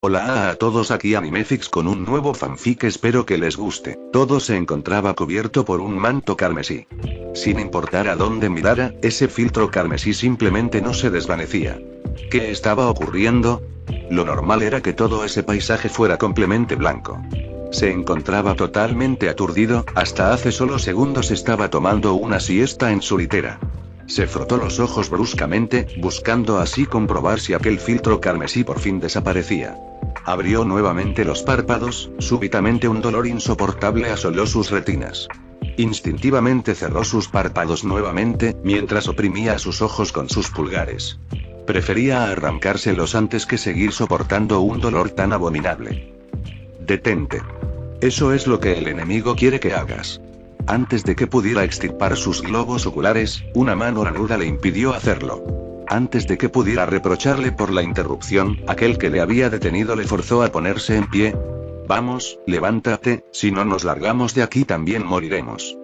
Hola a todos, aquí Animefix con un nuevo fanfic, espero que les guste. Todo se encontraba cubierto por un manto carmesí. Sin importar a dónde mirara, ese filtro carmesí simplemente no se desvanecía. ¿Qué estaba ocurriendo? Lo normal era que todo ese paisaje fuera completamente blanco. Se encontraba totalmente aturdido, hasta hace solo segundos estaba tomando una siesta en su litera. Se frotó los ojos bruscamente, buscando así comprobar si aquel filtro carmesí por fin desaparecía. Abrió nuevamente los párpados, súbitamente un dolor insoportable asoló sus retinas. Instintivamente cerró sus párpados nuevamente, mientras oprimía sus ojos con sus pulgares. Prefería arrancárselos antes que seguir soportando un dolor tan abominable. Detente. Eso es lo que el enemigo quiere que hagas. Antes de que pudiera extirpar sus globos oculares, una mano lanuda le impidió hacerlo. Antes de que pudiera reprocharle por la interrupción, aquel que le había detenido le forzó a ponerse en pie. Vamos, levántate, si no nos largamos de aquí también moriremos.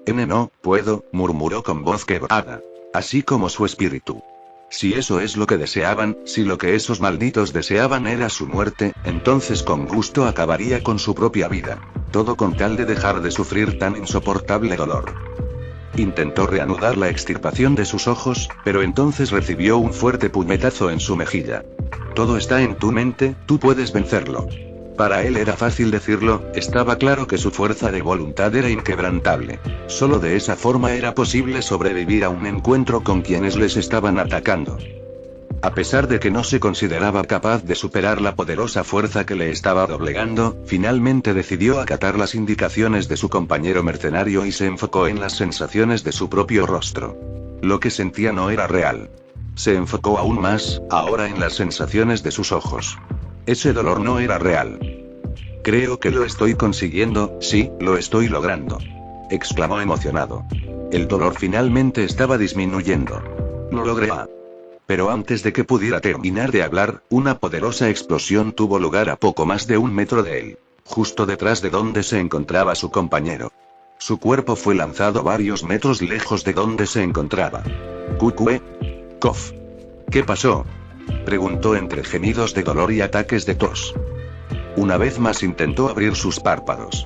No puedo, murmuró con voz quebrada. Así como su espíritu. Si eso es lo que deseaban, si lo que esos malditos deseaban era su muerte, entonces con gusto acabaría con su propia vida. Todo con tal de dejar de sufrir tan insoportable dolor. Intentó reanudar la extirpación de sus ojos, pero entonces recibió un fuerte puñetazo en su mejilla. Todo está en tu mente, tú puedes vencerlo. Para él era fácil decirlo, estaba claro que su fuerza de voluntad era inquebrantable. Solo de esa forma era posible sobrevivir a un encuentro con quienes les estaban atacando. A pesar de que no se consideraba capaz de superar la poderosa fuerza que le estaba doblegando, finalmente decidió acatar las indicaciones de su compañero mercenario y se enfocó en las sensaciones de su propio rostro. Lo que sentía no era real. Se enfocó aún más, ahora en las sensaciones de sus ojos. Ese dolor no era real. Creo que lo estoy consiguiendo, sí, lo estoy logrando. Exclamó emocionado. El dolor finalmente estaba disminuyendo. Lo logré. Pero antes de que pudiera terminar de hablar, una poderosa explosión tuvo lugar a poco más de 1 metro de él, justo detrás de donde se encontraba su compañero. Su cuerpo fue lanzado varios metros lejos de donde se encontraba. Cucue. Cof. ¿Qué pasó? Preguntó entre gemidos de dolor y ataques de tos. Una vez más intentó abrir sus párpados.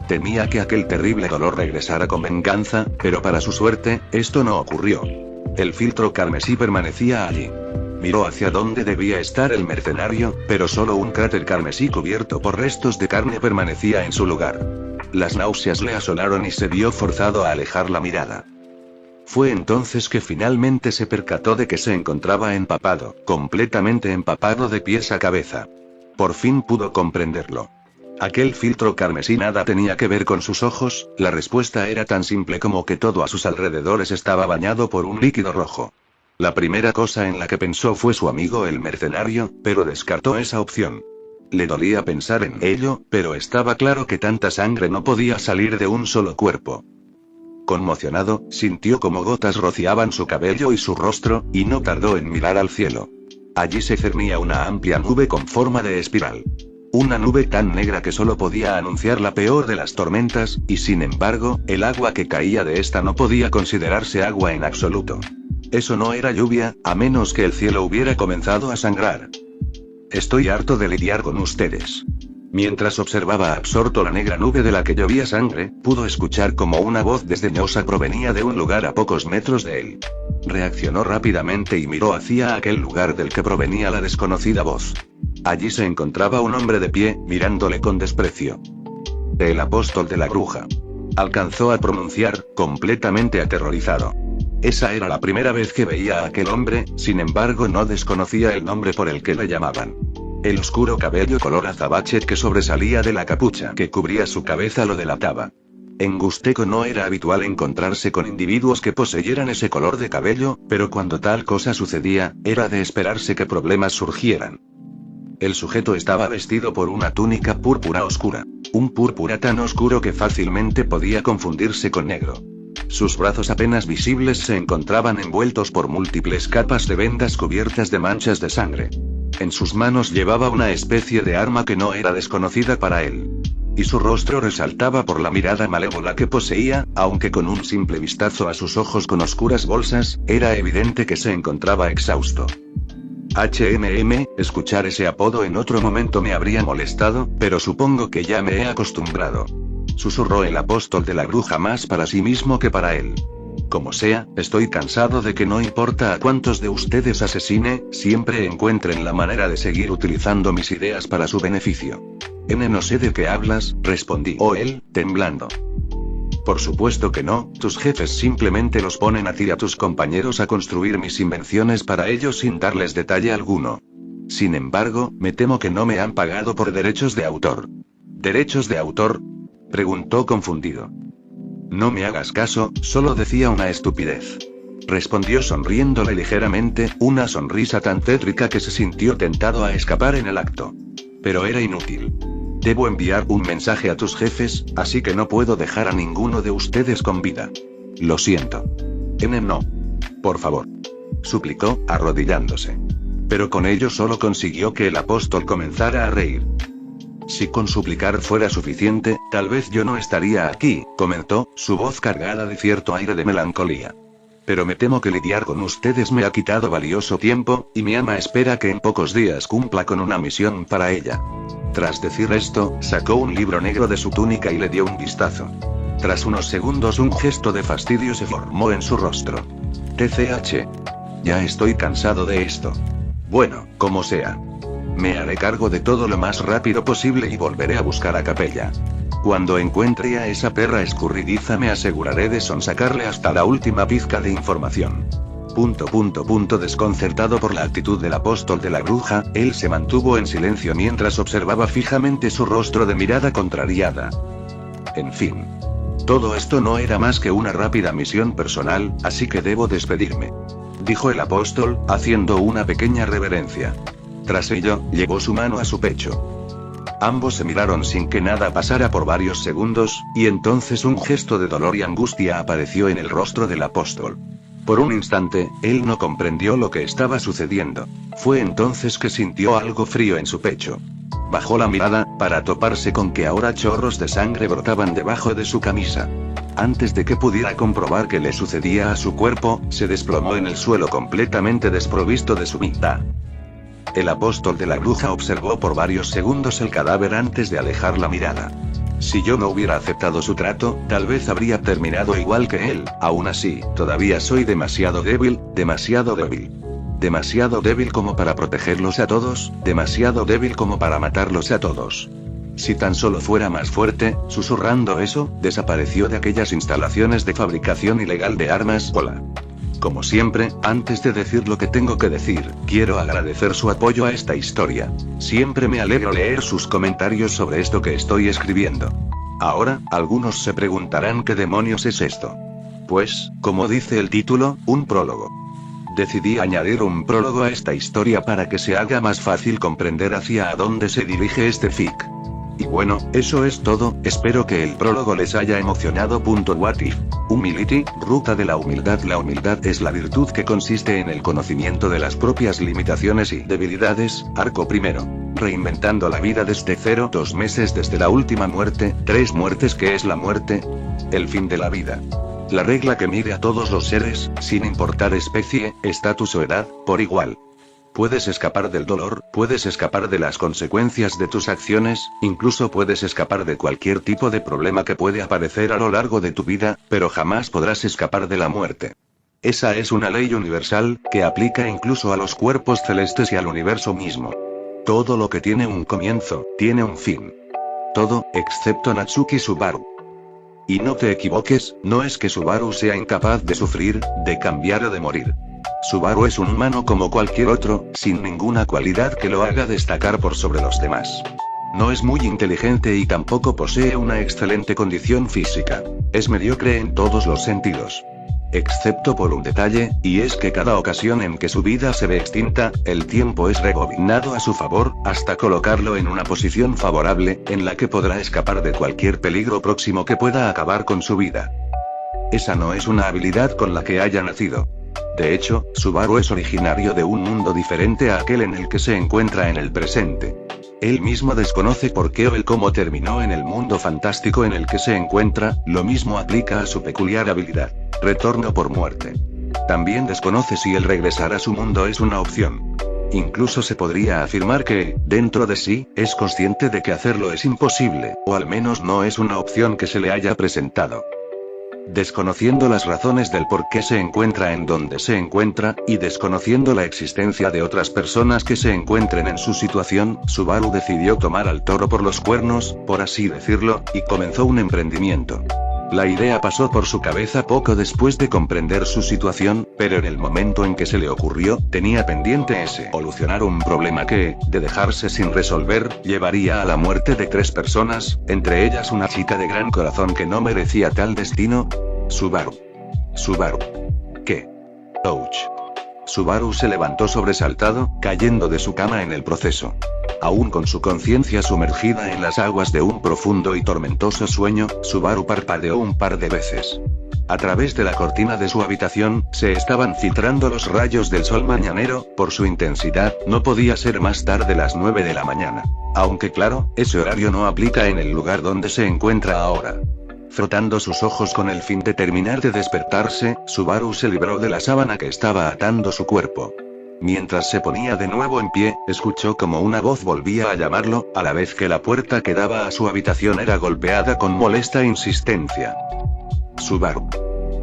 Temía que aquel terrible dolor regresara con venganza, pero para su suerte, esto no ocurrió. El filtro carmesí permanecía allí. Miró hacia donde debía estar el mercenario, pero solo un cráter carmesí cubierto por restos de carne permanecía en su lugar. Las náuseas le asolaron y se vio forzado a alejar la mirada. Fue entonces que finalmente se percató de que se encontraba empapado, completamente empapado de pies a cabeza. Por fin pudo comprenderlo. Aquel filtro carmesí nada tenía que ver con sus ojos, la respuesta era tan simple como que todo a sus alrededores estaba bañado por un líquido rojo. La primera cosa en la que pensó fue su amigo el mercenario, pero descartó esa opción. Le dolía pensar en ello, pero estaba claro que tanta sangre no podía salir de un solo cuerpo. Conmocionado, sintió como gotas rociaban su cabello y su rostro, y no tardó en mirar al cielo. Allí se cernía una amplia nube con forma de espiral. Una nube tan negra que solo podía anunciar la peor de las tormentas, y sin embargo, el agua que caía de esta no podía considerarse agua en absoluto. Eso no era lluvia, a menos que el cielo hubiera comenzado a sangrar. Estoy harto de lidiar con ustedes. Mientras observaba absorto la negra nube de la que llovía sangre, pudo escuchar como una voz desdeñosa provenía de un lugar a pocos metros de él. Reaccionó rápidamente y miró hacia aquel lugar del que provenía la desconocida voz. Allí se encontraba un hombre de pie, mirándole con desprecio. El apóstol de la bruja. Alcanzó a pronunciar, completamente aterrorizado. Esa era la primera vez que veía a aquel hombre, sin embargo no desconocía el nombre por el que le llamaban. El oscuro cabello color azabache que sobresalía de la capucha que cubría su cabeza lo delataba. En Gusteco no era habitual encontrarse con individuos que poseyeran ese color de cabello, pero cuando tal cosa sucedía, era de esperarse que problemas surgieran. El sujeto estaba vestido por una túnica púrpura oscura. Un púrpura tan oscuro que fácilmente podía confundirse con negro. Sus brazos apenas visibles se encontraban envueltos por múltiples capas de vendas cubiertas de manchas de sangre. En sus manos llevaba una especie de arma que no era desconocida para él. Y su rostro resaltaba por la mirada malévola que poseía, aunque con un simple vistazo a sus ojos con oscuras bolsas, era evidente que se encontraba exhausto. escuchar ese apodo en otro momento me habría molestado, pero supongo que ya me he acostumbrado. Susurró el apóstol de la bruja más para sí mismo que para él. Como sea, estoy cansado de que no importa a cuántos de ustedes asesine, siempre encuentren la manera de seguir utilizando mis ideas para su beneficio. No sé de qué hablas, respondió él, temblando. Por supuesto que no, tus jefes simplemente los ponen a ti y a tus compañeros a construir mis invenciones para ellos sin darles detalle alguno. Sin embargo, me temo que no me han pagado por derechos de autor. ¿Derechos de autor?, preguntó confundido. No me hagas caso, solo decía una estupidez. Respondió sonriéndole ligeramente, una sonrisa tan tétrica que se sintió tentado a escapar en el acto. Pero era inútil. Debo enviar un mensaje a tus jefes, así que no puedo dejar a ninguno de ustedes con vida. Lo siento. No. Por favor. Suplicó, arrodillándose. Pero con ello solo consiguió que el apóstol comenzara a reír. Si con suplicar fuera suficiente, tal vez yo no estaría aquí, comentó, su voz cargada de cierto aire de melancolía. Pero me temo que lidiar con ustedes me ha quitado valioso tiempo, y mi ama espera que en pocos días cumpla con una misión para ella. Tras decir esto, sacó un libro negro de su túnica y le dio un vistazo. Tras unos segundos un gesto de fastidio se formó en su rostro. TCH. Ya estoy cansado de esto. Bueno, como sea. Me haré cargo de todo lo más rápido posible y volveré a buscar a Capella. Cuando encuentre a esa perra escurridiza me aseguraré de sonsacarle hasta la última pizca de información. Desconcertado por la actitud del apóstol de la bruja, él se mantuvo en silencio mientras observaba fijamente su rostro de mirada contrariada. En fin. Todo esto no era más que una rápida misión personal, así que debo despedirme. Dijo el apóstol, haciendo una pequeña reverencia. Tras ello, llevó su mano a su pecho. Ambos se miraron sin que nada pasara por varios segundos, y entonces un gesto de dolor y angustia apareció en el rostro del apóstol. Por un instante, él no comprendió lo que estaba sucediendo. Fue entonces que sintió algo frío en su pecho. Bajó la mirada, para toparse con que ahora chorros de sangre brotaban debajo de su camisa. Antes de que pudiera comprobar qué le sucedía a su cuerpo, se desplomó en el suelo completamente desprovisto de su mitad. El apóstol de la bruja observó por varios segundos el cadáver antes de alejar la mirada. Si yo no hubiera aceptado su trato, tal vez habría terminado igual que él. Aún así, todavía soy demasiado débil, demasiado débil. Demasiado débil como para protegerlos a todos, demasiado débil como para matarlos a todos. Si tan solo fuera más fuerte, susurrando eso, desapareció de aquellas instalaciones de fabricación ilegal de armas. Hola. Como siempre, antes de decir lo que tengo que decir, quiero agradecer su apoyo a esta historia. Siempre me alegro leer sus comentarios sobre esto que estoy escribiendo. Ahora, algunos se preguntarán qué demonios es esto. Pues, como dice el título, un prólogo. Decidí añadir un prólogo a esta historia para que se haga más fácil comprender hacia a dónde se dirige este fic. Y bueno, eso es todo, espero que el prólogo les haya emocionado. What if? Humility, ruta de la humildad. La humildad es la virtud que consiste en el conocimiento de las propias limitaciones y debilidades. Arco primero. Reinventando la vida desde cero. 2 meses desde la última muerte. 3 muertes. ¿Qué es la muerte? El fin de la vida. La regla que mide a todos los seres, sin importar especie, estatus o edad, por igual. Puedes escapar del dolor, puedes escapar de las consecuencias de tus acciones, incluso puedes escapar de cualquier tipo de problema que puede aparecer a lo largo de tu vida, pero jamás podrás escapar de la muerte. Esa es una ley universal, que aplica incluso a los cuerpos celestes y al universo mismo. Todo lo que tiene un comienzo, tiene un fin. Todo, excepto Natsuki Subaru. Y no te equivoques, no es que Subaru sea incapaz de sufrir, de cambiar o de morir. Subaru es un humano como cualquier otro, sin ninguna cualidad que lo haga destacar por sobre los demás. No es muy inteligente y tampoco posee una excelente condición física. Es mediocre en todos los sentidos. Excepto por un detalle, y es que cada ocasión en que su vida se ve extinta, el tiempo es rebobinado a su favor, hasta colocarlo en una posición favorable, en la que podrá escapar de cualquier peligro próximo que pueda acabar con su vida. Esa no es una habilidad con la que haya nacido. De hecho, Subaru es originario de un mundo diferente a aquel en el que se encuentra en el presente. Él mismo desconoce por qué o el cómo terminó en el mundo fantástico en el que se encuentra, lo mismo aplica a su peculiar habilidad, retorno por muerte. También desconoce si el regresar a su mundo es una opción. Incluso se podría afirmar que, dentro de sí, es consciente de que hacerlo es imposible, o al menos no es una opción que se le haya presentado. Desconociendo las razones del por qué se encuentra en donde se encuentra, y desconociendo la existencia de otras personas que se encuentren en su situación, Subaru decidió tomar al toro por los cuernos, por así decirlo, y comenzó un emprendimiento. La idea pasó por su cabeza poco después de comprender su situación, pero en el momento en que se le ocurrió, tenía pendiente solucionar un problema que, de dejarse sin resolver, llevaría a la muerte de 3 personas, entre ellas una chica de gran corazón que no merecía tal destino. Subaru. ¿Qué? Ouch. Subaru se levantó sobresaltado, cayendo de su cama en el proceso. Aún con su conciencia sumergida en las aguas de un profundo y tormentoso sueño, Subaru parpadeó un par de veces. A través de la cortina de su habitación, se estaban filtrando los rayos del sol mañanero, por su intensidad, no podía ser más tarde las 9 de la mañana. Aunque claro, ese horario no aplica en el lugar donde se encuentra ahora. Frotando sus ojos con el fin de terminar de despertarse, Subaru se libró de la sábana que estaba atando su cuerpo. Mientras se ponía de nuevo en pie, escuchó como una voz volvía a llamarlo, a la vez que la puerta que daba a su habitación era golpeada con molesta insistencia. Subaru.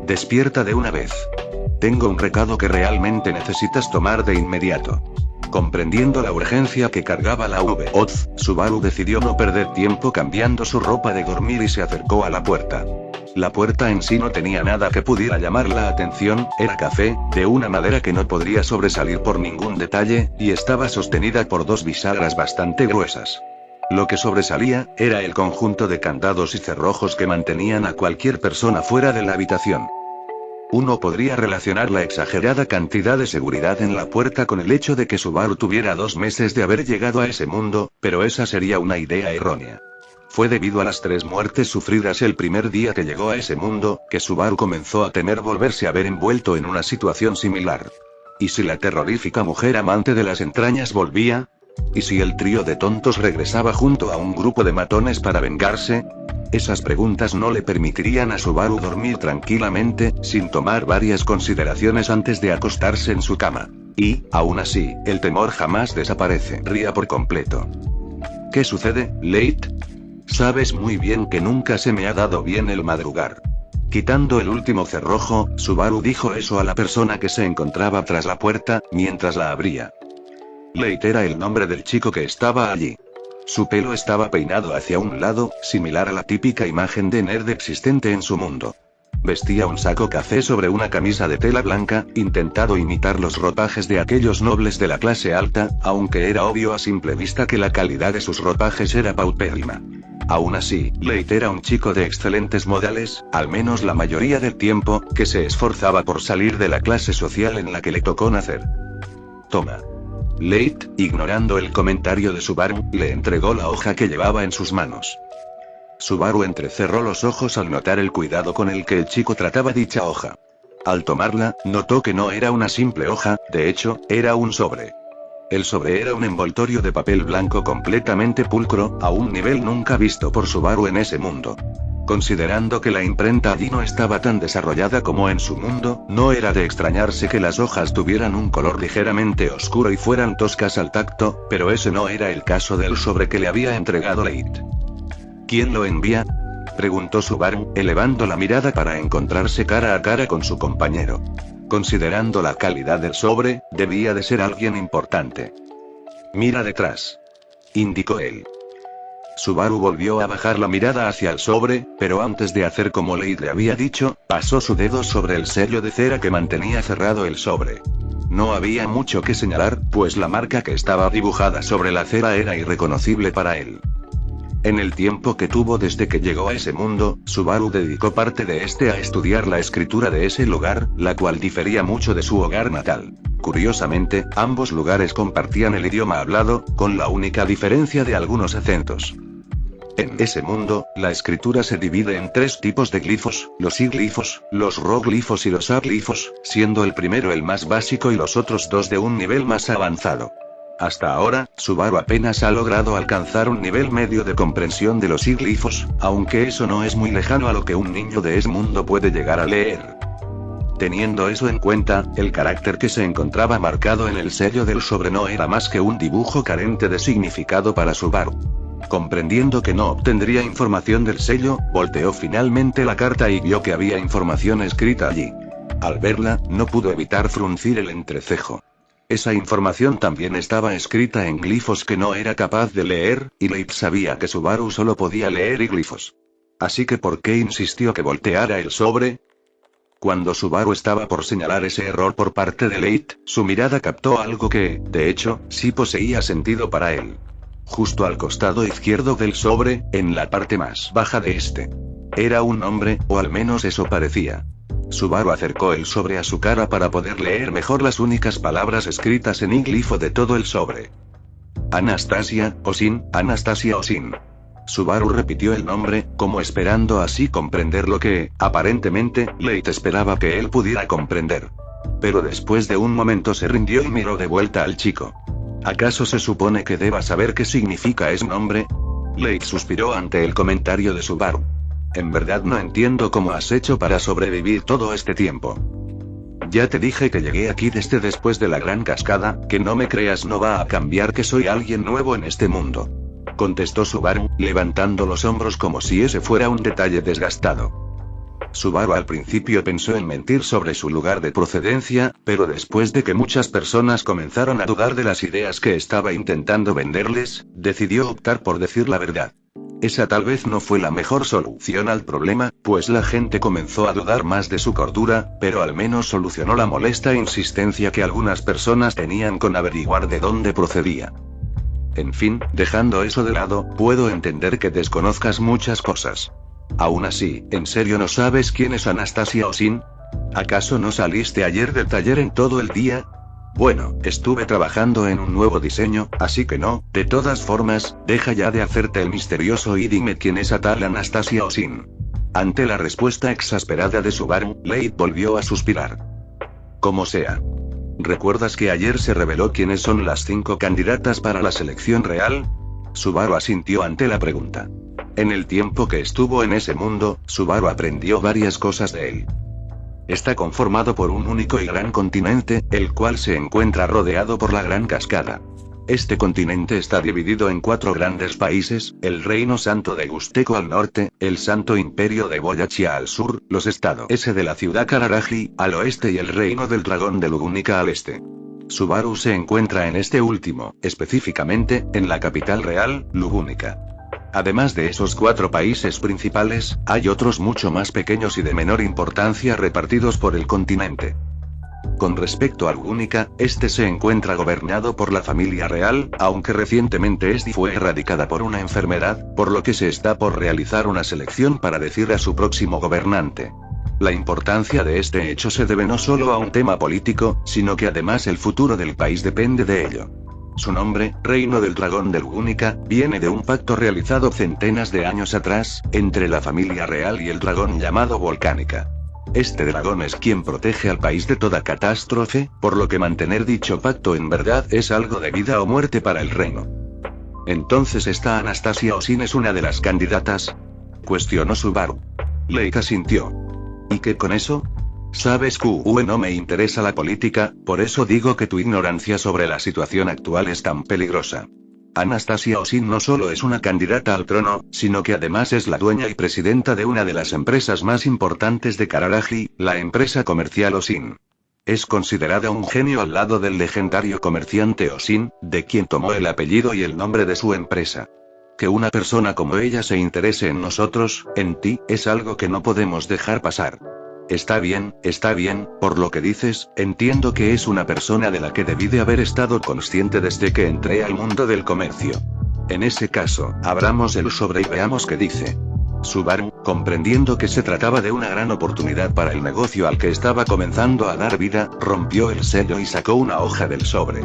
Despierta de una vez. Tengo un recado que realmente necesitas tomar de inmediato. Comprendiendo la urgencia que cargaba la voz, Subaru decidió no perder tiempo cambiando su ropa de dormir y se acercó a la puerta. La puerta en sí no tenía nada que pudiera llamar la atención, era café, de una madera que no podría sobresalir por ningún detalle, y estaba sostenida por 2 bisagras bastante gruesas. Lo que sobresalía, era el conjunto de candados y cerrojos que mantenían a cualquier persona fuera de la habitación. Uno podría relacionar la exagerada cantidad de seguridad en la puerta con el hecho de que Subaru tuviera 2 meses de haber llegado a ese mundo, pero esa sería una idea errónea. Fue debido a las 3 muertes sufridas el primer día que llegó a ese mundo, que Subaru comenzó a temer volverse a ver envuelto en una situación similar. ¿Y si la terrorífica mujer amante de las entrañas volvía? ¿Y si el trío de tontos regresaba junto a un grupo de matones para vengarse? Esas preguntas no le permitirían a Subaru dormir tranquilamente, sin tomar varias consideraciones antes de acostarse en su cama. Y, aún así, el temor jamás desaparecería por completo. ¿Qué sucede, Leigh? Sabes muy bien que nunca se me ha dado bien el madrugar. Quitando el último cerrojo, Subaru dijo eso a la persona que se encontraba tras la puerta, mientras la abría. Leigh era el nombre del chico que estaba allí. Su pelo estaba peinado hacia un lado, similar a la típica imagen de nerd existente en su mundo. Vestía un saco café sobre una camisa de tela blanca, intentado imitar los ropajes de aquellos nobles de la clase alta, aunque era obvio a simple vista que la calidad de sus ropajes era paupérrima. Aún así, Leigh era un chico de excelentes modales, al menos la mayoría del tiempo, que se esforzaba por salir de la clase social en la que le tocó nacer. Toma. Leigh, ignorando el comentario de Subaru, le entregó la hoja que llevaba en sus manos. Subaru entrecerró los ojos al notar el cuidado con el que el chico trataba dicha hoja. Al tomarla, notó que no era una simple hoja, de hecho, era un sobre. El sobre era un envoltorio de papel blanco completamente pulcro, a un nivel nunca visto por Subaru en ese mundo. Considerando que la imprenta allí no estaba tan desarrollada como en su mundo, no era de extrañarse que las hojas tuvieran un color ligeramente oscuro y fueran toscas al tacto, pero ese no era el caso del sobre que le había entregado Leigh. ¿Quién lo envía?, preguntó Subaru, elevando la mirada para encontrarse cara a cara con su compañero. Considerando la calidad del sobre, debía de ser alguien importante. Mira detrás, indicó él. Subaru volvió a bajar la mirada hacia el sobre, pero antes de hacer como Leigh le había dicho, pasó su dedo sobre el sello de cera que mantenía cerrado el sobre. No había mucho que señalar, pues la marca que estaba dibujada sobre la cera era irreconocible para él. En el tiempo que tuvo desde que llegó a ese mundo, Subaru dedicó parte de este a estudiar la escritura de ese lugar, la cual difería mucho de su hogar natal. Curiosamente, ambos lugares compartían el idioma hablado, con la única diferencia de algunos acentos. En ese mundo, la escritura se divide en 3 tipos de glifos, los iglifos, los roglifos y los aglifos, siendo el primero el más básico y los otros 2 de un nivel más avanzado. Hasta ahora, Subaru apenas ha logrado alcanzar un nivel medio de comprensión de los iglifos, aunque eso no es muy lejano a lo que un niño de ese mundo puede llegar a leer. Teniendo eso en cuenta, el carácter que se encontraba marcado en el sello del sobre no era más que un dibujo carente de significado para Subaru. Comprendiendo que no obtendría información del sello, volteó finalmente la carta y vio que había información escrita allí. Al verla, no pudo evitar fruncir el entrecejo. Esa información también estaba escrita en glifos que no era capaz de leer, y Leigh sabía que Subaru solo podía leer glifos. Así que ¿por qué insistió que volteara el sobre? Cuando Subaru estaba por señalar ese error por parte de Leigh, su mirada captó algo que, de hecho, sí poseía sentido para él. Justo al costado izquierdo del sobre, en la parte más baja de este. Era un nombre, o al menos eso parecía. Subaru acercó el sobre a su cara para poder leer mejor las únicas palabras escritas en glifo de todo el sobre. Anastasia Osin, Anastasia Osin. Subaru repitió el nombre, como esperando así comprender lo que, aparentemente, Leigh esperaba que él pudiera comprender. Pero después de un momento se rindió y miró de vuelta al chico. ¿Acaso se supone que deba saber qué significa ese nombre? Leigh suspiró ante el comentario de Subaru. En verdad no entiendo cómo has hecho para sobrevivir todo este tiempo. Ya te dije que llegué aquí desde después de la gran cascada, que no me creas no va a cambiar que soy alguien nuevo en este mundo. Contestó Subaru, levantando los hombros como si ese fuera un detalle desgastado. Subaru al principio pensó en mentir sobre su lugar de procedencia, pero después de que muchas personas comenzaron a dudar de las ideas que estaba intentando venderles, decidió optar por decir la verdad. Esa tal vez no fue la mejor solución al problema, pues la gente comenzó a dudar más de su cordura, pero al menos solucionó la molesta insistencia que algunas personas tenían con averiguar de dónde procedía. En fin, dejando eso de lado, puedo entender que desconozcas muchas cosas. Aún así, ¿en serio no sabes quién es Anastasia Osin? ¿Acaso no saliste ayer del taller en todo el día? Bueno, estuve trabajando en un nuevo diseño, así que no, de todas formas, deja ya de hacerte el misterioso y dime quién es a tal Anastasia Osin. Ante la respuesta exasperada de Subaru, Leigh volvió a suspirar. Como sea. ¿Recuerdas que ayer se reveló quiénes son las 5 candidatas para la selección real? Subaru asintió ante la pregunta. En el tiempo que estuvo en ese mundo, Subaru aprendió varias cosas de él. Está conformado por un único y gran continente, el cual se encuentra rodeado por la Gran Cascada. Este continente está dividido en 4 grandes países, el Reino Santo de Gusteco al norte, el Santo Imperio de Boyachia al sur, los estados de la ciudad Kararaji, al oeste y el Reino del Dragón de Lugúnica al este. Subaru se encuentra en este último, específicamente, en la capital real, Lugúnica. Además de esos 4 países principales, hay otros mucho más pequeños y de menor importancia repartidos por el continente. Con respecto a Lugúnica, este se encuentra gobernado por la familia real, aunque recientemente fue erradicada por una enfermedad, por lo que se está por realizar una selección para decir a su próximo gobernante. La importancia de este hecho se debe no solo a un tema político, sino que además el futuro del país depende de ello. Su nombre, Reino del Dragón de Lugúnica, viene de un pacto realizado centenas de años atrás, entre la familia real y el dragón llamado Volcánica. Este dragón es quien protege al país de toda catástrofe, por lo que mantener dicho pacto en verdad es algo de vida o muerte para el reino. ¿Entonces esta Anastasia Osin es una de las candidatas? Cuestionó Subaru. Leigh asintió. ¿Y qué con eso? Sabes que no me interesa la política, por eso digo que tu ignorancia sobre la situación actual es tan peligrosa. Anastasia Osin no solo es una candidata al trono, sino que además es la dueña y presidenta de una de las empresas más importantes de Kararaji, la empresa comercial Osin. Es considerada un genio al lado del legendario comerciante Osin, de quien tomó el apellido y el nombre de su empresa. Que una persona como ella se interese en nosotros, en ti, es algo que no podemos dejar pasar. Está bien, por lo que dices, entiendo que es una persona de la que debí de haber estado consciente desde que entré al mundo del comercio. En ese caso, abramos el sobre y veamos qué dice. Subaru, comprendiendo que se trataba de una gran oportunidad para el negocio al que estaba comenzando a dar vida, rompió el sello y sacó una hoja del sobre.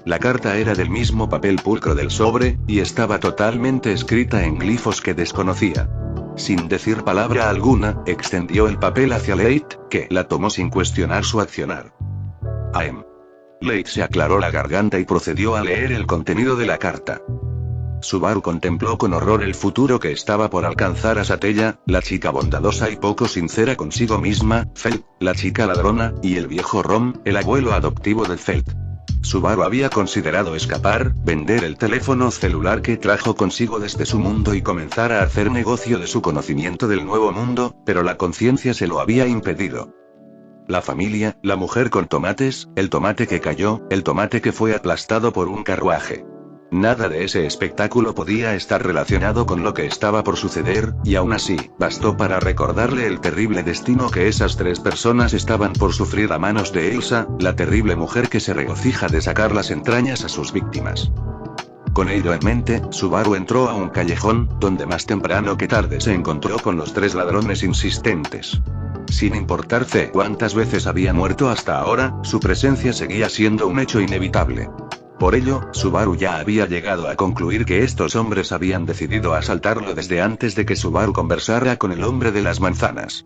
La carta era del mismo papel pulcro del sobre, y estaba totalmente escrita en glifos que desconocía. Sin decir palabra alguna, extendió el papel hacia Leigh, que la tomó sin cuestionar su accionar. Leigh se aclaró la garganta y procedió a leer el contenido de la carta. Subaru contempló con horror el futuro que estaba por alcanzar a Satella, la chica bondadosa y poco sincera consigo misma, Felt, la chica ladrona, y el viejo Rom, el abuelo adoptivo de Felt. Subaru había considerado escapar, vender el teléfono celular que trajo consigo desde su mundo y comenzar a hacer negocio de su conocimiento del nuevo mundo, pero la conciencia se lo había impedido. La familia, la mujer con tomates, el tomate que cayó, el tomate que fue aplastado por un carruaje. Nada de ese espectáculo podía estar relacionado con lo que estaba por suceder, y aún así, bastó para recordarle el terrible destino que esas tres personas estaban por sufrir a manos de Elsa, la terrible mujer que se regocija de sacar las entrañas a sus víctimas. Con ello en mente, Subaru entró a un callejón, donde más temprano que tarde se encontró con los tres ladrones insistentes. Sin importarse cuántas veces había muerto hasta ahora, su presencia seguía siendo un hecho inevitable. Por ello, Subaru ya había llegado a concluir que estos hombres habían decidido asaltarlo desde antes de que Subaru conversara con el hombre de las manzanas.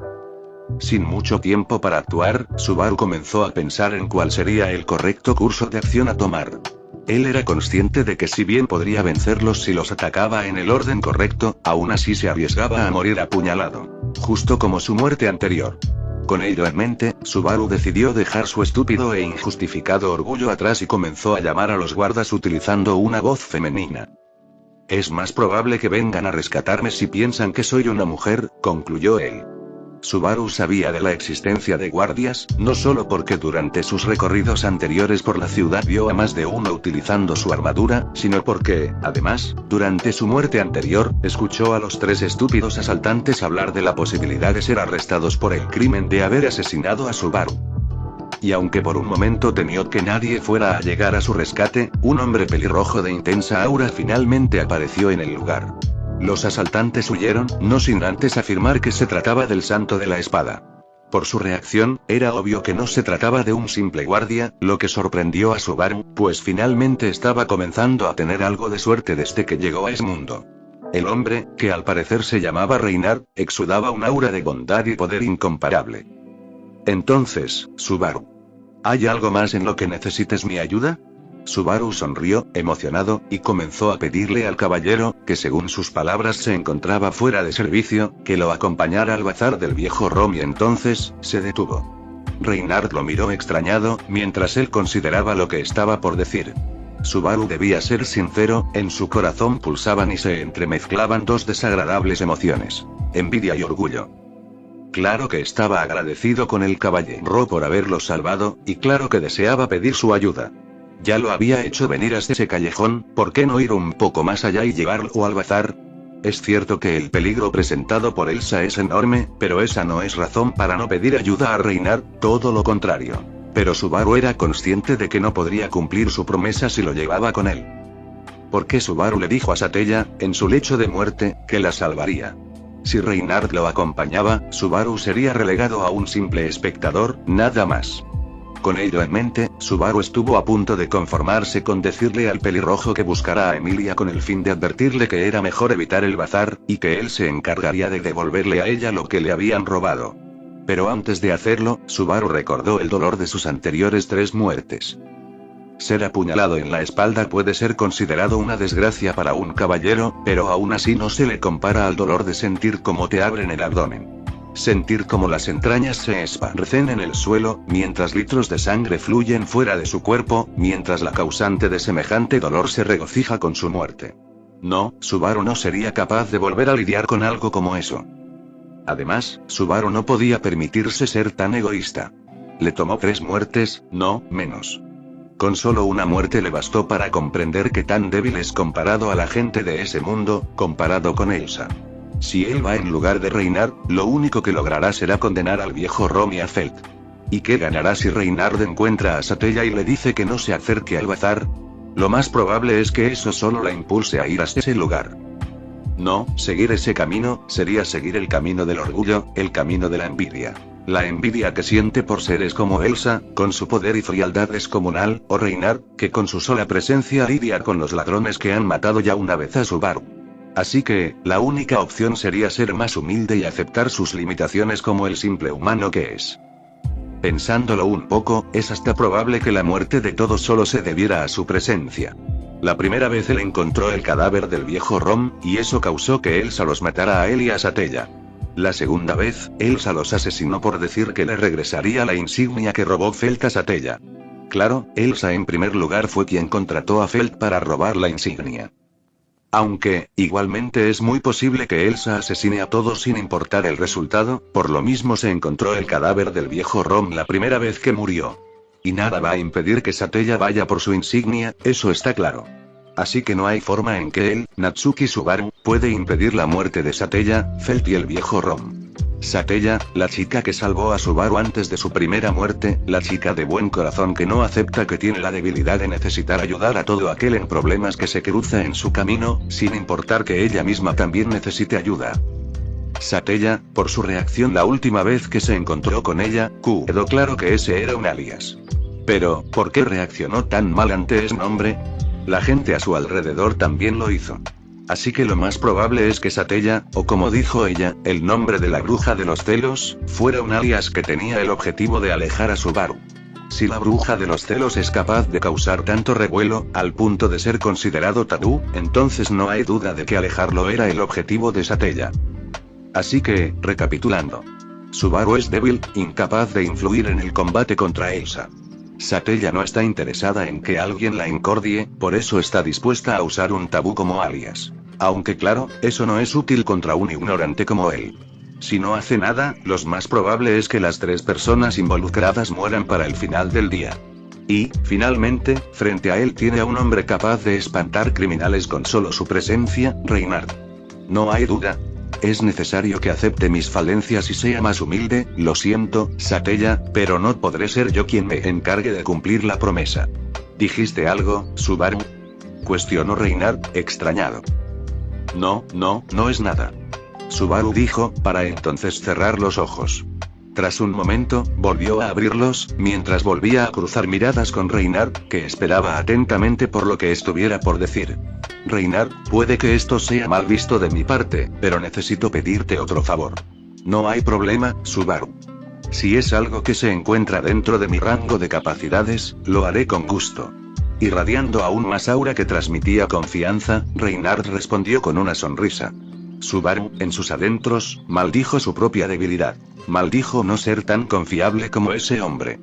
Sin mucho tiempo para actuar, Subaru comenzó a pensar en cuál sería el correcto curso de acción a tomar. Él era consciente de que si bien podría vencerlos si los atacaba en el orden correcto, aún así se arriesgaba a morir apuñalado. Justo como su muerte anterior. Con ello en mente, Subaru decidió dejar su estúpido e injustificado orgullo atrás y comenzó a llamar a los guardas utilizando una voz femenina. Es más probable que vengan a rescatarme si piensan que soy una mujer, concluyó él. Subaru sabía de la existencia de guardias, no solo porque durante sus recorridos anteriores por la ciudad vio a más de uno utilizando su armadura, sino porque, además, durante su muerte anterior, escuchó a los tres estúpidos asaltantes hablar de la posibilidad de ser arrestados por el crimen de haber asesinado a Subaru. Y aunque por un momento temió que nadie fuera a llegar a su rescate, un hombre pelirrojo de intensa aura finalmente apareció en el lugar. Los asaltantes huyeron, no sin antes afirmar que se trataba del Santo de la Espada. Por su reacción, era obvio que no se trataba de un simple guardia, lo que sorprendió a Subaru, pues finalmente estaba comenzando a tener algo de suerte desde que llegó a ese mundo. El hombre, que al parecer se llamaba Reynard, exudaba un aura de bondad y poder incomparable. Entonces, Subaru, ¿hay algo más en lo que necesites mi ayuda? Subaru sonrió, emocionado, y comenzó a pedirle al caballero, que según sus palabras se encontraba fuera de servicio, que lo acompañara al bazar del viejo Rom y entonces, se detuvo. Reynard lo miró extrañado, mientras él consideraba lo que estaba por decir. Subaru debía ser sincero, en su corazón pulsaban y se entremezclaban dos desagradables emociones: envidia y orgullo. Claro que estaba agradecido con el caballero por haberlo salvado, y claro que deseaba pedir su ayuda. Ya lo había hecho venir hasta ese callejón, ¿por qué no ir un poco más allá y llevarlo al bazar? Es cierto que el peligro presentado por Elsa es enorme, pero esa no es razón para no pedir ayuda a Reynard, todo lo contrario. Pero Subaru era consciente de que no podría cumplir su promesa si lo llevaba con él. Porque Subaru le dijo a Satella, en su lecho de muerte, que la salvaría. Si Reynard lo acompañaba, Subaru sería relegado a un simple espectador, nada más. Con ello en mente, Subaru estuvo a punto de conformarse con decirle al pelirrojo que buscara a Emilia con el fin de advertirle que era mejor evitar el bazar, y que él se encargaría de devolverle a ella lo que le habían robado. Pero antes de hacerlo, Subaru recordó el dolor de sus anteriores 3 muertes. Ser apuñalado en la espalda puede ser considerado una desgracia para un caballero, pero aún así no se le compara al dolor de sentir cómo te abren el abdomen. Sentir cómo las entrañas se esparcen en el suelo, mientras litros de sangre fluyen fuera de su cuerpo, mientras la causante de semejante dolor se regocija con su muerte. No, Subaru no sería capaz de volver a lidiar con algo como eso. Además, Subaru no podía permitirse ser tan egoísta. Le tomó 3 muertes, no menos. Con solo una muerte le bastó para comprender que tan débil es comparado a la gente de ese mundo, comparado con Elsa. Si él va en lugar de Reynard, lo único que logrará será condenar al viejo Rom y a Felt. ¿Y qué ganará si Reynard encuentra a Satella y le dice que no se acerque al bazar? Lo más probable es que eso solo la impulse a ir hasta ese lugar. No, seguir ese camino, sería seguir el camino del orgullo, el camino de la envidia. La envidia que siente por seres como Elsa, con su poder y frialdad descomunal, o Reynard, que con su sola presencia lidia con los ladrones que han matado ya una vez a Subaru. Así que, la única opción sería ser más humilde y aceptar sus limitaciones como el simple humano que es. Pensándolo un poco, es hasta probable que la muerte de todos solo se debiera a su presencia. La primera vez él encontró el cadáver del viejo Rom, y eso causó que Elsa los matara a él y a Satella. La segunda vez, Elsa los asesinó por decir que le regresaría la insignia que robó Felt a Satella. Claro, Elsa en primer lugar fue quien contrató a Felt para robar la insignia. Aunque, igualmente es muy posible que Elsa asesine a todos sin importar el resultado, por lo mismo se encontró el cadáver del viejo Rom la primera vez que murió. Y nada va a impedir que Satella vaya por su insignia, eso está claro. Así que no hay forma en que él, Natsuki Subaru, puede impedir la muerte de Satella, Felt y el viejo Rom. Satella, la chica que salvó a Subaru antes de su primera muerte, la chica de buen corazón que no acepta que tiene la debilidad de necesitar ayudar a todo aquel en problemas que se cruza en su camino, sin importar que ella misma también necesite ayuda. Satella, por su reacción la última vez que se encontró con ella, quedó claro que ese era un alias. Pero, ¿por qué reaccionó tan mal ante ese nombre? La gente a su alrededor también lo hizo. Así que lo más probable es que Satella, o como dijo ella, el nombre de la bruja de los celos, fuera un alias que tenía el objetivo de alejar a Subaru. Si la bruja de los celos es capaz de causar tanto revuelo, al punto de ser considerado tabú, entonces no hay duda de que alejarlo era el objetivo de Satella. Así que, recapitulando. Subaru es débil, incapaz de influir en el combate contra Elsa. Satella no está interesada en que alguien la incordie, por eso está dispuesta a usar un tabú como alias. Aunque claro, eso no es útil contra un ignorante como él. Si no hace nada, lo más probable es que las 3 personas involucradas mueran para el final del día. Y, finalmente, frente a él tiene a un hombre capaz de espantar criminales con solo su presencia, Reinhard. No hay duda. Es necesario que acepte mis falencias y sea más humilde, lo siento, Satella, pero no podré ser yo quien me encargue de cumplir la promesa. ¿Dijiste algo, Subaru? Cuestionó Reinhard, extrañado. No es nada. Subaru dijo, para entonces cerrar los ojos. Tras un momento, volvió a abrirlos, mientras volvía a cruzar miradas con Reinhard, que esperaba atentamente por lo que estuviera por decir. Reinhard, puede que esto sea mal visto de mi parte, pero necesito pedirte otro favor. No hay problema, Subaru. Si es algo que se encuentra dentro de mi rango de capacidades, lo haré con gusto. Irradiando aún más aura que transmitía confianza, Reinhard respondió con una sonrisa. Subaru, en sus adentros, maldijo su propia debilidad. Maldijo no ser tan confiable como ese hombre.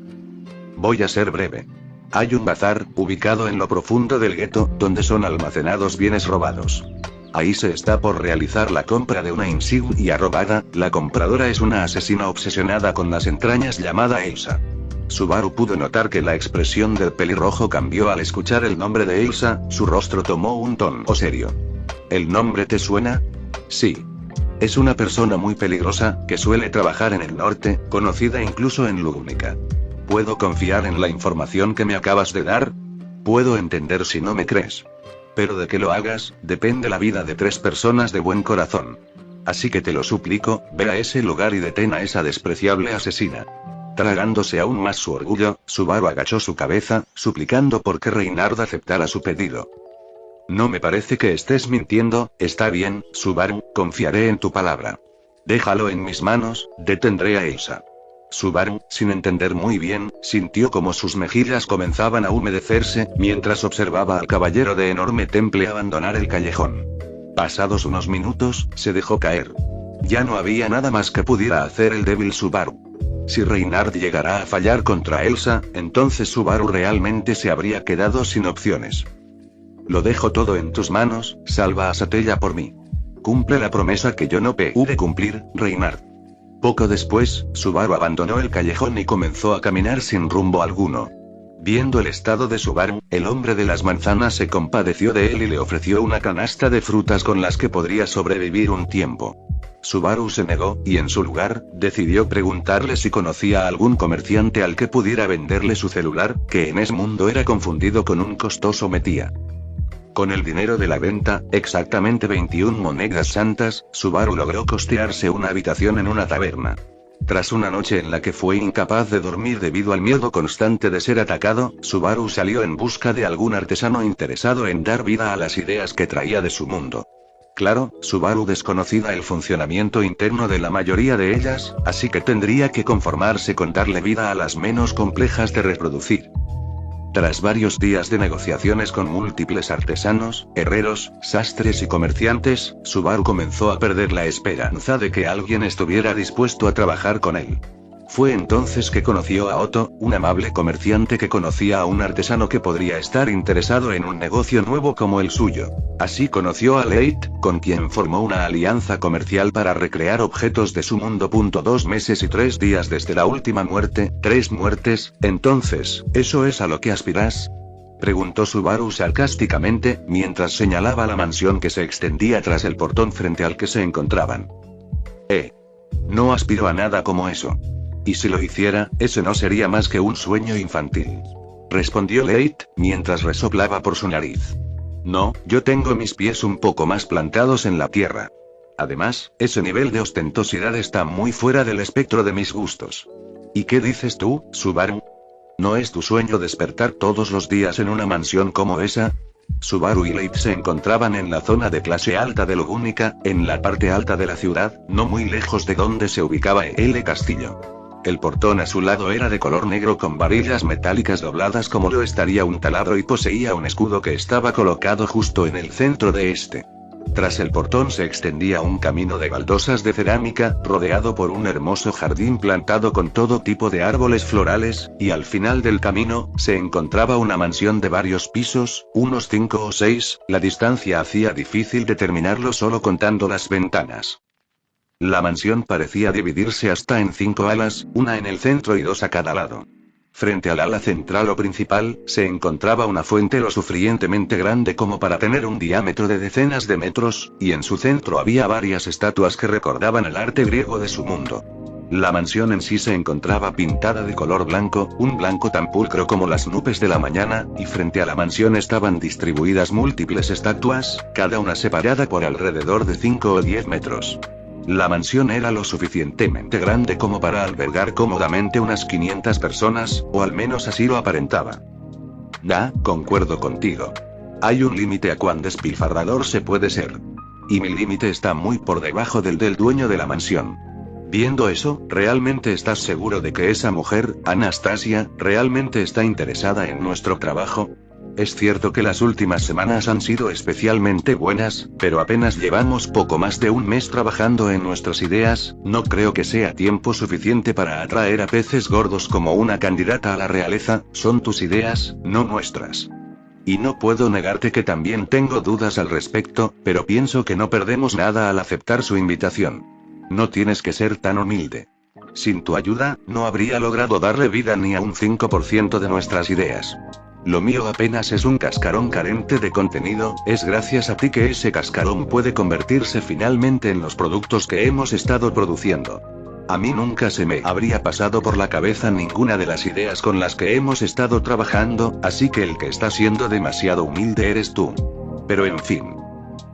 Voy a ser breve. Hay un bazar, ubicado en lo profundo del gueto, donde son almacenados bienes robados. Ahí se está por realizar la compra de una insignia robada, la compradora es una asesina obsesionada con las entrañas llamada Elsa. Subaru pudo notar que la expresión del pelirrojo cambió al escuchar el nombre de Elsa, su rostro tomó un tono serio. ¿El nombre te suena? Sí. Es una persona muy peligrosa, que suele trabajar en el norte, conocida incluso en Lugnica. ¿Puedo confiar en la información que me acabas de dar? Puedo entender si no me crees. Pero de que lo hagas, depende la vida de 3 personas de buen corazón. Así que te lo suplico, ve a ese lugar y detén a esa despreciable asesina. Tragándose aún más su orgullo, Subaru agachó su cabeza, suplicando por que Reinhard aceptara su pedido. No me parece que estés mintiendo, está bien, Subaru, confiaré en tu palabra. Déjalo en mis manos, detendré a Elsa. Subaru, sin entender muy bien, sintió como sus mejillas comenzaban a humedecerse, mientras observaba al caballero de enorme temple abandonar el callejón. Pasados unos minutos, se dejó caer. Ya no había nada más que pudiera hacer el débil Subaru. Si Reinhard llegara a fallar contra Elsa, entonces Subaru realmente se habría quedado sin opciones. Lo dejo todo en tus manos, salva a Satella por mí. Cumple la promesa que yo no pude cumplir, Reinhard. Poco después, Subaru abandonó el callejón y comenzó a caminar sin rumbo alguno. Viendo el estado de Subaru, el hombre de las manzanas se compadeció de él y le ofreció una canasta de frutas con las que podría sobrevivir un tiempo. Subaru se negó, y en su lugar, decidió preguntarle si conocía a algún comerciante al que pudiera venderle su celular, que en ese mundo era confundido con un costoso metía. Con el dinero de la venta, exactamente 21 monedas santas, Subaru logró costearse una habitación en una taberna. Tras una noche en la que fue incapaz de dormir debido al miedo constante de ser atacado, Subaru salió en busca de algún artesano interesado en dar vida a las ideas que traía de su mundo. Claro, Subaru desconocía el funcionamiento interno de la mayoría de ellas, así que tendría que conformarse con darle vida a las menos complejas de reproducir. Tras varios días de negociaciones con múltiples artesanos, herreros, sastres y comerciantes, Subaru comenzó a perder la esperanza de que alguien estuviera dispuesto a trabajar con él. Fue entonces que conoció a Otto, un amable comerciante que conocía a un artesano que podría estar interesado en un negocio nuevo como el suyo. Así conoció a Leite, con quien formó una alianza comercial para recrear objetos de su mundo. 2 meses y 3 días desde la última muerte, 3 muertes, entonces, ¿eso es a lo que aspiras?, preguntó Subaru sarcásticamente, mientras señalaba la mansión que se extendía tras el portón frente al que se encontraban. No aspiro a nada como eso. Y si lo hiciera, ese no sería más que un sueño infantil, respondió Leite, mientras resoplaba por su nariz. No, yo tengo mis pies un poco más plantados en la tierra. Además, ese nivel de ostentosidad está muy fuera del espectro de mis gustos. ¿Y qué dices tú, Subaru? ¿No es tu sueño despertar todos los días en una mansión como esa? Subaru y Leite se encontraban en la zona de clase alta de Logúnica, en la parte alta de la ciudad, no muy lejos de donde se ubicaba el castillo. El portón a su lado era de color negro con varillas metálicas dobladas como lo estaría un taladro y poseía un escudo que estaba colocado justo en el centro de este. Tras el portón se extendía un camino de baldosas de cerámica, rodeado por un hermoso jardín plantado con todo tipo de árboles florales, y al final del camino, se encontraba una mansión de varios pisos, unos 5 o 6, la distancia hacía difícil determinarlo solo contando las ventanas. La mansión parecía dividirse hasta en 5 alas, una en el centro y 2 a cada lado. Frente al ala central o principal, se encontraba una fuente lo suficientemente grande como para tener un diámetro de decenas de metros, y en su centro había varias estatuas que recordaban el arte griego de su mundo. La mansión en sí se encontraba pintada de color blanco, un blanco tan pulcro como las nubes de la mañana, y frente a la mansión estaban distribuidas múltiples estatuas, cada una separada por alrededor de 5 o 10 metros. La mansión era lo suficientemente grande como para albergar cómodamente unas 500 personas, o al menos así lo aparentaba. Concuerdo contigo. Hay un límite a cuán despilfarrador se puede ser. Y mi límite está muy por debajo del dueño de la mansión. Viendo eso, ¿realmente estás seguro de que esa mujer, Anastasia, realmente está interesada en nuestro trabajo? Es cierto que las últimas semanas han sido especialmente buenas, pero apenas llevamos poco más de un mes trabajando en nuestras ideas, no creo que sea tiempo suficiente para atraer a peces gordos como una candidata a la realeza, son tus ideas, no nuestras. Y no puedo negarte que también tengo dudas al respecto, pero pienso que no perdemos nada al aceptar su invitación. No tienes que ser tan humilde. Sin tu ayuda, no habría logrado darle vida ni a un 5% de nuestras ideas. Lo mío apenas es un cascarón carente de contenido, es gracias a ti que ese cascarón puede convertirse finalmente en los productos que hemos estado produciendo. A mí nunca se me habría pasado por la cabeza ninguna de las ideas con las que hemos estado trabajando, así que el que está siendo demasiado humilde eres tú. Pero en fin.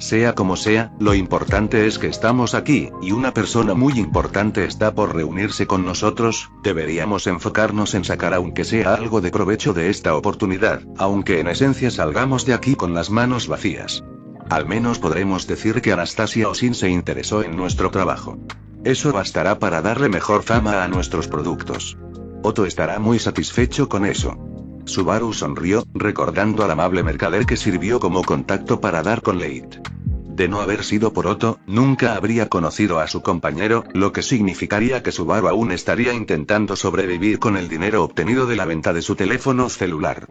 Sea como sea, lo importante es que estamos aquí, y una persona muy importante está por reunirse con nosotros, deberíamos enfocarnos en sacar aunque sea algo de provecho de esta oportunidad, aunque en esencia salgamos de aquí con las manos vacías. Al menos podremos decir que Anastasia Osin se interesó en nuestro trabajo. Eso bastará para darle mejor fama a nuestros productos. Otto estará muy satisfecho con eso. Subaru sonrió, recordando al amable mercader que sirvió como contacto para dar con Leite. De no haber sido por Otto, nunca habría conocido a su compañero, lo que significaría que Subaru aún estaría intentando sobrevivir con el dinero obtenido de la venta de su teléfono celular.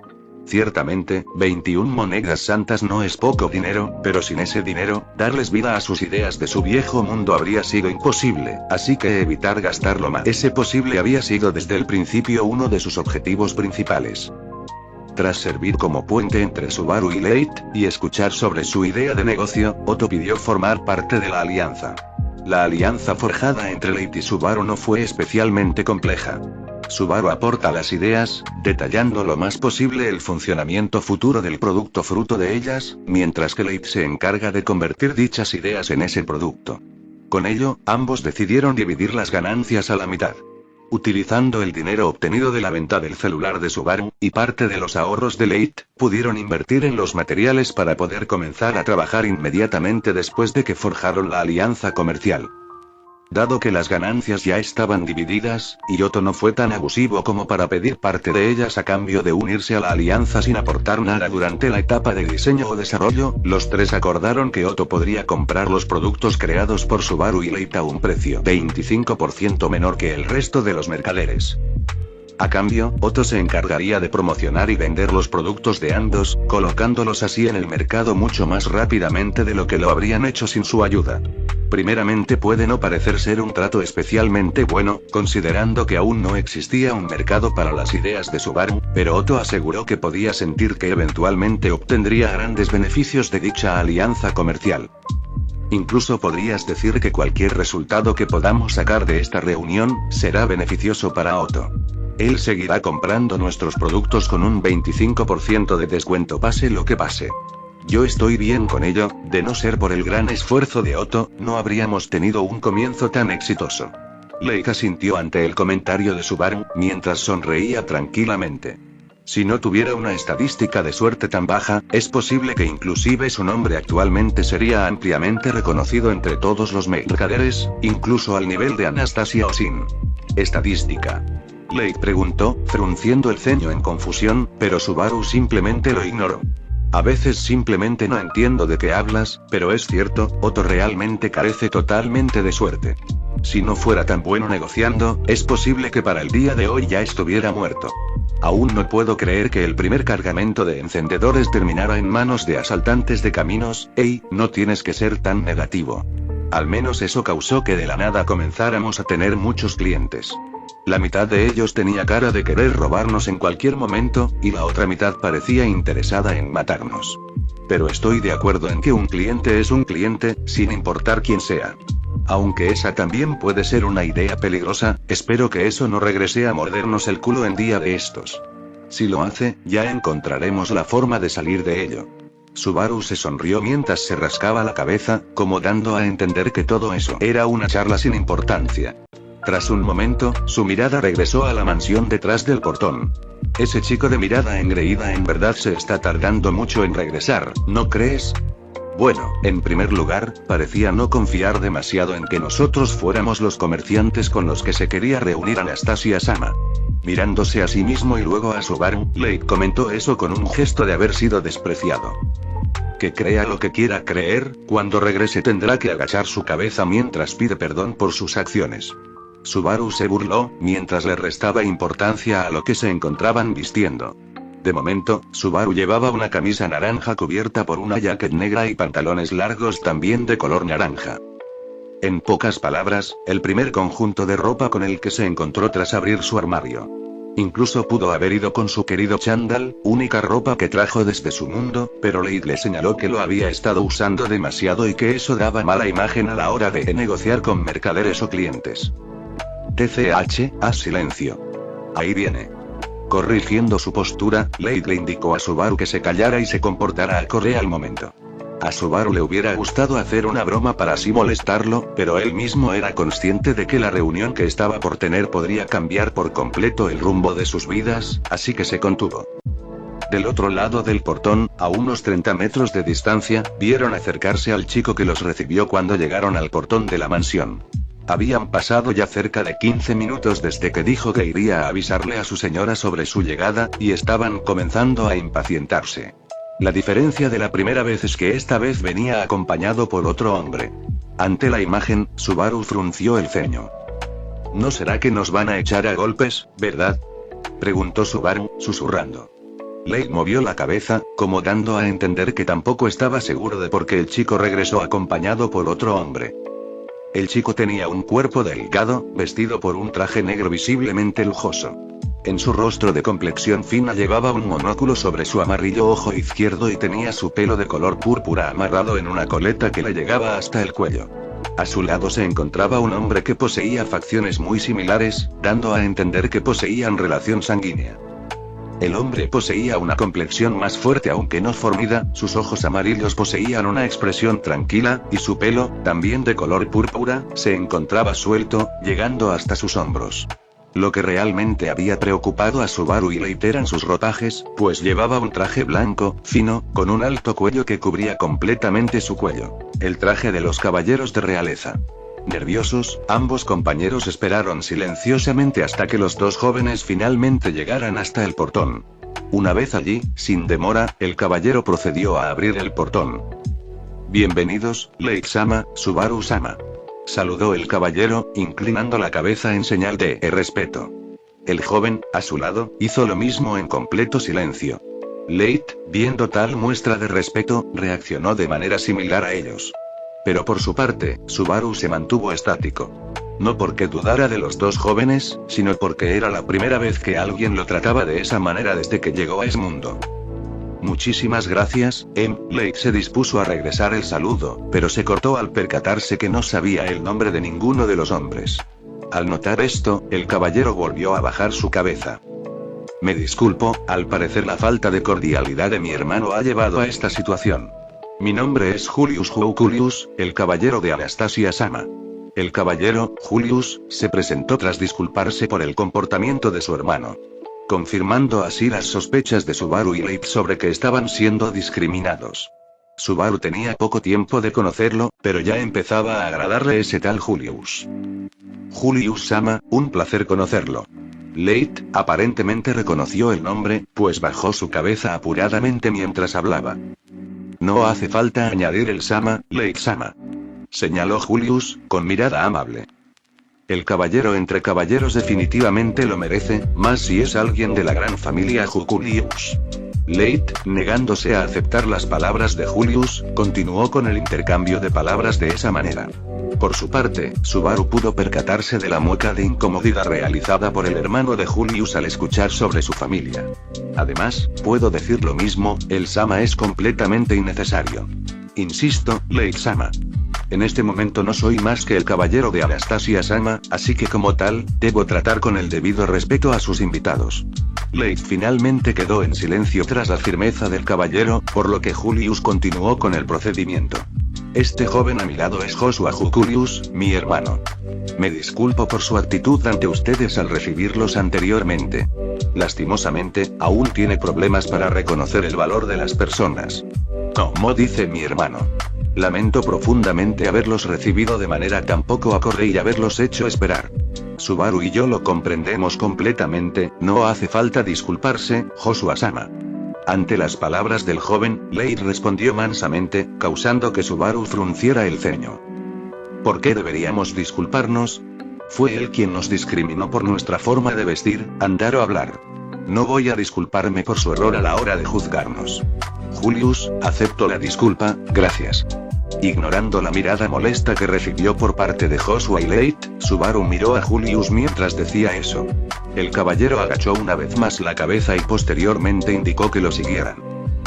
Ciertamente, 21 monedas santas no es poco dinero, pero sin ese dinero, darles vida a sus ideas de su viejo mundo habría sido imposible, así que evitar gastar lo más posible había sido desde el principio uno de sus objetivos principales. Tras servir como puente entre Subaru y Leite, y escuchar sobre su idea de negocio, Otto pidió formar parte de la alianza. La alianza forjada entre Leite y Subaru no fue especialmente compleja. Subaru aporta las ideas, detallando lo más posible el funcionamiento futuro del producto fruto de ellas, mientras que Leite se encarga de convertir dichas ideas en ese producto. Con ello, ambos decidieron dividir las ganancias a la mitad. Utilizando el dinero obtenido de la venta del celular de Subaru, y parte de los ahorros de Leite, pudieron invertir en los materiales para poder comenzar a trabajar inmediatamente después de que forjaron la alianza comercial. Dado que las ganancias ya estaban divididas, y Otto no fue tan abusivo como para pedir parte de ellas a cambio de unirse a la alianza sin aportar nada durante la etapa de diseño o desarrollo, los tres acordaron que Otto podría comprar los productos creados por Subaru y Leit a un precio 25% menor que el resto de los mercaderes. A cambio, Otto se encargaría de promocionar y vender los productos de ambos, colocándolos así en el mercado mucho más rápidamente de lo que lo habrían hecho sin su ayuda. Primeramente puede no parecer ser un trato especialmente bueno, considerando que aún no existía un mercado para las ideas de Subaru, pero Otto aseguró que podía sentir que eventualmente obtendría grandes beneficios de dicha alianza comercial. Incluso podrías decir que cualquier resultado que podamos sacar de esta reunión, será beneficioso para Otto. Él seguirá comprando nuestros productos con un 25% de descuento pase lo que pase. Yo estoy bien con ello, de no ser por el gran esfuerzo de Otto, no habríamos tenido un comienzo tan exitoso. Leit asintió ante el comentario de Subaru, mientras sonreía tranquilamente. Si no tuviera una estadística de suerte tan baja, es posible que inclusive su nombre actualmente sería ampliamente reconocido entre todos los mercaderes, incluso al nivel de Anastasia Osin. Estadística. Leit preguntó, frunciendo el ceño en confusión, pero Subaru simplemente lo ignoró. A veces simplemente no entiendo de qué hablas, pero es cierto, Otto realmente carece totalmente de suerte. Si no fuera tan bueno negociando, es posible que para el día de hoy ya estuviera muerto. Aún no puedo creer que el primer cargamento de encendedores terminara en manos de asaltantes de caminos. Hey, no tienes que ser tan negativo. Al menos eso causó que de la nada comenzáramos a tener muchos clientes. La mitad de ellos tenía cara de querer robarnos en cualquier momento, y la otra mitad parecía interesada en matarnos. Pero estoy de acuerdo en que un cliente es un cliente, sin importar quién sea. Aunque esa también puede ser una idea peligrosa, espero que eso no regrese a mordernos el culo en día de estos. Si lo hace, ya encontraremos la forma de salir de ello. Subaru se sonrió mientras se rascaba la cabeza, como dando a entender que todo eso era una charla sin importancia. Tras un momento, su mirada regresó a la mansión detrás del portón. Ese chico de mirada engreída en verdad se está tardando mucho en regresar, ¿no crees? Bueno, en primer lugar, parecía no confiar demasiado en que nosotros fuéramos los comerciantes con los que se quería reunir Anastasia-sama. Mirándose a sí mismo y luego a Subaru, Leit comentó eso con un gesto de haber sido despreciado. Que crea lo que quiera creer, cuando regrese tendrá que agachar su cabeza mientras pide perdón por sus acciones. Subaru se burló, mientras le restaba importancia a lo que se encontraban vistiendo. De momento, Subaru llevaba una camisa naranja cubierta por una jacket negra y pantalones largos también de color naranja. En pocas palabras, el primer conjunto de ropa con el que se encontró tras abrir su armario. Incluso pudo haber ido con su querido chándal, única ropa que trajo desde su mundo, pero Leit le señaló que lo había estado usando demasiado y que eso daba mala imagen a la hora de negociar con mercaderes o clientes. TCH, haz silencio. Ahí viene. Corrigiendo su postura, Leit le indicó a Subaru que se callara y se comportara acorde al momento. A Subaru le hubiera gustado hacer una broma para así molestarlo, pero él mismo era consciente de que la reunión que estaba por tener podría cambiar por completo el rumbo de sus vidas, así que se contuvo. Del otro lado del portón, a unos 30 metros de distancia, vieron acercarse al chico que los recibió cuando llegaron al portón de la mansión. Habían pasado ya cerca de 15 minutos desde que dijo que iría a avisarle a su señora sobre su llegada, y estaban comenzando a impacientarse. La diferencia de la primera vez es que esta vez venía acompañado por otro hombre. Ante la imagen, Subaru frunció el ceño. ¿No será que nos van a echar a golpes, verdad?, preguntó Subaru, susurrando. Leit movió la cabeza, como dando a entender que tampoco estaba seguro de por qué el chico regresó acompañado por otro hombre. El chico tenía un cuerpo delgado, vestido por un traje negro visiblemente lujoso. En su rostro de complexión fina llevaba un monóculo sobre su amarillo ojo izquierdo y tenía su pelo de color púrpura amarrado en una coleta que le llegaba hasta el cuello. A su lado se encontraba un hombre que poseía facciones muy similares, dando a entender que poseían relación sanguínea. El hombre poseía una complexión más fuerte aunque no fornida, sus ojos amarillos poseían una expresión tranquila, y su pelo, también de color púrpura, se encontraba suelto, llegando hasta sus hombros. Lo que realmente había preocupado a Subaru y Leit eran sus ropajes, pues llevaba un traje blanco, fino, con un alto cuello que cubría completamente su cuello. El traje de los caballeros de realeza. Nerviosos, ambos compañeros esperaron silenciosamente hasta que los dos jóvenes finalmente llegaran hasta el portón. Una vez allí, sin demora, el caballero procedió a abrir el portón. «Bienvenidos, Lake-sama, Subaru-sama», saludó el caballero, inclinando la cabeza en señal de respeto. El joven, a su lado, hizo lo mismo en completo silencio. Late, viendo tal muestra de respeto, reaccionó de manera similar a ellos. Pero por su parte, Subaru se mantuvo estático. No porque dudara de los dos jóvenes, sino porque era la primera vez que alguien lo trataba de esa manera desde que llegó a Esmundo. «Muchísimas gracias, Lake se dispuso a regresar el saludo, pero se cortó al percatarse que no sabía el nombre de ninguno de los hombres. Al notar esto, el caballero volvió a bajar su cabeza. «Me disculpo, al parecer la falta de cordialidad de mi hermano ha llevado a esta situación. Mi nombre es Julius Julius, el caballero de Anastasia-sama». El caballero, Julius, se presentó tras disculparse por el comportamiento de su hermano, confirmando así las sospechas de Subaru y Late sobre que estaban siendo discriminados. Subaru tenía poco tiempo de conocerlo, pero ya empezaba a agradarle ese tal Julius. «Julius-sama, un placer conocerlo». Late, aparentemente reconoció el nombre, pues bajó su cabeza apuradamente mientras hablaba. «No hace falta añadir el sama, Lake-sama», señaló Julius, con mirada amable. «El caballero entre caballeros definitivamente lo merece, más si es alguien de la gran familia Julius». Late, negándose a aceptar las palabras de Julius, continuó con el intercambio de palabras de esa manera. Por su parte, Subaru pudo percatarse de la mueca de incomodidad realizada por el hermano de Julius al escuchar sobre su familia. «Además, puedo decir lo mismo, el sama es completamente innecesario. Insisto, Lake-sama. En este momento no soy más que el caballero de Anastasia-sama, así que como tal, debo tratar con el debido respeto a sus invitados». Late finalmente quedó en silencio tras la firmeza del caballero, por lo que Julius continuó con el procedimiento. «Este joven a mi lado es Joshua Julius, mi hermano. Me disculpo por su actitud ante ustedes al recibirlos anteriormente. Lastimosamente, aún tiene problemas para reconocer el valor de las personas. Como dice mi hermano. Lamento profundamente haberlos recibido de manera tan poco acorde y haberlos hecho esperar. Subaru y yo lo comprendemos completamente, no hace falta disculparse, Joshua-sama». Ante las palabras del joven, Late respondió mansamente, causando que Subaru frunciera el ceño. «¿Por qué deberíamos disculparnos? Fue él quien nos discriminó por nuestra forma de vestir, andar o hablar. No voy a disculparme por su error a la hora de juzgarnos. Julius, acepto la disculpa, gracias». Ignorando la mirada molesta que recibió por parte de Joshua y Late, Subaru miró a Julius mientras decía eso. El caballero agachó una vez más la cabeza y posteriormente indicó que lo siguieran.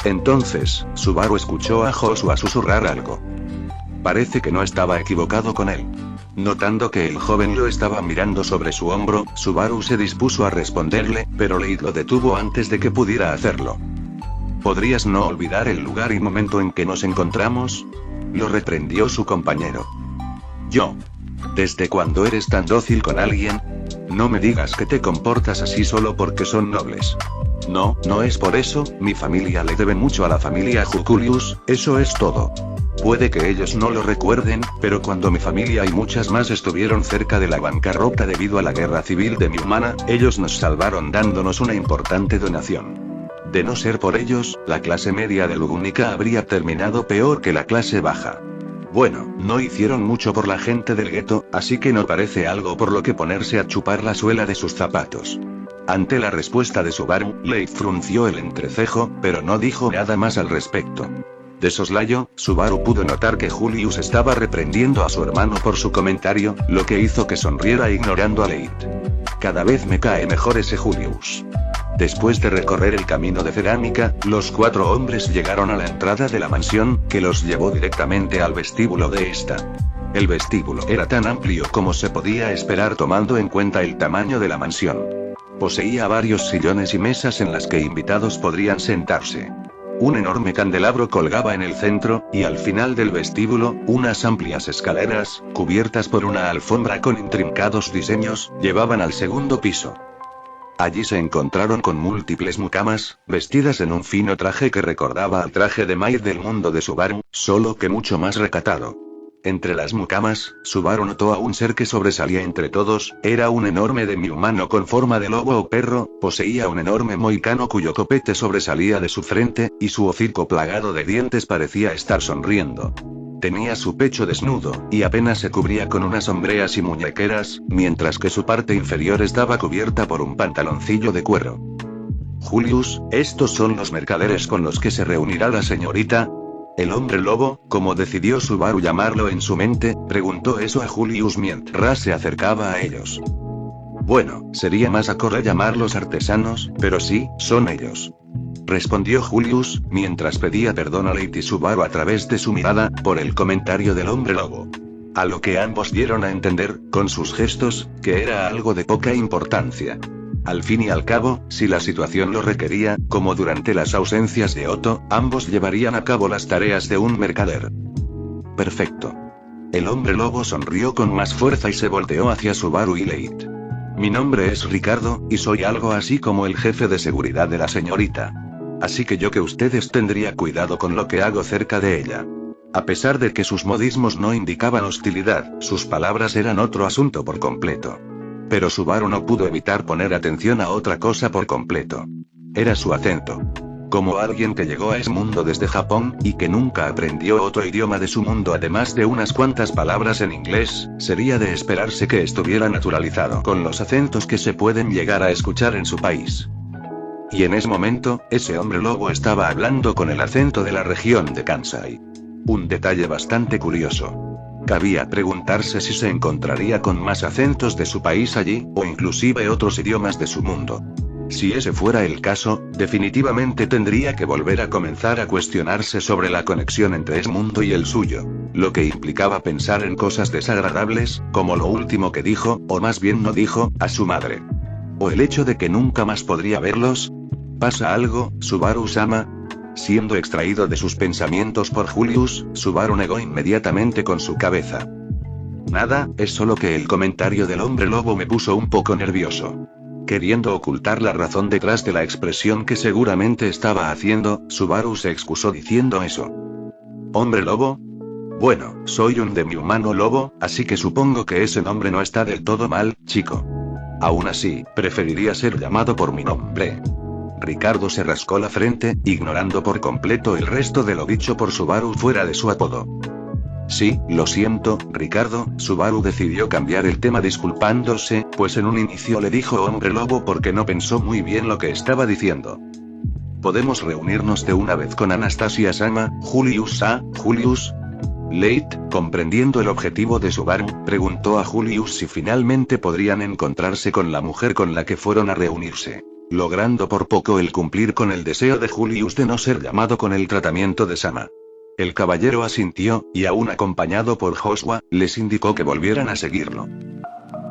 Entonces, Subaru escuchó a Joshua susurrar algo. Parece que no estaba equivocado con él. Notando que el joven lo estaba mirando sobre su hombro, Subaru se dispuso a responderle, pero Late lo detuvo antes de que pudiera hacerlo. «¿Podrías no olvidar el lugar y momento en que nos encontramos?», lo reprendió su compañero. «Yo. ¿Desde cuándo eres tan dócil con alguien? No me digas que te comportas así solo porque son nobles. No, no es por eso, mi familia le debe mucho a la familia Julius, eso es todo. Puede que ellos no lo recuerden, pero cuando mi familia y muchas más estuvieron cerca de la bancarrota debido a la guerra civil de mi hermana, ellos nos salvaron dándonos una importante donación. De no ser por ellos, la clase media de Lugúnica habría terminado peor que la clase baja. Bueno, no hicieron mucho por la gente del gueto, así que no parece algo por lo que ponerse a chupar la suela de sus zapatos». Ante la respuesta de Subaru, Late frunció el entrecejo, pero no dijo nada más al respecto. De soslayo, Subaru pudo notar que Julius estaba reprendiendo a su hermano por su comentario, lo que hizo que sonriera ignorando a Late. «Cada vez me cae mejor ese Julius». Después de recorrer el camino de cerámica, los 4 hombres llegaron a la entrada de la mansión, que los llevó directamente al vestíbulo de esta. El vestíbulo era tan amplio como se podía esperar tomando en cuenta el tamaño de la mansión. Poseía varios sillones y mesas en las que invitados podrían sentarse. Un enorme candelabro colgaba en el centro, y al final del vestíbulo, unas amplias escaleras, cubiertas por una alfombra con intrincados diseños, llevaban al segundo piso. Allí se encontraron con múltiples mucamas, vestidas en un fino traje que recordaba al traje de Mai del mundo de Subaru, solo que mucho más recatado. Entre las mucamas, Subaru notó a un ser que sobresalía entre todos. Era un enorme demi-humano con forma de lobo o perro, poseía un enorme mohicano cuyo copete sobresalía de su frente, y su hocico plagado de dientes parecía estar sonriendo. Tenía su pecho desnudo, y apenas se cubría con unas hombreas y muñequeras, mientras que su parte inferior estaba cubierta por un pantaloncillo de cuero. Julius, ¿estos son los mercaderes con los que se reunirá la señorita? El hombre lobo, como decidió Subaru llamarlo en su mente, preguntó eso a Julius mientras se acercaba a ellos. Bueno, sería más acorde llamarlos artesanos, pero sí, son ellos. Respondió Julius, mientras pedía perdón a Lady Subaru a través de su mirada, por el comentario del hombre lobo. A lo que ambos dieron a entender, con sus gestos, que era algo de poca importancia. Al fin y al cabo, si la situación lo requería, como durante las ausencias de Otto, ambos llevarían a cabo las tareas de un mercader. Perfecto. El hombre lobo sonrió con más fuerza y se volteó hacia Subaru y Leith. Mi nombre es Ricardo, y soy algo así como el jefe de seguridad de la señorita. Así que yo que ustedes tendría cuidado con lo que hago cerca de ella. A pesar de que sus modismos no indicaban hostilidad, sus palabras eran otro asunto por completo. Pero Subaru no pudo evitar poner atención a otra cosa por completo. Era su acento. Como alguien que llegó a ese mundo desde Japón, y que nunca aprendió otro idioma de su mundo además de unas cuantas palabras en inglés, sería de esperarse que estuviera naturalizado con los acentos que se pueden llegar a escuchar en su país. Y en ese momento, ese hombre lobo estaba hablando con el acento de la región de Kansai. Un detalle bastante curioso. Cabía preguntarse si se encontraría con más acentos de su país allí, o inclusive otros idiomas de su mundo. Si ese fuera el caso, definitivamente tendría que volver a comenzar a cuestionarse sobre la conexión entre ese mundo y el suyo, lo que implicaba pensar en cosas desagradables, como lo último que dijo, o más bien no dijo, a su madre. O el hecho de que nunca más podría verlos. ¿Pasa algo, Subaru-sama? Siendo extraído de sus pensamientos por Julius, Subaru negó inmediatamente con su cabeza. Nada, es solo que el comentario del hombre lobo me puso un poco nervioso. Queriendo ocultar la razón detrás de la expresión que seguramente estaba haciendo, Subaru se excusó diciendo eso. ¿Hombre lobo? Bueno, soy un demi-humano lobo, así que supongo que ese nombre no está del todo mal, chico. Aún así, preferiría ser llamado por mi nombre. Ricardo se rascó la frente, ignorando por completo el resto de lo dicho por Subaru fuera de su apodo. Sí, lo siento, Ricardo. Subaru decidió cambiar el tema disculpándose, pues en un inicio le dijo hombre lobo porque no pensó muy bien lo que estaba diciendo. ¿Podemos reunirnos de una vez con Anastasia-sama, Julius? Leith, comprendiendo el objetivo de Subaru, preguntó a Julius si finalmente podrían encontrarse con la mujer con la que fueron a reunirse. Logrando por poco el cumplir con el deseo de Julius de no ser llamado con el tratamiento de Sama. El caballero asintió, y aún acompañado por Joshua, les indicó que volvieran a seguirlo.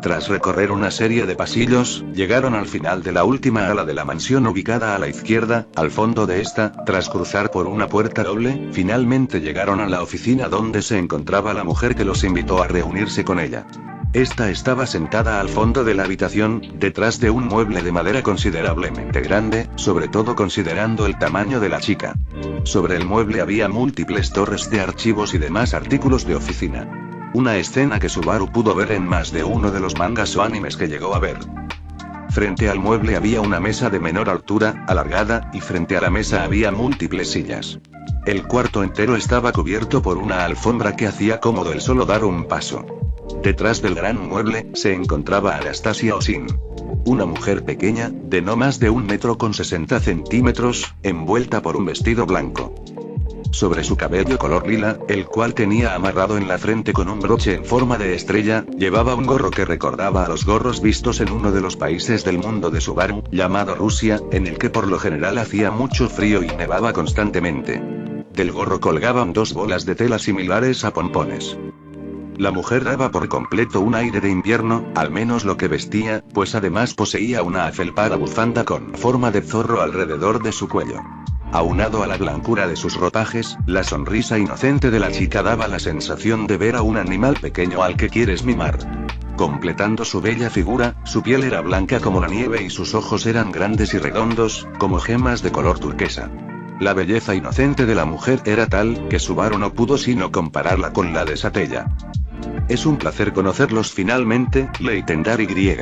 Tras recorrer una serie de pasillos, llegaron al final de la última ala de la mansión ubicada a la izquierda. Al fondo de esta, tras cruzar por una puerta doble, finalmente llegaron a la oficina donde se encontraba la mujer que los invitó a reunirse con ella. Esta estaba sentada al fondo de la habitación, detrás de un mueble de madera considerablemente grande, sobre todo considerando el tamaño de la chica. Sobre el mueble había múltiples torres de archivos y demás artículos de oficina. Una escena que Subaru pudo ver en más de uno de los mangas o animes que llegó a ver. Frente al mueble había una mesa de menor altura, alargada, y frente a la mesa había múltiples sillas. El cuarto entero estaba cubierto por una alfombra que hacía cómodo el solo dar un paso. Detrás del gran mueble, se encontraba Anastasia Osin. Una mujer pequeña, de no más de 1,60 m, envuelta por un vestido blanco. Sobre su cabello color lila, el cual tenía amarrado en la frente con un broche en forma de estrella, llevaba un gorro que recordaba a los gorros vistos en uno de los países del mundo de Subaru, llamado Rusia, en el que por lo general hacía mucho frío y nevaba constantemente. Del gorro colgaban dos bolas de tela similares a pompones. La mujer daba por completo un aire de invierno, al menos lo que vestía, pues además poseía una afelpada bufanda con forma de zorro alrededor de su cuello. Aunado a la blancura de sus ropajes, la sonrisa inocente de la chica daba la sensación de ver a un animal pequeño al que quieres mimar. Completando su bella figura, su piel era blanca como la nieve y sus ojos eran grandes y redondos, como gemas de color turquesa. La belleza inocente de la mujer era tal, que Subaru no pudo sino compararla con la de Satella. Es un placer conocerlos finalmente, Leitendar Y.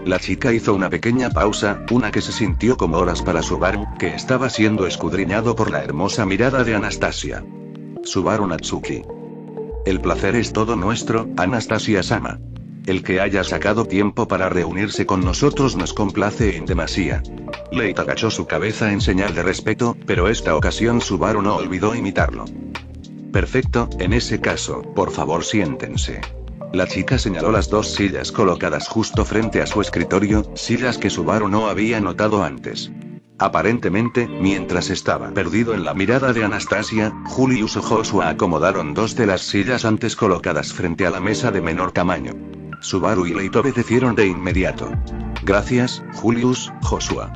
La chica hizo una pequeña pausa, una que se sintió como horas para Subaru, que estaba siendo escudriñado por la hermosa mirada de Anastasia. Subaru Natsuki. El placer es todo nuestro, Anastasia-sama. El que haya sacado tiempo para reunirse con nosotros nos complace en demasía. Leit agachó su cabeza en señal de respeto, pero esta ocasión Subaru no olvidó imitarlo. Perfecto, en ese caso, por favor siéntense. La chica señaló las dos sillas colocadas justo frente a su escritorio, sillas que Subaru no había notado antes. Aparentemente, mientras estaba perdido en la mirada de Anastasia, Julius o Joshua acomodaron dos de las sillas antes colocadas frente a la mesa de menor tamaño. Subaru y Leit obedecieron de inmediato. Gracias, Julius, Joshua.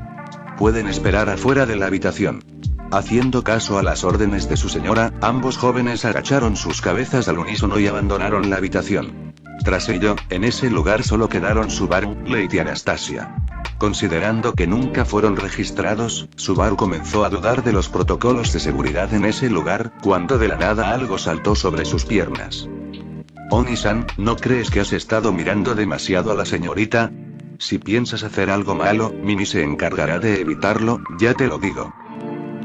Pueden esperar afuera de la habitación. Haciendo caso a las órdenes de su señora, ambos jóvenes agacharon sus cabezas al unísono y abandonaron la habitación. Tras ello, en ese lugar solo quedaron Subaru, Leit y Anastasia. Considerando que nunca fueron registrados, Subaru comenzó a dudar de los protocolos de seguridad en ese lugar, cuando de la nada algo saltó sobre sus piernas. Oni-san, ¿no crees que has estado mirando demasiado a la señorita? Si piensas hacer algo malo, Mimi se encargará de evitarlo, ya te lo digo.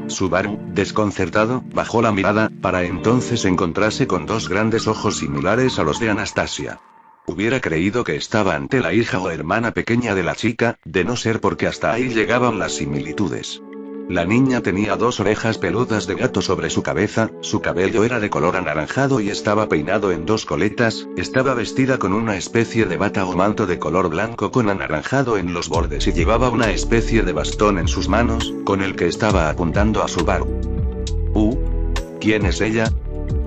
Subaru, desconcertado, bajó la mirada, para entonces encontrarse con dos grandes ojos similares a los de Anastasia. Hubiera creído que estaba ante la hija o hermana pequeña de la chica, de no ser porque hasta ahí llegaban las similitudes. La niña tenía dos orejas peludas de gato sobre su cabeza, su cabello era de color anaranjado y estaba peinado en dos coletas, estaba vestida con una especie de bata o manto de color blanco con anaranjado en los bordes y llevaba una especie de bastón en sus manos, con el que estaba apuntando a Subaru. ¿Quién es ella?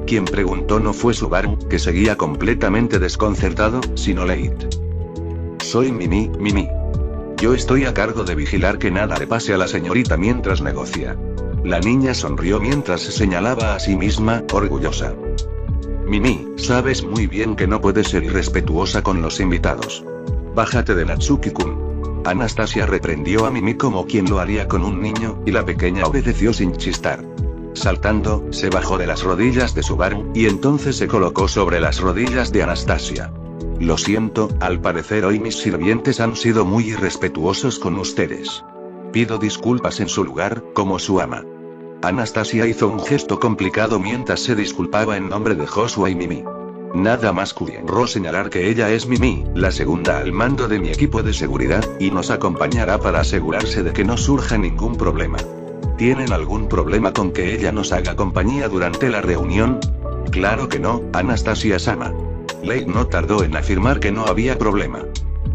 Quien preguntó no fue Subaru, que seguía completamente desconcertado, sino Leit. Soy Mimi. Yo estoy a cargo de vigilar que nada le pase a la señorita mientras negocia. La niña sonrió mientras se señalaba a sí misma, orgullosa. Mimi, sabes muy bien que no puedes ser irrespetuosa con los invitados. Bájate de Natsuki-kun. Anastasia reprendió a Mimi como quien lo haría con un niño, y la pequeña obedeció sin chistar. Saltando, se bajó de las rodillas de Subaru, y entonces se colocó sobre las rodillas de Anastasia. Lo siento, al parecer hoy mis sirvientes han sido muy irrespetuosos con ustedes. Pido disculpas en su lugar, como su ama. Anastasia hizo un gesto complicado mientras se disculpaba en nombre de Joshua y Mimi. Nada más curioso señalar que ella es Mimi, la segunda al mando de mi equipo de seguridad, y nos acompañará para asegurarse de que no surja ningún problema. ¿Tienen algún problema con que ella nos haga compañía durante la reunión? Claro que no, Anastasia-sama. Leit no tardó en afirmar que no había problema.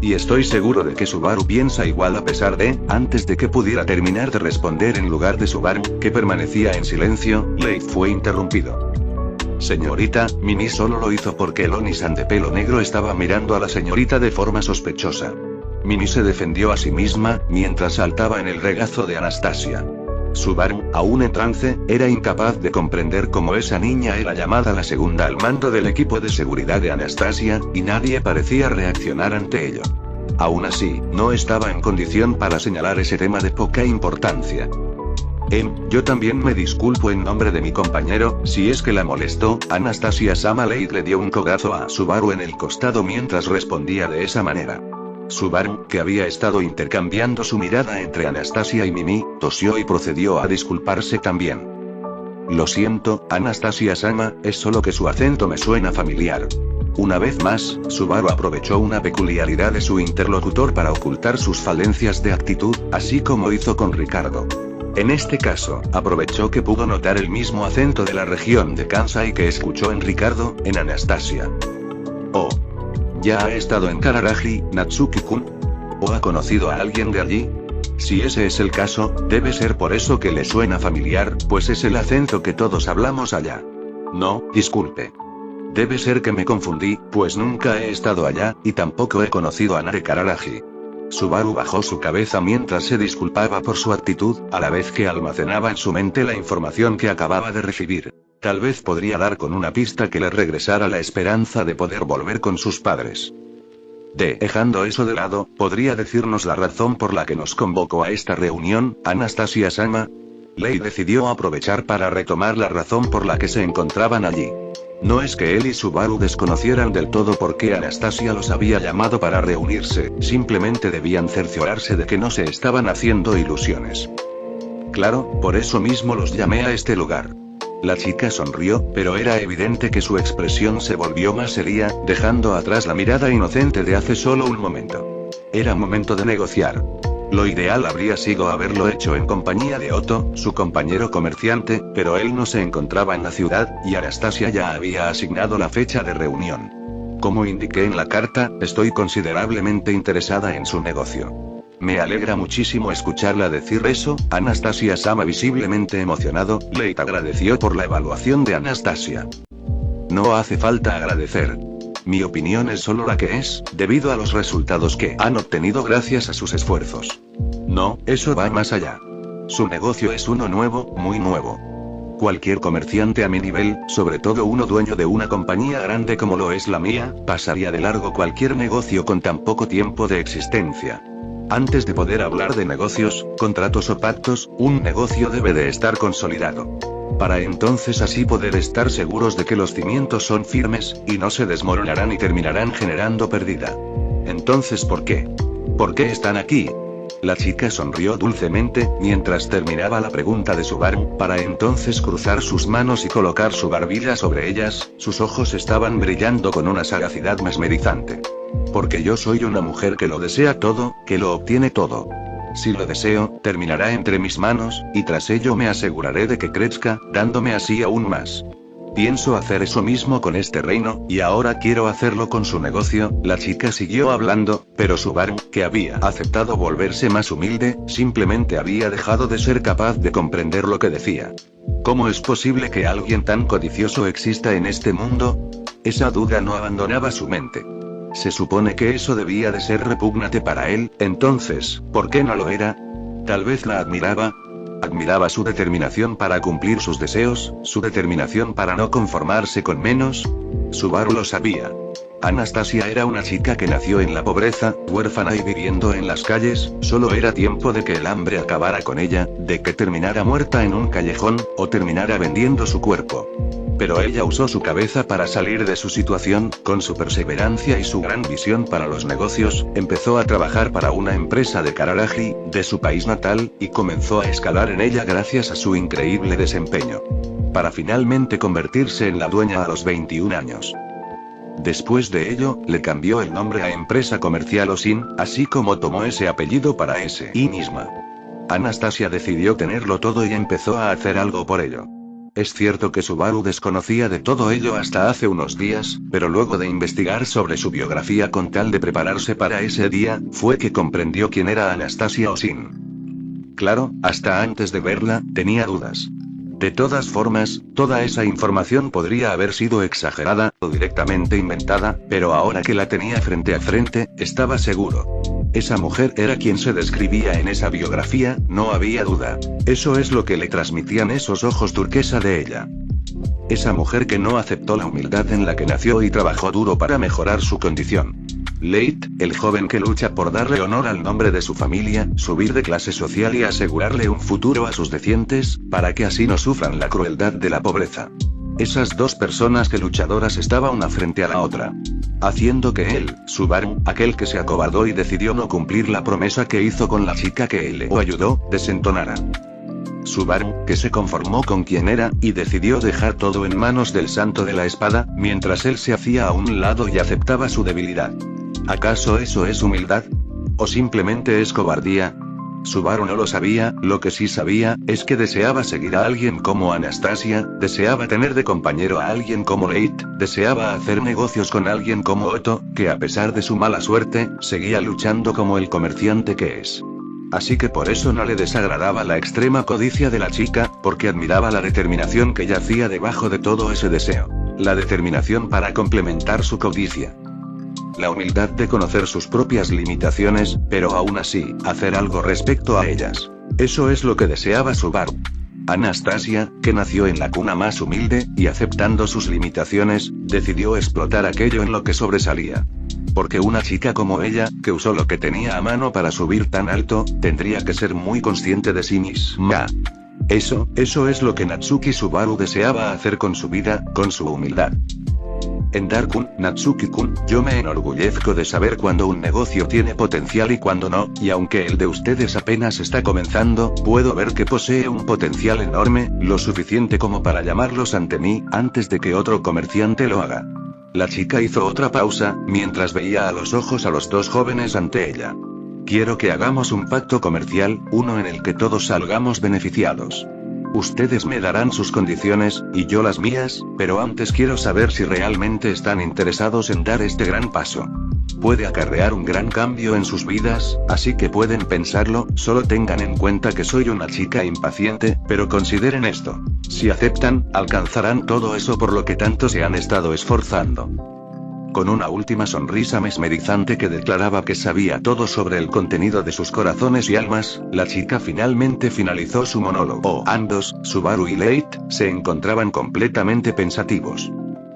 Y estoy seguro de que Subaru piensa igual a pesar de, antes de que pudiera terminar de responder en lugar de Subaru, que permanecía en silencio, Leit fue interrumpido. Señorita, Mimi solo lo hizo porque el Oni-san de pelo negro estaba mirando a la señorita de forma sospechosa. Mimi se defendió a sí misma, mientras saltaba en el regazo de Anastasia. Subaru, aún en trance, era incapaz de comprender cómo esa niña era llamada la segunda al mando del equipo de seguridad de Anastasia, y nadie parecía reaccionar ante ello. Aún así, no estaba en condición para señalar ese tema de poca importancia. Yo también me disculpo en nombre de mi compañero, si es que la molestó, Anastasia-sama. Leit le dio un codazo a Subaru en el costado mientras respondía de esa manera. Subaru, que había estado intercambiando su mirada entre Anastasia y Mimi, tosió y procedió a disculparse también. Lo siento, Anastasia-sama, es solo que su acento me suena familiar. Una vez más, Subaru aprovechó una peculiaridad de su interlocutor para ocultar sus falencias de actitud, así como hizo con Ricardo. En este caso, aprovechó que pudo notar el mismo acento de la región de Kansai que escuchó en Ricardo, en Anastasia. ¿Ya ha estado en Kararagi, Natsuki-kun? ¿O ha conocido a alguien de allí? Si ese es el caso, debe ser por eso que le suena familiar, pues es el acento que todos hablamos allá. No, disculpe. Debe ser que me confundí, pues nunca he estado allá, y tampoco he conocido a Nare Kararagi. Subaru bajó su cabeza mientras se disculpaba por su actitud, a la vez que almacenaba en su mente la información que acababa de recibir. Tal vez podría dar con una pista que le regresara la esperanza de poder volver con sus padres. Dejando eso de lado, ¿podría decirnos la razón por la que nos convocó a esta reunión, Anastasia-sama? Lei decidió aprovechar para retomar la razón por la que se encontraban allí. No es que él y Subaru desconocieran del todo por qué Anastasia los había llamado para reunirse, simplemente debían cerciorarse de que no se estaban haciendo ilusiones. Claro, por eso mismo los llamé a este lugar. La chica sonrió, pero era evidente que su expresión se volvió más seria, dejando atrás la mirada inocente de hace solo un momento. Era momento de negociar. Lo ideal habría sido haberlo hecho en compañía de Otto, su compañero comerciante, pero él no se encontraba en la ciudad, y Anastasia ya había asignado la fecha de reunión. Como indiqué en la carta, estoy considerablemente interesada en su negocio. Me alegra muchísimo escucharla decir eso, Anastasia-sama visiblemente emocionado, Lei agradeció por la evaluación de Anastasia. No hace falta agradecer. Mi opinión es solo la que es, debido a los resultados que han obtenido gracias a sus esfuerzos. No, eso va más allá. Su negocio es uno nuevo, muy nuevo. Cualquier comerciante a mi nivel, sobre todo uno dueño de una compañía grande como lo es la mía, pasaría de largo cualquier negocio con tan poco tiempo de existencia. Antes de poder hablar de negocios, contratos o pactos, un negocio debe de estar consolidado. Para entonces así poder estar seguros de que los cimientos son firmes, y no se desmoronarán y terminarán generando pérdida. Entonces, ¿por qué? ¿Por qué están aquí? La chica sonrió dulcemente, mientras terminaba la pregunta de Subaru, para entonces cruzar sus manos y colocar su barbilla sobre ellas, sus ojos estaban brillando con una sagacidad mesmerizante. Porque yo soy una mujer que lo desea todo, que lo obtiene todo. Si lo deseo, terminará entre mis manos, y tras ello me aseguraré de que crezca, dándome así aún más. Pienso hacer eso mismo con este reino, y ahora quiero hacerlo con su negocio. La chica siguió hablando, pero Subaru, que había aceptado volverse más humilde, simplemente había dejado de ser capaz de comprender lo que decía. ¿Cómo es posible que alguien tan codicioso exista en este mundo? Esa duda no abandonaba su mente. Se supone que eso debía de ser repugnante para él, entonces, ¿por qué no lo era? Tal vez la admiraba. Admiraba su determinación para cumplir sus deseos, su determinación para no conformarse con menos. Subaru lo sabía. Anastasia era una chica que nació en la pobreza, huérfana y viviendo en las calles, solo era tiempo de que el hambre acabara con ella, de que terminara muerta en un callejón, o terminara vendiendo su cuerpo. Pero ella usó su cabeza para salir de su situación, con su perseverancia y su gran visión para los negocios, empezó a trabajar para una empresa de Kararaji, de su país natal, y comenzó a escalar en ella gracias a su increíble desempeño. Para finalmente convertirse en la dueña a los 21 años. Después de ello, le cambió el nombre a Empresa Comercial Osin, así como tomó ese apellido para ese y misma. Anastasia decidió tenerlo todo y empezó a hacer algo por ello. Es cierto que Subaru desconocía de todo ello hasta hace unos días, pero luego de investigar sobre su biografía con tal de prepararse para ese día, fue que comprendió quién era Anastasia Osin. Claro, hasta antes de verla, tenía dudas. De todas formas, toda esa información podría haber sido exagerada, o directamente inventada, pero ahora que la tenía frente a frente, estaba seguro. Esa mujer era quien se describía en esa biografía, no había duda. Eso es lo que le transmitían esos ojos turquesa de ella. Esa mujer que no aceptó la humildad en la que nació y trabajó duro para mejorar su condición. Leit, el joven que lucha por darle honor al nombre de su familia, subir de clase social y asegurarle un futuro a sus descendientes, para que así no sufran la crueldad de la pobreza. Esas dos personas que luchadoras estaban una frente a la otra. Haciendo que él, Subaru, aquel que se acobardó y decidió no cumplir la promesa que hizo con la chica que él le ayudó, desentonara. Subaru, que se conformó con quien era, y decidió dejar todo en manos del santo de la espada, mientras él se hacía a un lado y aceptaba su debilidad. ¿Acaso eso es humildad? ¿O simplemente es cobardía? Subaru no lo sabía, lo que sí sabía, es que deseaba seguir a alguien como Anastasia, deseaba tener de compañero a alguien como Leit, deseaba hacer negocios con alguien como Otto, que a pesar de su mala suerte, seguía luchando como el comerciante que es. Así que por eso no le desagradaba la extrema codicia de la chica, porque admiraba la determinación que yacía debajo de todo ese deseo. La determinación para complementar su codicia. La humildad de conocer sus propias limitaciones, pero aún así, hacer algo respecto a ellas. Eso es lo que deseaba Subaru. Anastasia, que nació en la cuna más humilde, y aceptando sus limitaciones, decidió explotar aquello en lo que sobresalía. Porque una chica como ella, que usó lo que tenía a mano para subir tan alto, tendría que ser muy consciente de sí misma. Eso es lo que Natsuki Subaru deseaba hacer con su vida, con su humildad. En Dark-kun, Natsuki-kun, yo me enorgullezco de saber cuando un negocio tiene potencial y cuando no, y aunque el de ustedes apenas está comenzando, puedo ver que posee un potencial enorme, lo suficiente como para llamarlos ante mí, antes de que otro comerciante lo haga. La chica hizo otra pausa, mientras veía a los ojos a los dos jóvenes ante ella. Quiero que hagamos un pacto comercial, uno en el que todos salgamos beneficiados. Ustedes me darán sus condiciones, y yo las mías, pero antes quiero saber si realmente están interesados en dar este gran paso. Puede acarrear un gran cambio en sus vidas, así que pueden pensarlo, solo tengan en cuenta que soy una chica impaciente, pero consideren esto. Si aceptan, alcanzarán todo eso por lo que tanto se han estado esforzando. Con una última sonrisa mesmerizante que declaraba que sabía todo sobre el contenido de sus corazones y almas, la chica finalmente finalizó su monólogo. Ambos, Subaru y Leite, se encontraban completamente pensativos.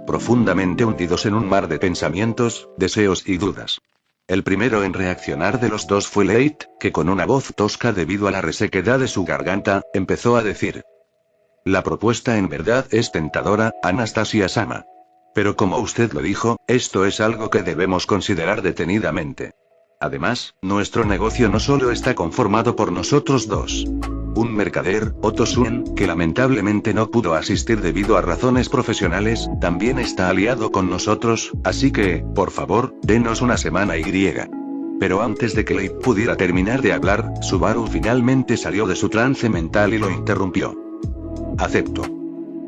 Profundamente hundidos en un mar de pensamientos, deseos y dudas. El primero en reaccionar de los dos fue Leite, que con una voz tosca debido a la resequedad de su garganta, empezó a decir: la propuesta en verdad es tentadora, Anastasia-sama. Pero como usted lo dijo, esto es algo que debemos considerar detenidamente. Además, nuestro negocio no solo está conformado por nosotros dos. Un mercader, Otosun, que lamentablemente no pudo asistir debido a razones profesionales, también está aliado con nosotros, así que, por favor, denos una semana y. Pero antes de que Leite pudiera terminar de hablar, Subaru finalmente salió de su trance mental y lo interrumpió. Acepto.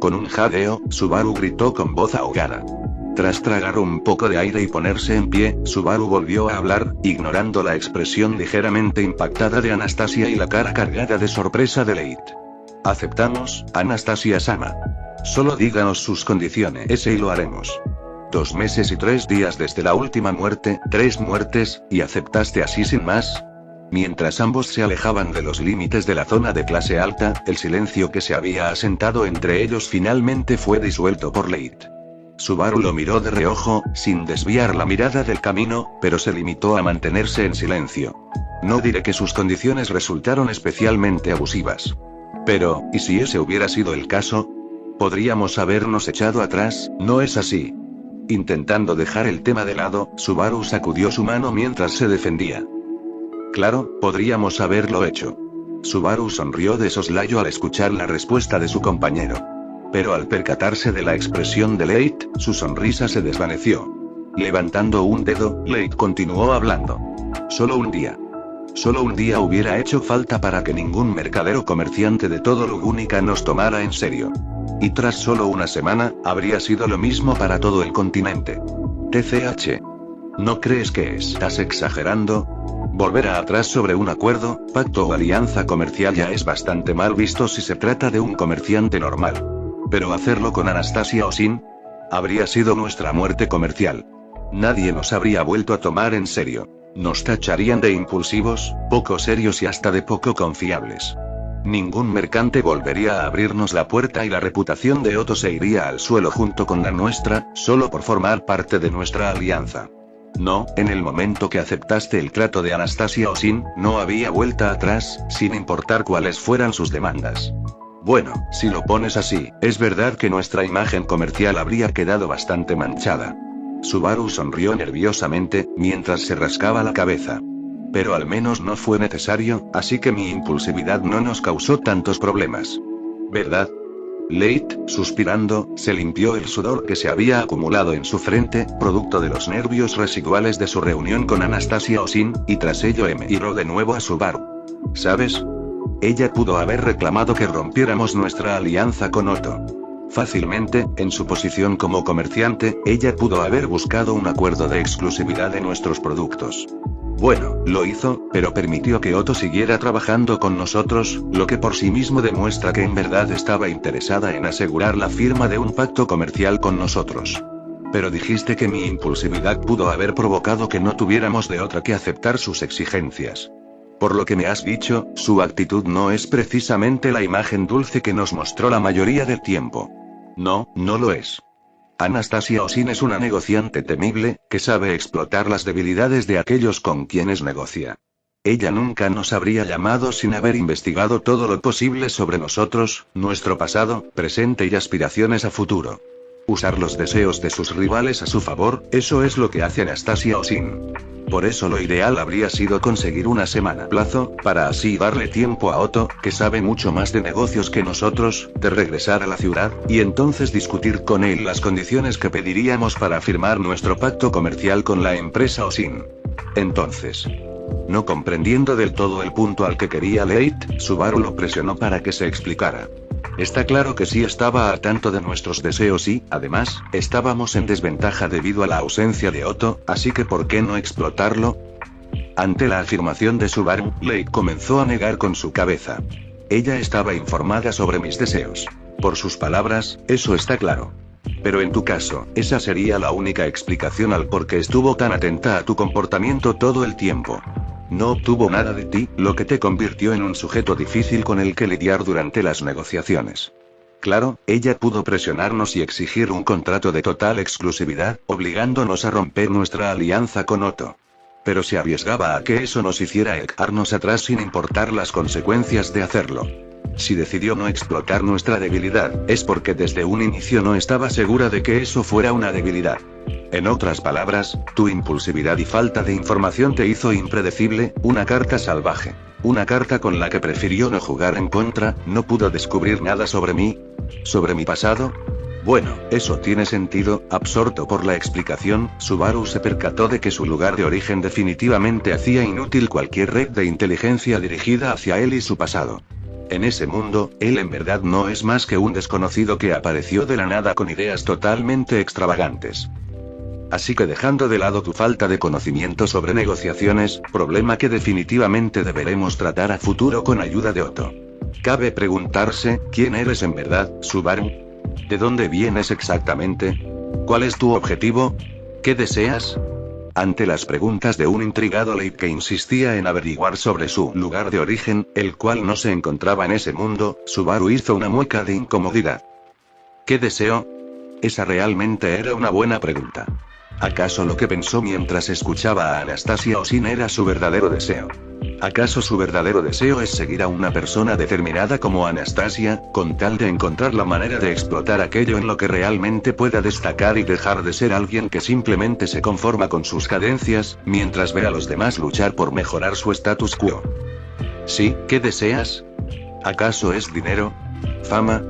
Con un jadeo, Subaru gritó con voz ahogada. Tras tragar un poco de aire y ponerse en pie, Subaru volvió a hablar, ignorando la expresión ligeramente impactada de Anastasia y la cara cargada de sorpresa de Leite. Aceptamos, Anastasia-sama. Solo díganos sus condiciones y lo haremos. 2 meses y 3 días desde la última muerte, 3 muertes, y aceptaste así sin más. Mientras ambos se alejaban de los límites de la zona de clase alta, el silencio que se había asentado entre ellos finalmente fue disuelto por Leite. Subaru lo miró de reojo, sin desviar la mirada del camino, pero se limitó a mantenerse en silencio. No diré que sus condiciones resultaron especialmente abusivas. Pero, ¿y si ese hubiera sido el caso? Podríamos habernos echado atrás, ¿no es así? Intentando dejar el tema de lado, Subaru sacudió su mano mientras se defendía. Claro, podríamos haberlo hecho. Subaru sonrió de soslayo al escuchar la respuesta de su compañero. Pero al percatarse de la expresión de Leite, su sonrisa se desvaneció. Levantando un dedo, Leite continuó hablando. Solo un día. Solo un día hubiera hecho falta para que ningún mercader o comerciante de todo Lugúnica nos tomara en serio. Y tras solo una semana, habría sido lo mismo para todo el continente. TCH. ¿No crees que estás exagerando? Volver atrás sobre un acuerdo, pacto o alianza comercial ya es bastante mal visto si se trata de un comerciante normal. Pero hacerlo con Anastasia Osin habría sido nuestra muerte comercial. Nadie nos habría vuelto a tomar en serio. Nos tacharían de impulsivos, poco serios y hasta de poco confiables. Ningún mercante volvería a abrirnos la puerta y la reputación de Otto se iría al suelo junto con la nuestra, solo por formar parte de nuestra alianza. No, en el momento que aceptaste el trato de Anastasia Osin, no había vuelta atrás, sin importar cuáles fueran sus demandas. Bueno, si lo pones así, es verdad que nuestra imagen comercial habría quedado bastante manchada. Subaru sonrió nerviosamente, mientras se rascaba la cabeza. Pero al menos no fue necesario, así que mi impulsividad no nos causó tantos problemas. ¿Verdad? Leite, suspirando, se limpió el sudor que se había acumulado en su frente, producto de los nervios residuales de su reunión con Anastasia Osin, y tras ello miró de nuevo a Subaru. ¿Sabes? Ella pudo haber reclamado que rompiéramos nuestra alianza con Otto. Fácilmente, en su posición como comerciante, ella pudo haber buscado un acuerdo de exclusividad de nuestros productos. Bueno, lo hizo, pero permitió que Otto siguiera trabajando con nosotros, lo que por sí mismo demuestra que en verdad estaba interesada en asegurar la firma de un pacto comercial con nosotros. Pero dijiste que mi impulsividad pudo haber provocado que no tuviéramos de otra que aceptar sus exigencias. Por lo que me has dicho, su actitud no es precisamente la imagen dulce que nos mostró la mayoría del tiempo. No, no lo es. Anastasia Osin es una negociante temible, que sabe explotar las debilidades de aquellos con quienes negocia. Ella nunca nos habría llamado sin haber investigado todo lo posible sobre nosotros, nuestro pasado, presente y aspiraciones a futuro. Usar los deseos de sus rivales a su favor, eso es lo que hace Anastasia Osin. Por eso lo ideal habría sido conseguir una semana plazo, para así darle tiempo a Otto, que sabe mucho más de negocios que nosotros, de regresar a la ciudad, y entonces discutir con él las condiciones que pediríamos para firmar nuestro pacto comercial con la empresa Osin. Entonces, no comprendiendo del todo el punto al que quería Leite, Subaru lo presionó para que se explicara. Está claro que sí estaba al tanto de nuestros deseos y, además, estábamos en desventaja debido a la ausencia de Otto, así que ¿por qué no explotarlo? Ante la afirmación de Subaru, Leite comenzó a negar con su cabeza. Ella estaba informada sobre mis deseos. Por sus palabras, eso está claro. Pero en tu caso, esa sería la única explicación al por qué estuvo tan atenta a tu comportamiento todo el tiempo. No obtuvo nada de ti, lo que te convirtió en un sujeto difícil con el que lidiar durante las negociaciones. Claro, ella pudo presionarnos y exigir un contrato de total exclusividad, obligándonos a romper nuestra alianza con Otto. Pero se arriesgaba a que eso nos hiciera echarnos atrás sin importar las consecuencias de hacerlo. Si decidió no explotar nuestra debilidad, es porque desde un inicio no estaba segura de que eso fuera una debilidad. En otras palabras, tu impulsividad y falta de información te hizo impredecible, una carta salvaje. Una carta con la que prefirió no jugar en contra, no pudo descubrir nada sobre mí. ¿Sobre mi pasado? Bueno, eso tiene sentido. Absorto por la explicación, Subaru se percató de que su lugar de origen definitivamente hacía inútil cualquier red de inteligencia dirigida hacia él y su pasado. En ese mundo, él en verdad no es más que un desconocido que apareció de la nada con ideas totalmente extravagantes. Así que dejando de lado tu falta de conocimiento sobre negociaciones, problema que definitivamente deberemos tratar a futuro con ayuda de Otto. Cabe preguntarse, ¿quién eres en verdad, Subaru? ¿De dónde vienes exactamente? ¿Cuál es tu objetivo? ¿Qué deseas? Ante las preguntas de un intrigado Leite que insistía en averiguar sobre su lugar de origen, el cual no se encontraba en ese mundo, Subaru hizo una mueca de incomodidad. ¿Qué deseo? Esa realmente era una buena pregunta. ¿Acaso lo que pensó mientras escuchaba a Anastasia Osin era su verdadero deseo? ¿Acaso su verdadero deseo es seguir a una persona determinada como Anastasia, con tal de encontrar la manera de explotar aquello en lo que realmente pueda destacar y dejar de ser alguien que simplemente se conforma con sus cadencias, mientras ve a los demás luchar por mejorar su status quo? ¿Sí? ¿Qué deseas? ¿Acaso es dinero? ¿Fama?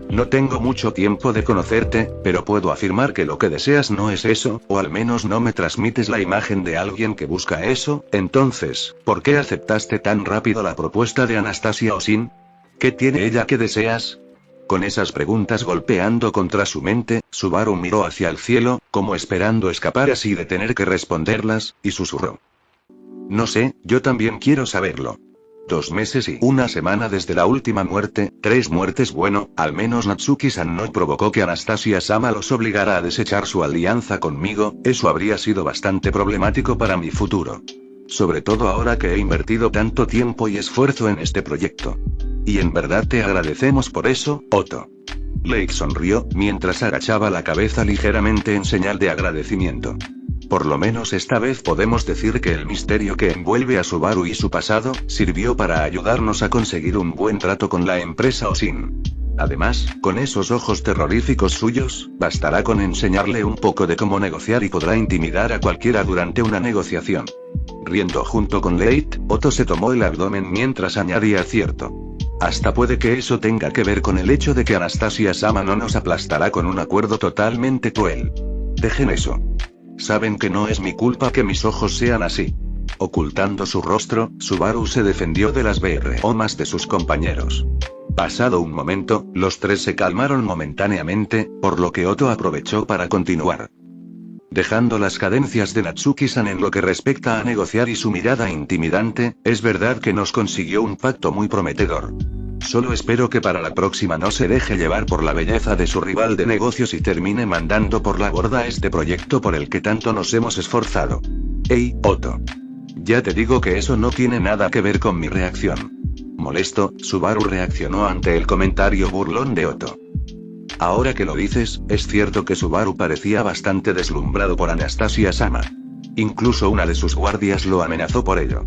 No tengo mucho tiempo de conocerte, pero puedo afirmar que lo que deseas no es eso, o al menos no me transmites la imagen de alguien que busca eso. Entonces, ¿por qué aceptaste tan rápido la propuesta de Anastasia Osin? ¿Qué tiene ella que deseas? Con esas preguntas golpeando contra su mente, Subaru miró hacia el cielo, como esperando escapar así de tener que responderlas, y susurró. No sé, yo también quiero saberlo. 2 meses y 1 semana desde la última muerte, 3 muertes. Bueno, al menos Natsuki-san no provocó que Anastasia-sama los obligara a desechar su alianza conmigo, eso habría sido bastante problemático para mi futuro. Sobre todo ahora que he invertido tanto tiempo y esfuerzo en este proyecto. Y en verdad te agradecemos por eso, Otto. Leite sonrió, mientras agachaba la cabeza ligeramente en señal de agradecimiento. Por lo menos esta vez podemos decir que el misterio que envuelve a Subaru y su pasado, sirvió para ayudarnos a conseguir un buen trato con la empresa Osin. Además, con esos ojos terroríficos suyos, bastará con enseñarle un poco de cómo negociar y podrá intimidar a cualquiera durante una negociación. Riendo junto con Leite, Otto se tomó el abdomen mientras añadía cierto. Hasta puede que eso tenga que ver con el hecho de que Anastasia-sama no nos aplastará con un acuerdo totalmente cruel. Dejen eso. Saben que no es mi culpa que mis ojos sean así. Ocultando su rostro, Subaru se defendió de las bromas de sus compañeros. Pasado un momento, los tres se calmaron momentáneamente, por lo que Otto aprovechó para continuar. Dejando las cadencias de Natsuki-san en lo que respecta a negociar y su mirada intimidante, es verdad que nos consiguió un pacto muy prometedor. Solo espero que para la próxima no se deje llevar por la belleza de su rival de negocios y termine mandando por la borda este proyecto por el que tanto nos hemos esforzado. Hey, Otto. Ya te digo que eso no tiene nada que ver con mi reacción. Molesto, Subaru reaccionó ante el comentario burlón de Otto. Ahora que lo dices, es cierto que Subaru parecía bastante deslumbrado por Anastasia-sama. incluso una de sus guardias lo amenazó por ello.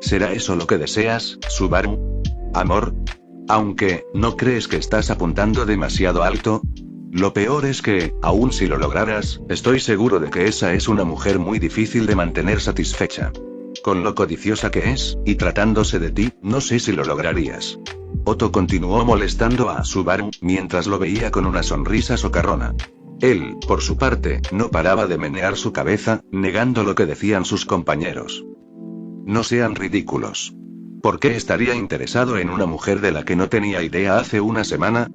¿Será eso lo que deseas, Subaru? ¿Amor? Aunque, ¿no crees que estás apuntando demasiado alto? Lo peor es que, aun si lo lograras, estoy seguro de que esa es una mujer muy difícil de mantener satisfecha. Con lo codiciosa que es, y tratándose de ti, no sé si lo lograrías. Otto continuó molestando a Subaru, mientras lo veía con una sonrisa socarrona. Él, por su parte, no paraba de menear su cabeza, negando lo que decían sus compañeros. No sean ridículos. ¿Por qué estaría interesado en una mujer de la que no tenía idea hace una semana?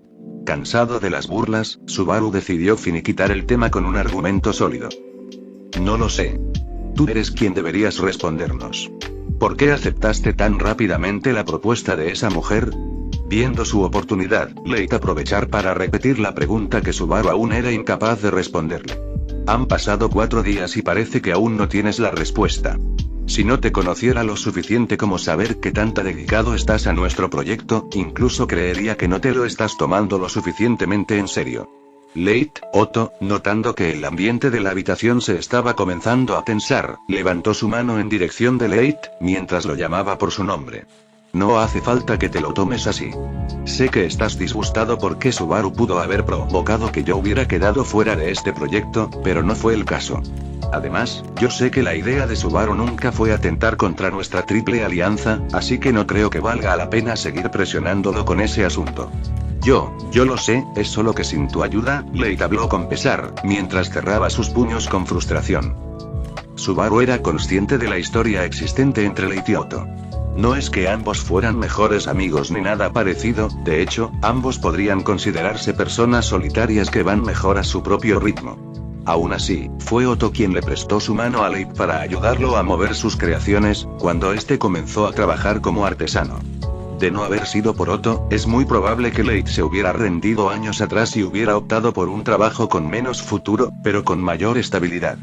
Cansado de las burlas, Subaru decidió finiquitar el tema con un argumento sólido. No lo sé. Tú eres quien deberías respondernos. ¿Por qué aceptaste tan rápidamente la propuesta de esa mujer? Viendo su oportunidad, Leigh aprovechar para repetir la pregunta que Subaru aún era incapaz de responderle. Han pasado 4 días y parece que aún no tienes la respuesta. Si no te conociera lo suficiente como saber que tan dedicado estás a nuestro proyecto, incluso creería que no te lo estás tomando lo suficientemente en serio. Leigh, Otto, notando que el ambiente de la habitación se estaba comenzando a tensar, levantó su mano en dirección de Leigh, mientras lo llamaba por su nombre. No hace falta que te lo tomes así. Sé que estás disgustado porque Subaru pudo haber provocado que yo hubiera quedado fuera de este proyecto, pero no fue el caso. Además, yo sé que la idea de Subaru nunca fue atentar contra nuestra triple alianza, así que no creo que valga la pena seguir presionándolo con ese asunto. Yo lo sé, es solo que sin tu ayuda, Leigh habló con pesar, mientras cerraba sus puños con frustración. Subaru era consciente de la historia existente entre Leigh y Otto. No es que ambos fueran mejores amigos ni nada parecido, de hecho, ambos podrían considerarse personas solitarias que van mejor a su propio ritmo. Aún así, fue Otto quien le prestó su mano a Leigh para ayudarlo a mover sus creaciones, cuando este comenzó a trabajar como artesano. De no haber sido por Otto, es muy probable que Leigh se hubiera rendido años atrás y hubiera optado por un trabajo con menos futuro, pero con mayor estabilidad.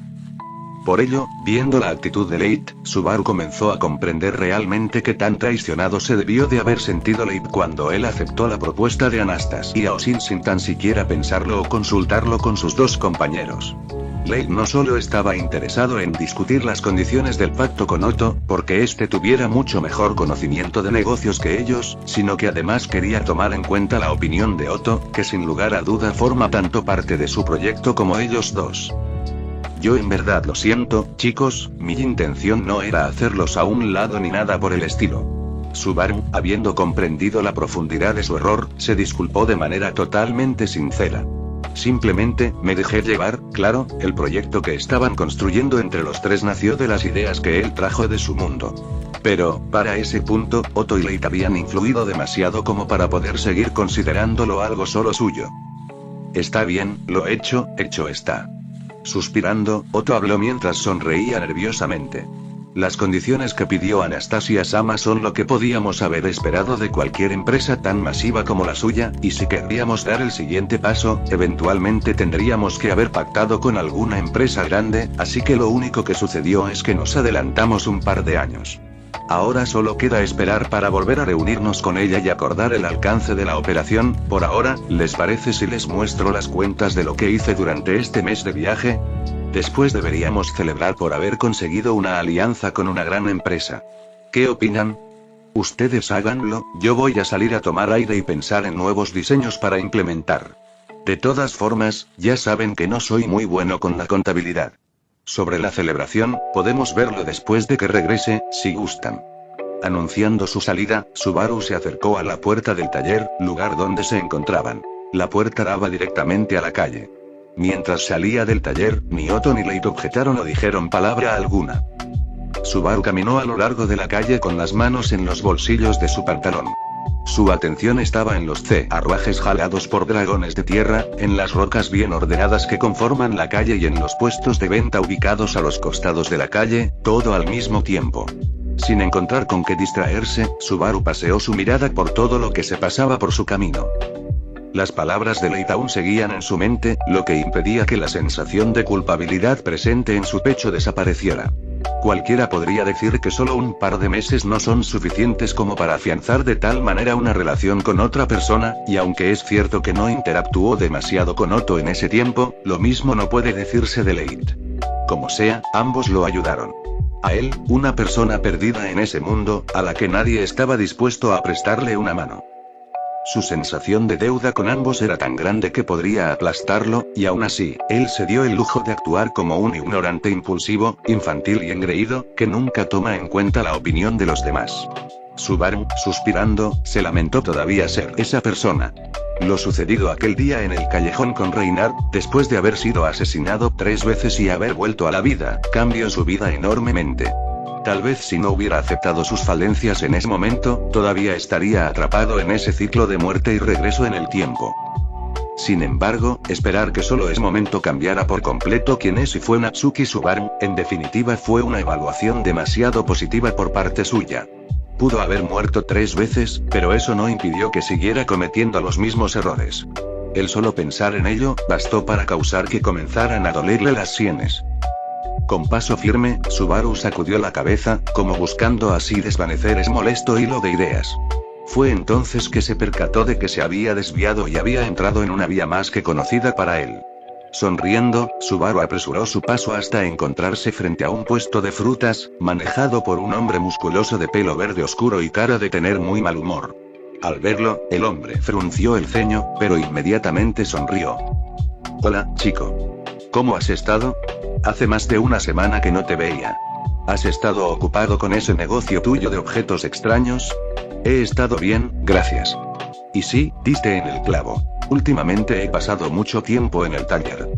Por ello, viendo la actitud de Leigh, Subaru comenzó a comprender realmente qué tan traicionado se debió de haber sentido Leigh cuando él aceptó la propuesta de Anastasia sin tan siquiera pensarlo o consultarlo con sus 2 compañeros. Leigh no solo estaba interesado en discutir las condiciones del pacto con Otto, porque éste tuviera mucho mejor conocimiento de negocios que ellos, sino que además quería tomar en cuenta la opinión de Otto, que sin lugar a duda forma tanto parte de su proyecto como ellos 2. Yo en verdad lo siento, chicos, mi intención no era hacerlos a un lado ni nada por el estilo. Subaru, habiendo comprendido la profundidad de su error, se disculpó de manera totalmente sincera. Simplemente, me dejé llevar, claro, el proyecto que estaban construyendo entre los 3 nació de las ideas que él trajo de su mundo. Pero, para ese punto, Otto y Leigh habían influido demasiado como para poder seguir considerándolo algo solo suyo. Está bien, lo hecho está. Suspirando, Otto habló mientras sonreía nerviosamente. Las condiciones que pidió Anastasia Sama son lo que podíamos haber esperado de cualquier empresa tan masiva como la suya, y si querríamos dar el siguiente paso, eventualmente tendríamos que haber pactado con alguna empresa grande, así que lo único que sucedió es que nos adelantamos un par de años. Ahora solo queda esperar para volver a reunirnos con ella y acordar el alcance de la operación. Por ahora, ¿les parece si les muestro las cuentas de lo que hice durante este mes de viaje? Después deberíamos celebrar por haber conseguido una alianza con una gran empresa. ¿Qué opinan? Ustedes háganlo, yo voy a salir a tomar aire y pensar en nuevos diseños para implementar. De todas formas, ya saben que no soy muy bueno con la contabilidad. Sobre la celebración, podemos verlo después de que regrese, si gustan. Anunciando su salida, Subaru se acercó a la puerta del taller, lugar donde se encontraban. La puerta daba directamente a la calle. Mientras salía del taller, ni Otto ni Leigh objetaron o dijeron palabra alguna. Subaru caminó a lo largo de la calle con las manos en los bolsillos de su pantalón. Su atención estaba en los carruajes jalados por dragones de tierra, en las rocas bien ordenadas que conforman la calle y en los puestos de venta ubicados a los costados de la calle, todo al mismo tiempo. Sin encontrar con qué distraerse, Subaru paseó su mirada por todo lo que se pasaba por su camino. Las palabras de Leigh aún seguían en su mente, lo que impedía que la sensación de culpabilidad presente en su pecho desapareciera. Cualquiera podría decir que solo un par de meses no son suficientes como para afianzar de tal manera una relación con otra persona, y aunque es cierto que no interactuó demasiado con Otto en ese tiempo, lo mismo no puede decirse de Leigh. Como sea, ambos lo ayudaron. A él, una persona perdida en ese mundo, a la que nadie estaba dispuesto a prestarle una mano. Su sensación de deuda con ambos era tan grande que podría aplastarlo, y aún así, él se dio el lujo de actuar como un ignorante impulsivo, infantil y engreído, que nunca toma en cuenta la opinión de los demás. Subaru, suspirando, se lamentó todavía ser esa persona. Lo sucedido aquel día en el callejón con Reynard, después de haber sido asesinado 3 veces y haber vuelto a la vida, cambió su vida enormemente. Tal vez si no hubiera aceptado sus falencias en ese momento, todavía estaría atrapado en ese ciclo de muerte y regreso en el tiempo. Sin embargo, esperar que solo ese momento cambiara por completo quién es y fue Natsuki Subaru, en definitiva fue una evaluación demasiado positiva por parte suya. Pudo haber muerto 3 veces, pero eso no impidió que siguiera cometiendo los mismos errores. El solo pensar en ello, bastó para causar que comenzaran a dolerle las sienes. Con paso firme, Subaru sacudió la cabeza, como buscando así desvanecer ese molesto hilo de ideas. Fue entonces que se percató de que se había desviado y había entrado en una vía más que conocida para él. Sonriendo, Subaru apresuró su paso hasta encontrarse frente a un puesto de frutas, manejado por un hombre musculoso de pelo verde oscuro y cara de tener muy mal humor. Al verlo, el hombre frunció el ceño, pero inmediatamente sonrió. Hola, chico. ¿Cómo has estado? Hace más de una semana que no te veía. ¿Has estado ocupado con ese negocio tuyo de objetos extraños? He estado bien, gracias. Y sí, diste en el clavo. Últimamente he pasado mucho tiempo en el taller.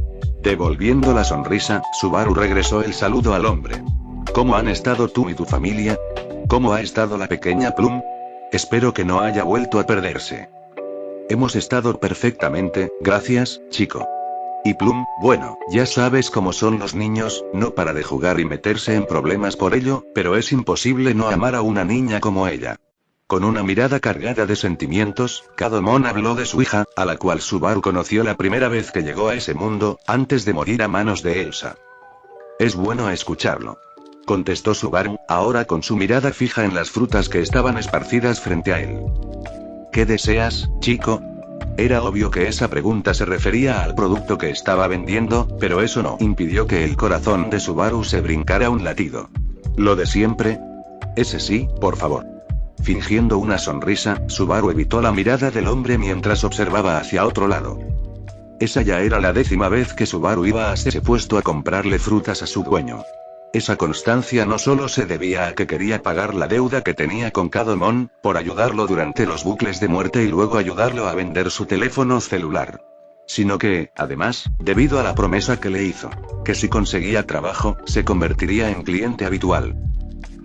Devolviendo la sonrisa, Subaru regresó el saludo al hombre. ¿Cómo han estado tú y tu familia? ¿Cómo ha estado la pequeña Plum? Espero que no haya vuelto a perderse. Hemos estado perfectamente, gracias, chico. Y Plum, bueno, ya sabes cómo son los niños, no para de jugar y meterse en problemas por ello, pero es imposible no amar a una niña como ella. Con una mirada cargada de sentimientos, Kadomon habló de su hija, a la cual Subaru conoció la primera vez que llegó a ese mundo, antes de morir a manos de Elsa. Es bueno escucharlo. Contestó Subaru, ahora con su mirada fija en las frutas que estaban esparcidas frente a él. ¿Qué deseas, chico? Era obvio que esa pregunta se refería al producto que estaba vendiendo, pero eso no impidió que el corazón de Subaru se brincara un latido. ¿Lo de siempre? Ese sí, por favor. Fingiendo una sonrisa, Subaru evitó la mirada del hombre mientras observaba hacia otro lado. Esa ya era la 10ª vez que Subaru iba a ese puesto a comprarle frutas a su dueño. Esa constancia no solo se debía a que quería pagar la deuda que tenía con Kadomon, por ayudarlo durante los bucles de muerte y luego ayudarlo a vender su teléfono celular. Sino que, además, debido a la promesa que le hizo, que si conseguía trabajo, se convertiría en cliente habitual.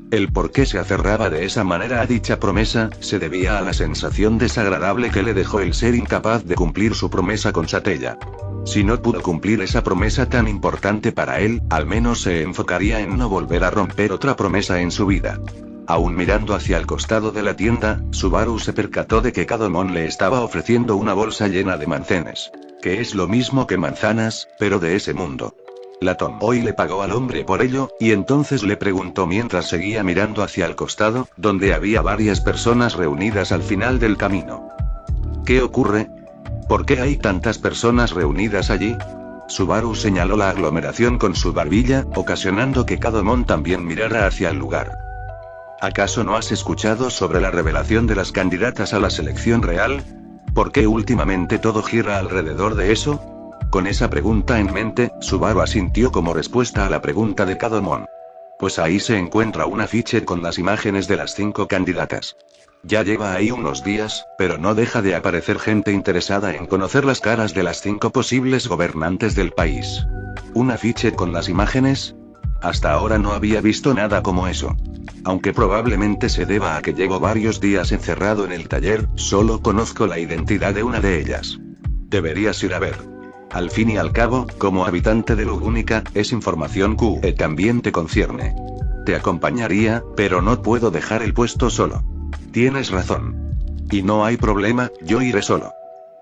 El por qué se aferraba de esa manera a dicha promesa, se debía a la sensación desagradable que le dejó el ser incapaz de cumplir su promesa con Satella. Si no pudo cumplir esa promesa tan importante para él, al menos se enfocaría en no volver a romper otra promesa en su vida. Aún mirando hacia el costado de la tienda, Subaru se percató de que Kadomon le estaba ofreciendo una bolsa llena de manzanas. Que es lo mismo que manzanas, pero de ese mundo. La tomó y le pagó al hombre por ello, y entonces le preguntó mientras seguía mirando hacia el costado, donde había varias personas reunidas al final del camino. ¿Qué ocurre? ¿Por qué hay tantas personas reunidas allí? Subaru señaló la aglomeración con su barbilla, ocasionando que Kadomon también mirara hacia el lugar. ¿Acaso no has escuchado sobre la revelación de las candidatas a la selección real? ¿Por qué últimamente todo gira alrededor de eso? Con esa pregunta en mente, Subaru asintió como respuesta a la pregunta de Kadomon. Pues ahí se encuentra un afiche con las imágenes de las 5 candidatas. Ya lleva ahí unos días, pero no deja de aparecer gente interesada en conocer las caras de las 5 posibles gobernantes del país. ¿Un afiche con las imágenes? Hasta ahora no había visto nada como eso. Aunque probablemente se deba a que llevo varios días encerrado en el taller, solo conozco la identidad de una de ellas. Deberías ir a ver. Al fin y al cabo, como habitante de Lugúnica, es información que también te concierne. Te acompañaría, pero no puedo dejar el puesto solo. Tienes razón. Y no hay problema, yo iré solo.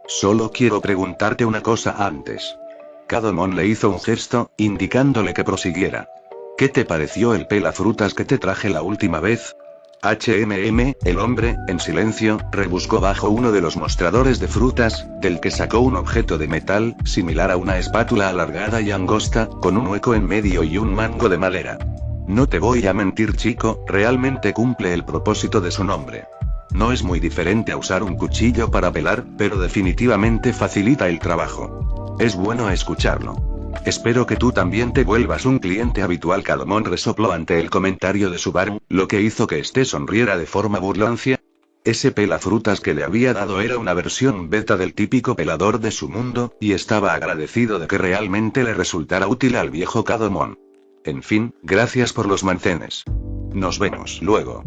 Solo quiero preguntarte una cosa antes. Kadomon le hizo un gesto, indicándole que prosiguiera. ¿Qué te pareció el pelafrutas que te traje la última vez? El hombre, en silencio, rebuscó bajo uno de los mostradores de frutas, del que sacó un objeto de metal, similar a una espátula alargada y angosta, con un hueco en medio y un mango de madera. No te voy a mentir, chico, realmente cumple el propósito de su nombre. No es muy diferente a usar un cuchillo para pelar, pero definitivamente facilita el trabajo. Es bueno escucharlo. Espero que tú también te vuelvas un cliente habitual. Calomón resopló ante el comentario de Subaru, lo que hizo que este sonriera de forma burlancia. Ese pelafrutas que le había dado era una versión beta del típico pelador de su mundo, y estaba agradecido de que realmente le resultara útil al viejo Calomón. En fin, gracias por los mancenes. Nos vemos luego.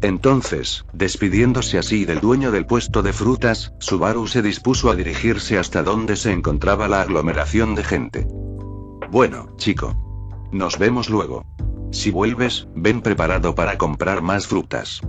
Entonces, despidiéndose así del dueño del puesto de frutas, Subaru se dispuso a dirigirse hasta donde se encontraba la aglomeración de gente. Bueno, chico. Nos vemos luego. Si vuelves, ven preparado para comprar más frutas.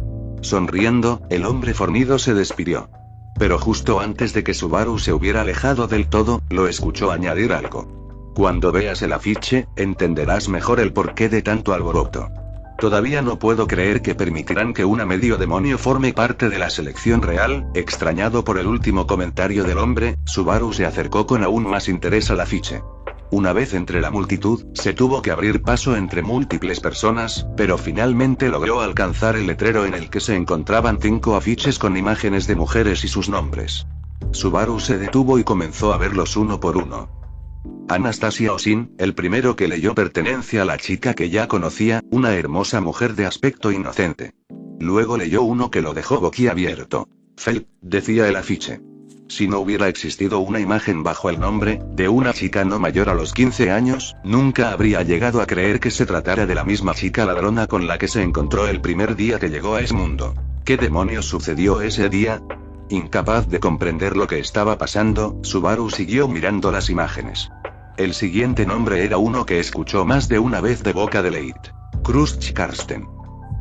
Sonriendo, el hombre fornido se despidió. Pero justo antes de que Subaru se hubiera alejado del todo, lo escuchó añadir algo. Cuando veas el afiche, entenderás mejor el porqué de tanto alboroto. Todavía no puedo creer que permitirán que una medio demonio forme parte de la selección real. Extrañado por el último comentario del hombre, Subaru se acercó con aún más interés al afiche. Una vez entre la multitud, se tuvo que abrir paso entre múltiples personas, pero finalmente logró alcanzar el letrero en el que se encontraban 5 afiches con imágenes de mujeres y sus nombres. Subaru se detuvo y comenzó a verlos uno por uno. Anastasia Osin, el primero que leyó, pertenece a la chica que ya conocía, una hermosa mujer de aspecto inocente. Luego leyó uno que lo dejó boquiabierto. Felt, decía el afiche. Si no hubiera existido una imagen bajo el nombre de una chica no mayor a los 15 años, nunca habría llegado a creer que se tratara de la misma chica ladrona con la que se encontró el primer día que llegó a ese mundo. ¿Qué demonios sucedió ese día? Incapaz de comprender lo que estaba pasando, Subaru siguió mirando las imágenes. El siguiente nombre era uno que escuchó más de una vez de boca de Leit. Krusty Karsten.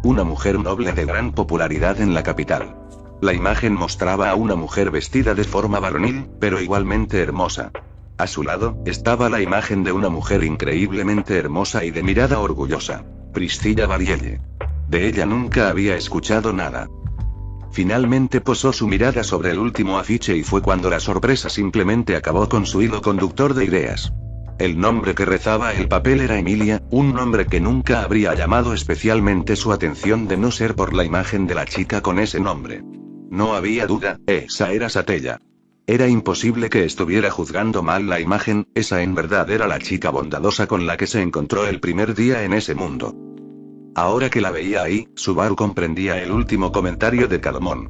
Una mujer noble de gran popularidad en la capital. La imagen mostraba a una mujer vestida de forma varonil, pero igualmente hermosa. A su lado, estaba la imagen de una mujer increíblemente hermosa y de mirada orgullosa. Priscilla Varielle. De ella nunca había escuchado nada. Finalmente posó su mirada sobre el último afiche y fue cuando la sorpresa simplemente acabó con su hilo conductor de ideas. El nombre que rezaba el papel era Emilia, un nombre que nunca habría llamado especialmente su atención de no ser por la imagen de la chica con ese nombre. No había duda, esa era Satella. Era imposible que estuviera juzgando mal la imagen, esa en verdad era la chica bondadosa con la que se encontró el primer día en ese mundo. Ahora que la veía ahí, Subaru comprendía el último comentario de Calomón.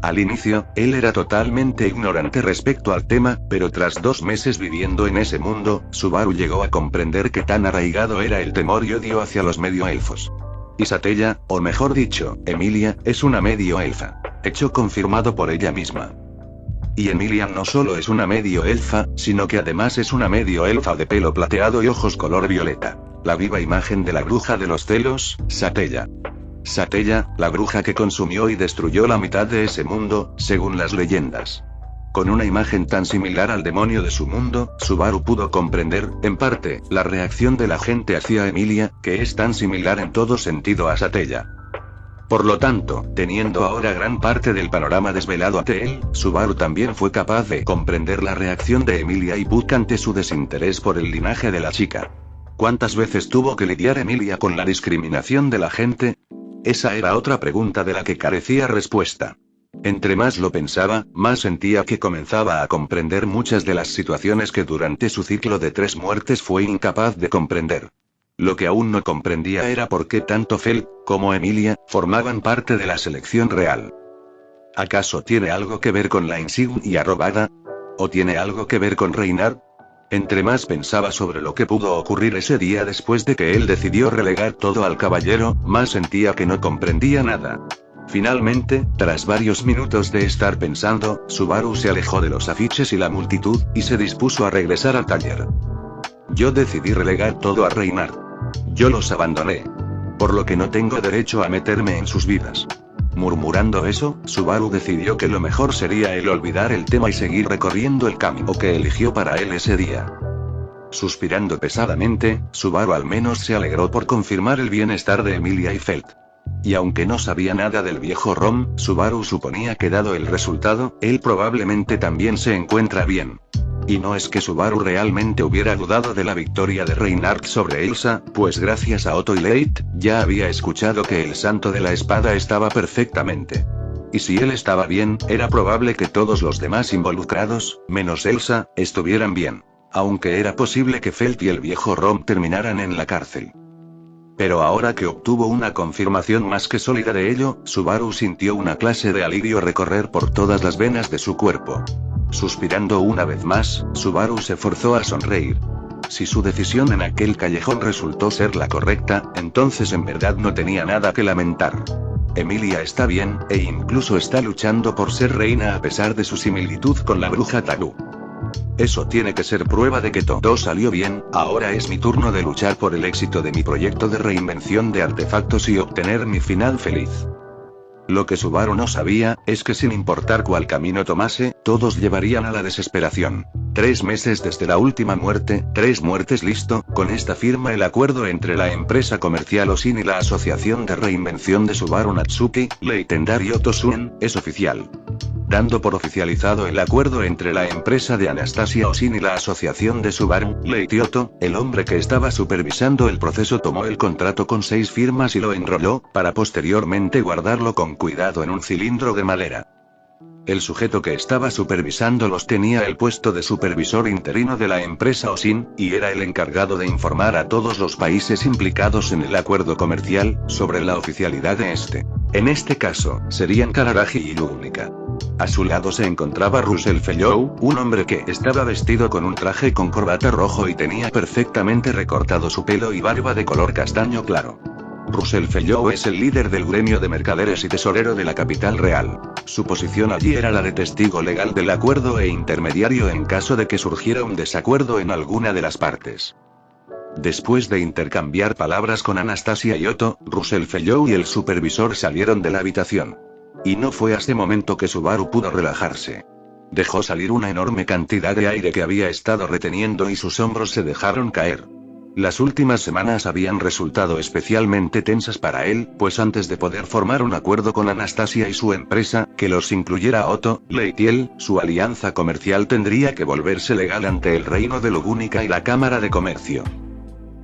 Al inicio, él era totalmente ignorante respecto al tema, pero tras 2 meses viviendo en ese mundo, Subaru llegó a comprender que tan arraigado era el temor y odio hacia los medioelfos. Y Satella, o mejor dicho, Emilia, es una medioelfa. Hecho confirmado por ella misma. Y Emilia no solo es una medioelfa, sino que además es una medioelfa de pelo plateado y ojos color violeta. La viva imagen de la bruja de los celos, Satella. Satella, la bruja que consumió y destruyó la mitad de ese mundo, según las leyendas. Con una imagen tan similar al demonio de su mundo, Subaru pudo comprender, en parte, la reacción de la gente hacia Emilia, que es tan similar en todo sentido a Satella. Por lo tanto, teniendo ahora gran parte del panorama desvelado ante él, Subaru también fue capaz de comprender la reacción de Emilia y Puck ante su desinterés por el linaje de la chica. ¿Cuántas veces tuvo que lidiar Emilia con la discriminación de la gente? Esa era otra pregunta de la que carecía respuesta. Entre más lo pensaba, más sentía que comenzaba a comprender muchas de las situaciones que durante su ciclo de 3 muertes fue incapaz de comprender. Lo que aún no comprendía era por qué tanto Felt, como Emilia, formaban parte de la selección real. ¿Acaso tiene algo que ver con la insignia robada? ¿O tiene algo que ver con Reinar? Entre más pensaba sobre lo que pudo ocurrir ese día después de que él decidió relegar todo al caballero, más sentía que no comprendía nada. Finalmente, tras varios minutos de estar pensando, Subaru se alejó de los afiches y la multitud, y se dispuso a regresar al taller. Yo decidí relegar todo a Reinar. Yo los abandoné. Por lo que no tengo derecho a meterme en sus vidas. Murmurando eso, Subaru decidió que lo mejor sería el olvidar el tema y seguir recorriendo el camino que eligió para él ese día. Suspirando pesadamente, Subaru al menos se alegró por confirmar el bienestar de Emilia y Felt. Y aunque no sabía nada del viejo Rom, Subaru suponía que dado el resultado, él probablemente también se encuentra bien. Y no es que Subaru realmente hubiera dudado de la victoria de Reinhardt sobre Elsa, pues gracias a Otto y Leigh, ya había escuchado que el santo de la espada estaba perfectamente. Y si él estaba bien, era probable que todos los demás involucrados, menos Elsa, estuvieran bien. Aunque era posible que Felt y el viejo Rom terminaran en la cárcel. Pero ahora que obtuvo una confirmación más que sólida de ello, Subaru sintió una clase de alivio recorrer por todas las venas de su cuerpo. Suspirando una vez más, Subaru se forzó a sonreír. Si su decisión en aquel callejón resultó ser la correcta, entonces en verdad no tenía nada que lamentar. Emilia está bien, e incluso está luchando por ser reina a pesar de su similitud con la bruja Tagu. Eso tiene que ser prueba de que todo salió bien. Ahora es mi turno de luchar por el éxito de mi proyecto de reinvención de artefactos y obtener mi final feliz. Lo que Subaru no sabía, es que sin importar cuál camino tomase, todos llevarían a la desesperación. 3 meses desde la última muerte, 3 muertes listo, con esta firma el acuerdo entre la empresa comercial Osin y la asociación de reinvención de Subaru Natsuki, Leitendari Otosun, es oficial. Dando por oficializado el acuerdo entre la empresa de Anastasia Osin y la asociación de Subaru, Leitioto, el hombre que estaba supervisando el proceso tomó el contrato con 6 firmas y lo enrolló, para posteriormente guardarlo con cuidado en un cilindro de madera. El sujeto que estaba supervisándolos tenía el puesto de supervisor interino de la empresa Osin, y era el encargado de informar a todos los países implicados en el acuerdo comercial, sobre la oficialidad de este. En este caso, serían Kararagi y Lugnica. A su lado se encontraba Russell Fellow, un hombre que estaba vestido con un traje con corbata rojo y tenía perfectamente recortado su pelo y barba de color castaño claro. Russell Fellow es el líder del gremio de mercaderes y tesorero de la capital real. Su posición allí era la de testigo legal del acuerdo e intermediario en caso de que surgiera un desacuerdo en alguna de las partes. Después de intercambiar palabras con Anastasia y Otto, Russell Fellow y el supervisor salieron de la habitación. Y no fue a este momento que Subaru pudo relajarse. Dejó salir una enorme cantidad de aire que había estado reteniendo y sus hombros se dejaron caer. Las últimas semanas habían resultado especialmente tensas para él, pues antes de poder formar un acuerdo con Anastasia y su empresa, que los incluyera Otto, Leitiel, su alianza comercial tendría que volverse legal ante el reino de Lugúnica y la Cámara de Comercio.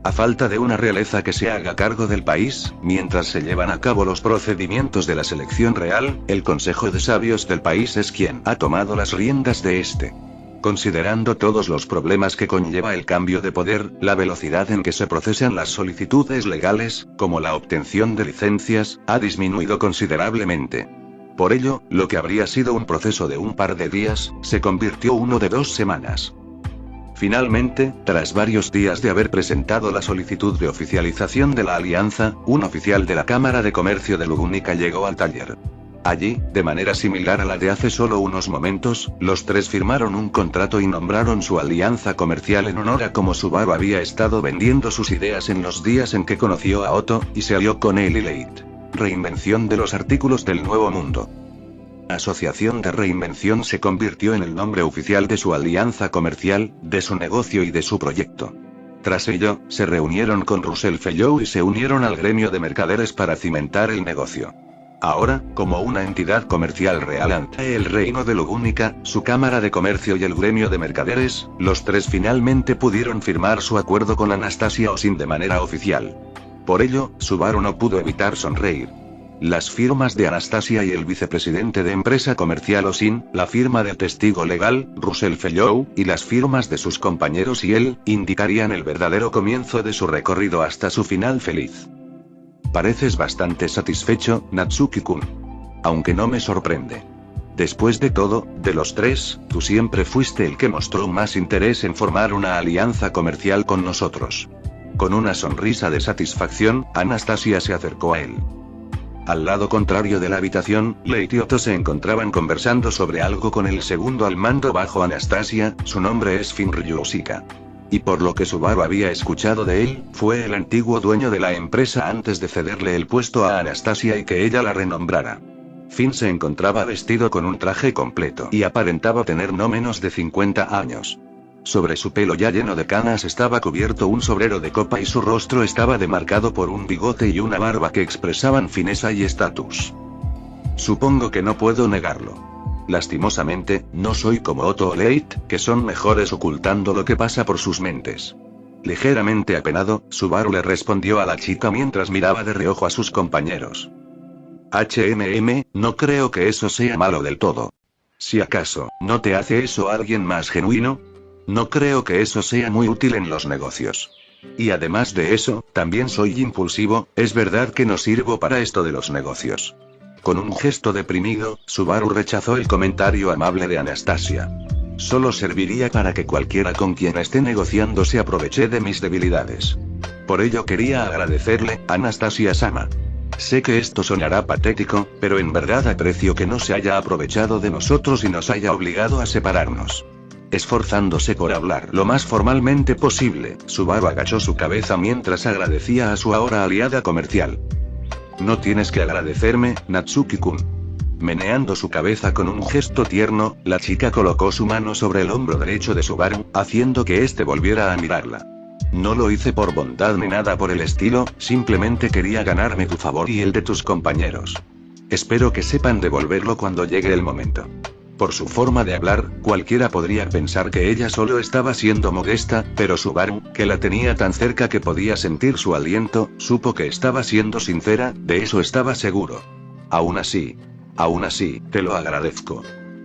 A falta de una realeza que se haga cargo del país, mientras se llevan a cabo los procedimientos de la selección real, el Consejo de Sabios del país es quien ha tomado las riendas de este. Considerando todos los problemas que conlleva el cambio de poder, la velocidad en que se procesan las solicitudes legales, como la obtención de licencias, ha disminuido considerablemente. Por ello, lo que habría sido un proceso de un par de días, se convirtió en uno de 2 semanas. Finalmente, tras varios días de haber presentado la solicitud de oficialización de la alianza, un oficial de la Cámara de Comercio de Lugúnica llegó al taller. Allí, de manera similar a la de hace solo unos momentos, los 3 firmaron un contrato y nombraron su alianza comercial en honor a cómo Subaru había estado vendiendo sus ideas en los días en que conoció a Otto, y se alió con él y Leigh. Reinvención de los artículos del Nuevo Mundo. Asociación de Reinvención se convirtió en el nombre oficial de su alianza comercial, de su negocio y de su proyecto. Tras ello, se reunieron con Russell Fellow y se unieron al gremio de mercaderes para cimentar el negocio. Ahora, como una entidad comercial real ante el reino de Lugúnica, su Cámara de Comercio y el gremio de mercaderes, los 3 finalmente pudieron firmar su acuerdo con Anastasia Osin de manera oficial. Por ello, Subaru no pudo evitar sonreír. Las firmas de Anastasia y el vicepresidente de empresa comercial Osin, la firma del testigo legal, Russell Fellow, y las firmas de sus compañeros y él, indicarían el verdadero comienzo de su recorrido hasta su final feliz. Pareces bastante satisfecho, Natsuki-kun. Aunque no me sorprende. Después de todo, de los 3, tú siempre fuiste el que mostró más interés en formar una alianza comercial con nosotros. Con una sonrisa de satisfacción, Anastasia se acercó a él. Al lado contrario de la habitación, Leigh y Otto se encontraban conversando sobre algo con el segundo al mando bajo Anastasia, su nombre es Finn Ryushika. Y por lo que Subaru había escuchado de él, fue el antiguo dueño de la empresa antes de cederle el puesto a Anastasia y que ella la renombrara. Finn se encontraba vestido con un traje completo y aparentaba tener no menos de 50 años. Sobre su pelo ya lleno de canas estaba cubierto un sombrero de copa y su rostro estaba demarcado por un bigote y una barba que expresaban fineza y estatus. Supongo que no puedo negarlo. Lastimosamente, no soy como Otto o Leith, que son mejores ocultando lo que pasa por sus mentes. Ligeramente apenado, Subaru le respondió a la chica mientras miraba de reojo a sus compañeros. No creo que eso sea malo del todo. Si acaso, ¿no te hace eso alguien más genuino? No creo que eso sea muy útil en los negocios. Y además de eso, también soy impulsivo, es verdad que no sirvo para esto de los negocios. Con un gesto deprimido, Subaru rechazó el comentario amable de Anastasia. Solo serviría para que cualquiera con quien esté negociando se aproveche de mis debilidades. Por ello quería agradecerle, Anastasia-sama. Sé que esto sonará patético, pero en verdad aprecio que no se haya aprovechado de nosotros y nos haya obligado a separarnos. Esforzándose por hablar lo más formalmente posible, Subaru agachó su cabeza mientras agradecía a su ahora aliada comercial. No tienes que agradecerme, Natsuki-kun. Meneando su cabeza con un gesto tierno, la chica colocó su mano sobre el hombro derecho de Subaru, haciendo que éste volviera a mirarla. No lo hice por bondad ni nada por el estilo, simplemente quería ganarme tu favor y el de tus compañeros. Espero que sepan devolverlo cuando llegue el momento. Por su forma de hablar, cualquiera podría pensar que ella solo estaba siendo modesta, pero Subaru, que la tenía tan cerca que podía sentir su aliento, supo que estaba siendo sincera, de eso estaba seguro. Aún así, te lo agradezco.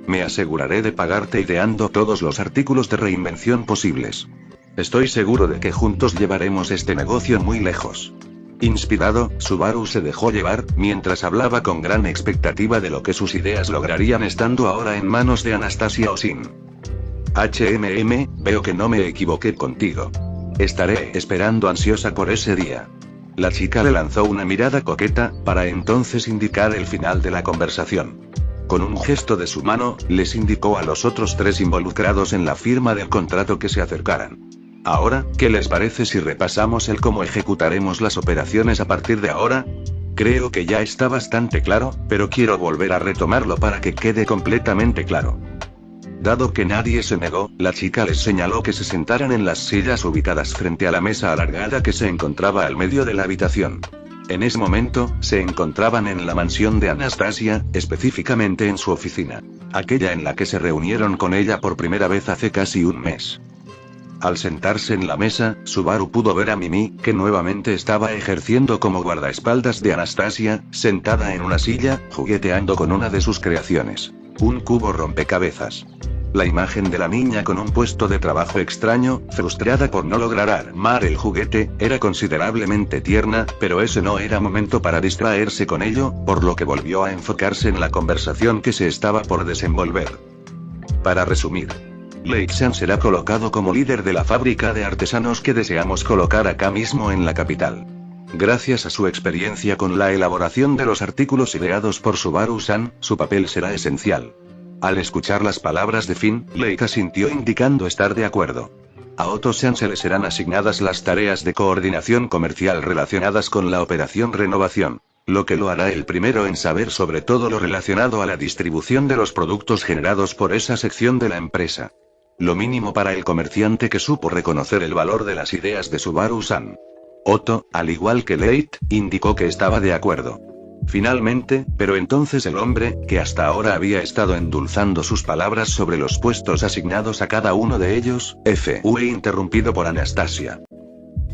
Me aseguraré de pagarte ideando todos los artículos de reinvención posibles. Estoy seguro de que juntos llevaremos este negocio muy lejos. Inspirado, Subaru se dejó llevar, mientras hablaba con gran expectativa de lo que sus ideas lograrían estando ahora en manos de Anastasia Osin. Veo que no me equivoqué contigo. Estaré esperando ansiosa por ese día. La chica le lanzó una mirada coqueta, para entonces indicar el final de la conversación. Con un gesto de su mano, les indicó a los otros tres involucrados en la firma del contrato que se acercaran. Ahora, ¿qué les parece si repasamos el cómo ejecutaremos las operaciones a partir de ahora? Creo que ya está bastante claro, pero quiero volver a retomarlo para que quede completamente claro. Dado que nadie se negó, la chica les señaló que se sentaran en las sillas ubicadas frente a la mesa alargada que se encontraba al medio de la habitación. En ese momento, se encontraban en la mansión de Anastasia, específicamente en su oficina. Aquella en la que se reunieron con ella por primera vez hace casi un mes. Al sentarse en la mesa, Subaru pudo ver a Mimi, que nuevamente estaba ejerciendo como guardaespaldas de Anastasia, sentada en una silla, jugueteando con una de sus creaciones. Un cubo rompecabezas. La imagen de la niña con un puesto de trabajo extraño, frustrada por no lograr armar el juguete, era considerablemente tierna, pero ese no era momento para distraerse con ello, por lo que volvió a enfocarse en la conversación que se estaba por desenvolver. Para resumir, Leith-san será colocado como líder de la fábrica de artesanos que deseamos colocar acá mismo en la capital. Gracias a su experiencia con la elaboración de los artículos ideados por Subaru-san, su papel será esencial. Al escuchar las palabras de Finn, Leith asintió indicando estar de acuerdo. A Otto-san se le serán asignadas las tareas de coordinación comercial relacionadas con la operación renovación, lo que lo hará el primero en saber sobre todo lo relacionado a la distribución de los productos generados por esa sección de la empresa. Lo mínimo para el comerciante que supo reconocer el valor de las ideas de Subaru-san. Otto, al igual que Leith, indicó que estaba de acuerdo. Finalmente, pero entonces el hombre, que hasta ahora había estado endulzando sus palabras sobre los puestos asignados a cada uno de ellos, fue interrumpido por Anastasia.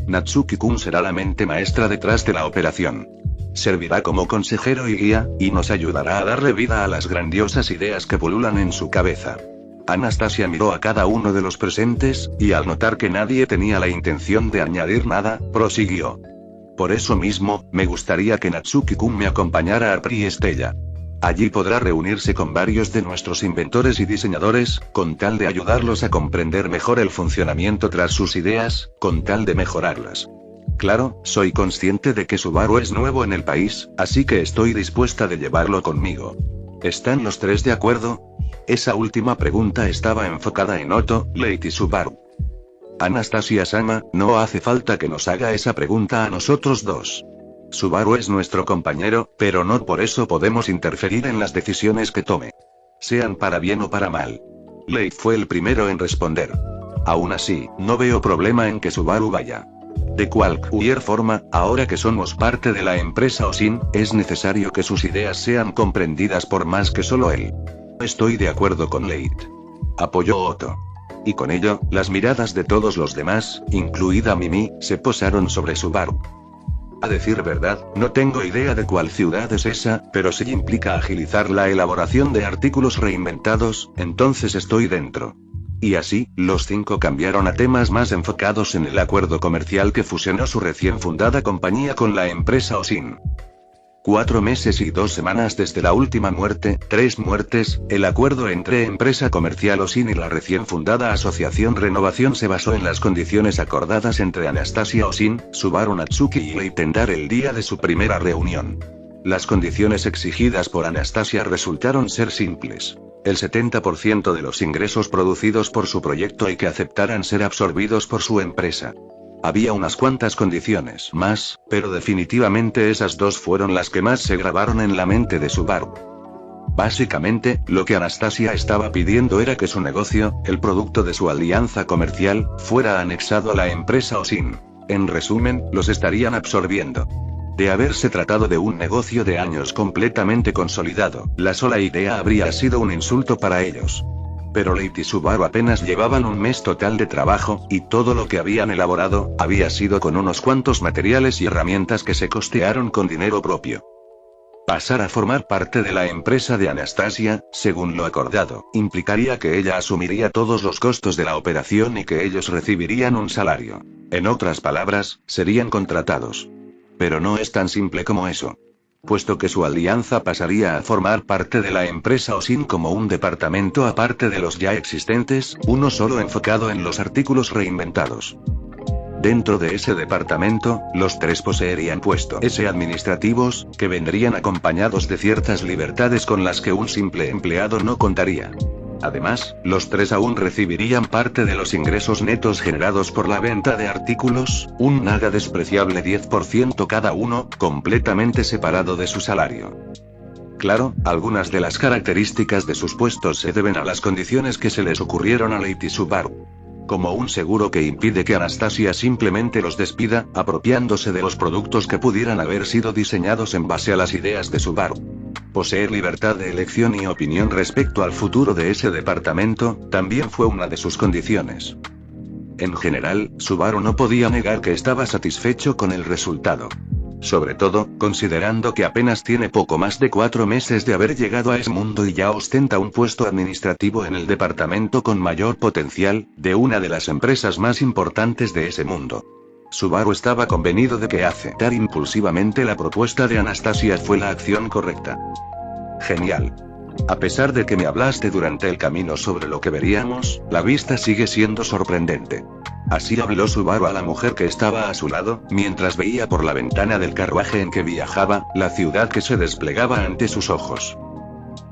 Natsuki-kun será la mente maestra detrás de la operación. Servirá como consejero y guía, y nos ayudará a darle vida a las grandiosas ideas que pululan en su cabeza. Anastasia miró a cada uno de los presentes, y al notar que nadie tenía la intención de añadir nada, prosiguió. Por eso mismo, me gustaría que Natsuki-kun me acompañara a Priestella. Allí podrá reunirse con varios de nuestros inventores y diseñadores, con tal de ayudarlos a comprender mejor el funcionamiento tras sus ideas, con tal de mejorarlas. Claro, soy consciente de que Subaru es nuevo en el país, así que estoy dispuesta de llevarlo conmigo. ¿Están los tres de acuerdo? Esa última pregunta estaba enfocada en Otto, Leith y Subaru. Anastasia-sama, no hace falta que nos haga esa pregunta a nosotros dos. Subaru es nuestro compañero, pero no por eso podemos interferir en las decisiones que tome. Sean para bien o para mal. Leith fue el primero en responder. Aún así, no veo problema en que Subaru vaya. De cualquier forma, ahora que somos parte de la empresa Osin, es necesario que sus ideas sean comprendidas por más que solo él. Estoy de acuerdo con Leite. Apoyó Otto. Y con ello, las miradas de todos los demás, incluida Mimi, se posaron sobre Subaru. A decir verdad, no tengo idea de cuál ciudad es esa, pero si implica agilizar la elaboración de artículos reinventados, entonces estoy dentro. Y así, los 5 cambiaron a temas más enfocados en el acuerdo comercial que fusionó su recién fundada compañía con la empresa Osin. 4 meses y 2 semanas desde la última muerte, 3 muertes, el acuerdo entre empresa comercial Osin y la recién fundada Asociación Renovación se basó en las condiciones acordadas entre Anastasia Osin, Subaru Natsuki y Leitendar el día de su primera reunión. Las condiciones exigidas por Anastasia resultaron ser simples. El 70% de los ingresos producidos por su proyecto y que aceptaran ser absorbidos por su empresa. Había unas cuantas condiciones más, pero definitivamente esas 2 fueron las que más se grabaron en la mente de Subaru. Básicamente, lo que Anastasia estaba pidiendo era que su negocio, el producto de su alianza comercial, fuera anexado a la empresa Osin. En resumen, los estarían absorbiendo. De haberse tratado de un negocio de años completamente consolidado, la sola idea habría sido un insulto para ellos. Pero Leite y Subaru apenas llevaban un mes total de trabajo, y todo lo que habían elaborado, había sido con unos cuantos materiales y herramientas que se costearon con dinero propio. Pasar a formar parte de la empresa de Anastasia, según lo acordado, implicaría que ella asumiría todos los costos de la operación y que ellos recibirían un salario. En otras palabras, serían contratados. Pero no es tan simple como eso. Puesto que su alianza pasaría a formar parte de la empresa Osin como un departamento aparte de los ya existentes, uno solo enfocado en los artículos reinventados. Dentro de ese departamento, los 3 poseerían puestos administrativos, que vendrían acompañados de ciertas libertades con las que un simple empleado no contaría. Además, los 3 aún recibirían parte de los ingresos netos generados por la venta de artículos, un nada despreciable 10% cada uno, completamente separado de su salario. Claro, algunas de las características de sus puestos se deben a las condiciones que se les ocurrieron a Leite y Subaru. Como un seguro que impide que Anastasia simplemente los despida, apropiándose de los productos que pudieran haber sido diseñados en base a las ideas de Subaru. Poseer libertad de elección y opinión respecto al futuro de ese departamento, también fue una de sus condiciones. En general, Subaru no podía negar que estaba satisfecho con el resultado. Sobre todo, considerando que apenas tiene poco más de 4 meses de haber llegado a ese mundo y ya ostenta un puesto administrativo en el departamento con mayor potencial, de una de las empresas más importantes de ese mundo. Subaru estaba convenido de que aceptar impulsivamente la propuesta de Anastasia fue la acción correcta. Genial. A pesar de que me hablaste durante el camino sobre lo que veríamos, la vista sigue siendo sorprendente. Así habló Subaru a la mujer que estaba a su lado, mientras veía por la ventana del carruaje en que viajaba, la ciudad que se desplegaba ante sus ojos.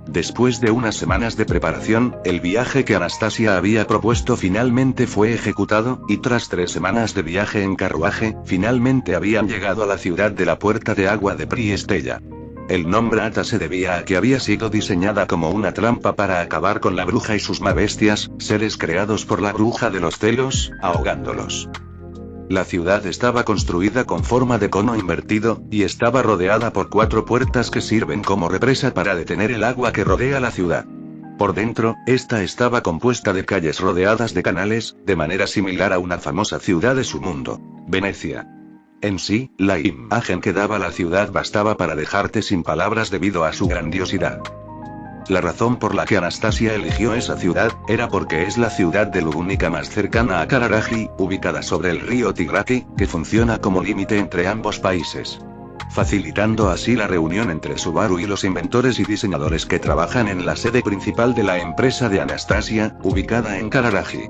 Después de unas semanas de preparación, el viaje que Anastasia había propuesto finalmente fue ejecutado, y tras 3 semanas de viaje en carruaje, finalmente habían llegado a la ciudad de la Puerta de Agua de Priestella. El nombre Ata se debía a que había sido diseñada como una trampa para acabar con la bruja y sus bestias, seres creados por la bruja de los celos, ahogándolos. La ciudad estaba construida con forma de cono invertido, y estaba rodeada por 4 puertas que sirven como represa para detener el agua que rodea la ciudad. Por dentro, esta estaba compuesta de calles rodeadas de canales, de manera similar a una famosa ciudad de su mundo, Venecia. En sí, la imagen que daba la ciudad bastaba para dejarte sin palabras debido a su grandiosidad. La razón por la que Anastasia eligió esa ciudad, era porque es la ciudad de Lubúnica más cercana a Kararagi, ubicada sobre el río Tigraki, que funciona como límite entre ambos países. Facilitando así la reunión entre Subaru y los inventores y diseñadores que trabajan en la sede principal de la empresa de Anastasia, ubicada en Kararagi.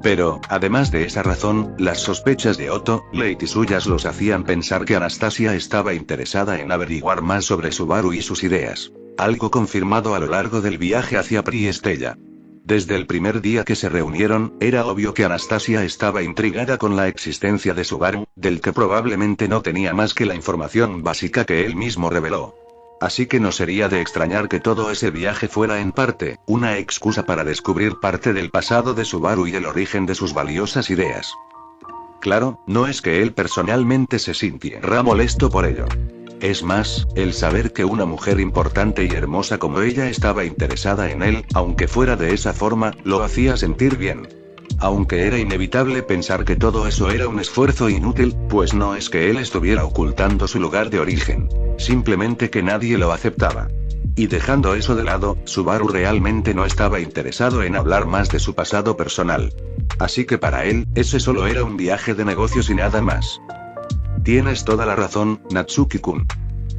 Pero, además de esa razón, las sospechas de Otto, Leite y suyas los hacían pensar que Anastasia estaba interesada en averiguar más sobre Subaru y sus ideas. Algo confirmado a lo largo del viaje hacia Priestella. Desde el primer día que se reunieron, era obvio que Anastasia estaba intrigada con la existencia de Subaru, del que probablemente no tenía más que la información básica que él mismo reveló. Así que no sería de extrañar que todo ese viaje fuera en parte, una excusa para descubrir parte del pasado de Subaru y el origen de sus valiosas ideas. Claro, no es que él personalmente se sintiera molesto por ello. Es más, el saber que una mujer importante y hermosa como ella estaba interesada en él, aunque fuera de esa forma, lo hacía sentir bien. Aunque era inevitable pensar que todo eso era un esfuerzo inútil, pues no es que él estuviera ocultando su lugar de origen. Simplemente que nadie lo aceptaba. Y dejando eso de lado, Subaru realmente no estaba interesado en hablar más de su pasado personal. Así que para él, ese solo era un viaje de negocios y nada más. Tienes toda la razón, Natsuki-kun.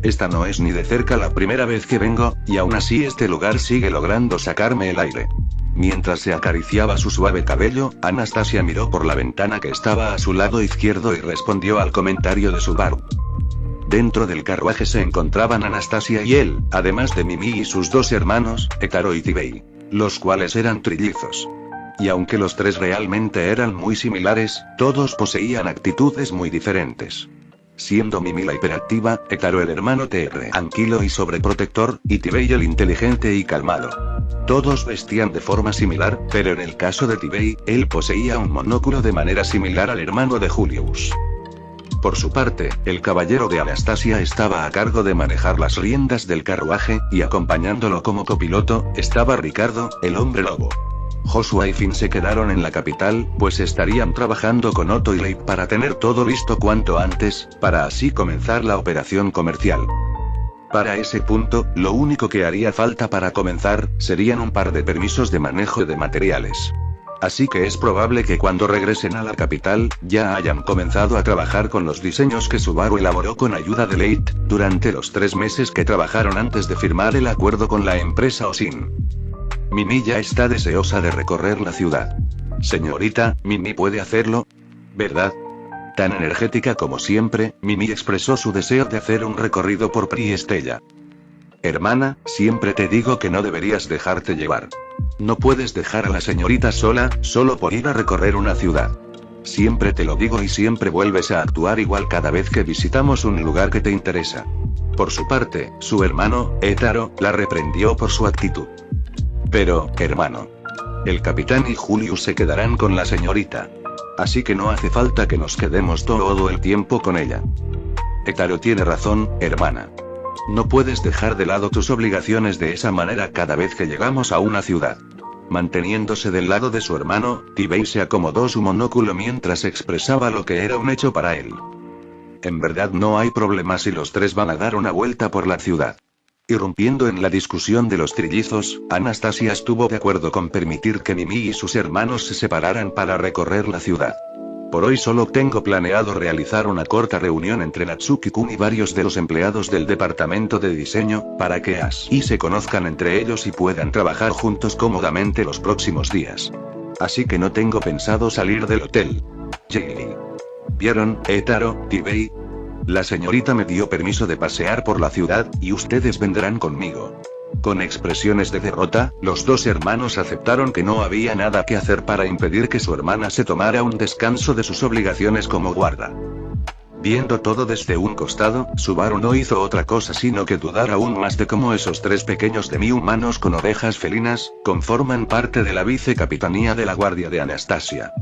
Esta no es ni de cerca la primera vez que vengo, y aún así este lugar sigue logrando sacarme el aire. Mientras se acariciaba su suave cabello, Anastasia miró por la ventana que estaba a su lado izquierdo y respondió al comentario de Subaru. Dentro del carruaje se encontraban Anastasia y él, además de Mimi y sus dos hermanos, Etaro y Tibei, los cuales eran trillizos. Y aunque los tres realmente eran muy similares, todos poseían actitudes muy diferentes. Siendo Mimi la hiperactiva, Etaro el hermano tranquilo y sobreprotector, y Tibei el inteligente y calmado. Todos vestían de forma similar, pero en el caso de Tibei, él poseía un monóculo de manera similar al hermano de Julius. Por su parte, el caballero de Anastasia estaba a cargo de manejar las riendas del carruaje, y acompañándolo como copiloto, estaba Ricardo, el hombre lobo. Joshua y Finn se quedaron en la capital, pues estarían trabajando con Otto y Leigh para tener todo listo cuanto antes, para así comenzar la operación comercial. Para ese punto, lo único que haría falta para comenzar, serían un par de permisos de manejo de materiales. Así que es probable que cuando regresen a la capital, ya hayan comenzado a trabajar con los diseños que Subaru elaboró con ayuda de Leigh, durante los 3 meses que trabajaron antes de firmar el acuerdo con la empresa Osin. Mimi ya está deseosa de recorrer la ciudad. Señorita, Mimi puede hacerlo, ¿verdad? Tan energética como siempre, Mimi expresó su deseo de hacer un recorrido por Priestella. Hermana, siempre te digo que no deberías dejarte llevar. No puedes dejar a la señorita sola, solo por ir a recorrer una ciudad. Siempre te lo digo y siempre vuelves a actuar igual cada vez que visitamos un lugar que te interesa. Por su parte, su hermano, Etaro, la reprendió por su actitud. Pero, hermano, el capitán y Julius se quedarán con la señorita. Así que no hace falta que nos quedemos todo el tiempo con ella. Etaro tiene razón, hermana. No puedes dejar de lado tus obligaciones de esa manera cada vez que llegamos a una ciudad. Manteniéndose del lado de su hermano, Tibei se acomodó su monóculo mientras expresaba lo que era un hecho para él. En verdad no hay problema si los tres van a dar una vuelta por la ciudad. Irrumpiendo en la discusión de los trillizos, Anastasia estuvo de acuerdo con permitir que Mimi y sus hermanos se separaran para recorrer la ciudad. Por hoy solo tengo planeado realizar una corta reunión entre Natsuki-kun y varios de los empleados del departamento de diseño, para que así se conozcan entre ellos y puedan trabajar juntos cómodamente los próximos días. Así que no tengo pensado salir del hotel. Jaylee. ¿Vieron, Etaro, Tibei? La señorita me dio permiso de pasear por la ciudad, y ustedes vendrán conmigo. Con expresiones de derrota, los dos hermanos aceptaron que no había nada que hacer para impedir que su hermana se tomara un descanso de sus obligaciones como guarda. Viendo todo desde un costado, Subaru no hizo otra cosa sino que dudar aún más de cómo esos tres pequeños demi-humanos con orejas felinas, conforman parte de la vicecapitanía de la guardia de Anastasia.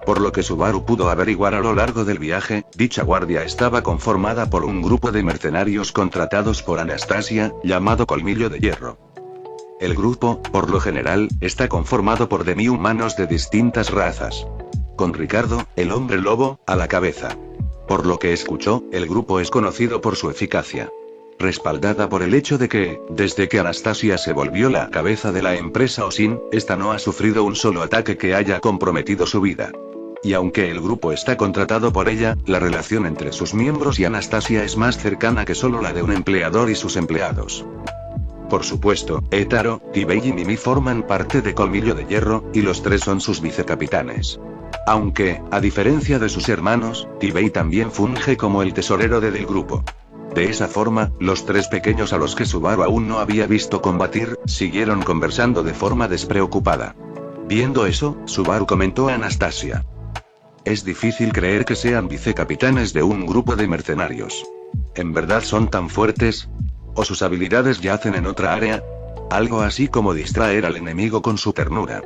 Por lo que Subaru pudo averiguar a lo largo del viaje, dicha guardia estaba conformada por un grupo de mercenarios contratados por Anastasia, llamado Colmillo de Hierro. El grupo, por lo general, está conformado por demi-humanos de distintas razas. Con Ricardo, el hombre lobo, a la cabeza. Por lo que escuchó, el grupo es conocido por su eficacia. Respaldada por el hecho de que, desde que Anastasia se volvió la cabeza de la empresa Osin, esta no ha sufrido un solo ataque que haya comprometido su vida. Y aunque el grupo está contratado por ella, la relación entre sus miembros y Anastasia es más cercana que solo la de un empleador y sus empleados. Por supuesto, Etaro, Tibei y Mimi forman parte de Colmillo de Hierro, y los tres son sus vicecapitanes. Aunque, a diferencia de sus hermanos, Tibei también funge como el tesorero del grupo. De esa forma, los tres pequeños a los que Subaru aún no había visto combatir, siguieron conversando de forma despreocupada. Viendo eso, Subaru comentó a Anastasia. Es difícil creer que sean vicecapitanes de un grupo de mercenarios. ¿En verdad son tan fuertes? ¿O sus habilidades yacen en otra área? Algo así como distraer al enemigo con su ternura.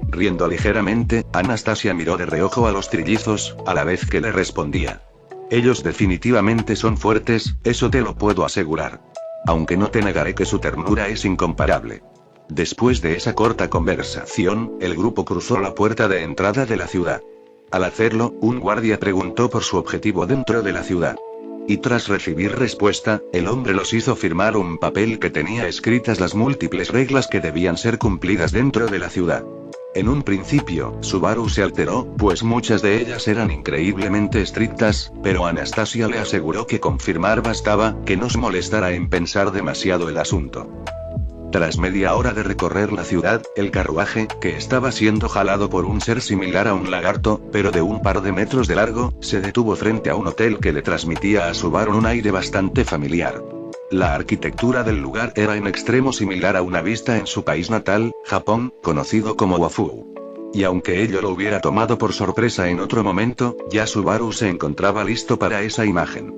Riendo ligeramente, Anastasia miró de reojo a los trillizos, a la vez que le respondía. Ellos definitivamente son fuertes, eso te lo puedo asegurar. Aunque no te negaré que su ternura es incomparable. Después de esa corta conversación, el grupo cruzó la puerta de entrada de la ciudad. Al hacerlo, un guardia preguntó por su objetivo dentro de la ciudad. Y tras recibir respuesta, el hombre los hizo firmar un papel que tenía escritas las múltiples reglas que debían ser cumplidas dentro de la ciudad. En un principio, Subaru se alteró, pues muchas de ellas eran increíblemente estrictas, pero Anastasia le aseguró que con firmar bastaba, que no se molestara en pensar demasiado el asunto. Tras media hora de recorrer la ciudad, el carruaje, que estaba siendo jalado por un ser similar a un lagarto, pero de un par de metros de largo, se detuvo frente a un hotel que le transmitía a Subaru un aire bastante familiar. La arquitectura del lugar era en extremo similar a una vista en su país natal, Japón, conocido como Wafuu. Y aunque ello lo hubiera tomado por sorpresa en otro momento, ya Subaru se encontraba listo para esa imagen.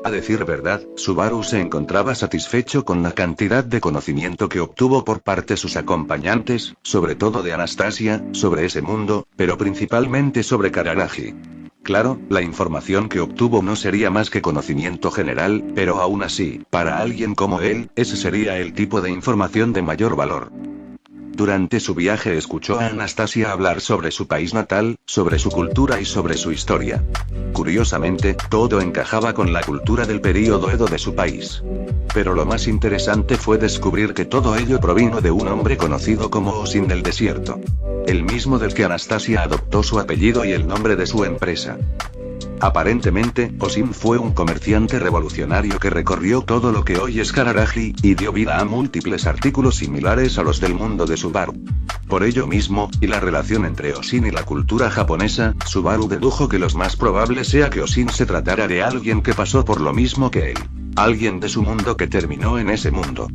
A decir verdad, Subaru se encontraba satisfecho con la cantidad de conocimiento que obtuvo por parte de sus acompañantes, sobre todo de Anastasia, sobre ese mundo, pero principalmente sobre Kararagi. Claro, la información que obtuvo no sería más que conocimiento general, pero aún así, para alguien como él, ese sería el tipo de información de mayor valor. Durante su viaje escuchó a Anastasia hablar sobre su país natal, sobre su cultura y sobre su historia. Curiosamente, todo encajaba con la cultura del período Edo de su país. Pero lo más interesante fue descubrir que todo ello provino de un hombre conocido como Osin del desierto. El mismo del que Anastasia adoptó su apellido y el nombre de su empresa. Aparentemente, Osin fue un comerciante revolucionario que recorrió todo lo que hoy es Kararagi, y dio vida a múltiples artículos similares a los del mundo de Subaru. Por ello mismo, y la relación entre Osin y la cultura japonesa, Subaru dedujo que lo más probable sea que Osin se tratara de alguien que pasó por lo mismo que él. Alguien de su mundo que terminó en ese mundo.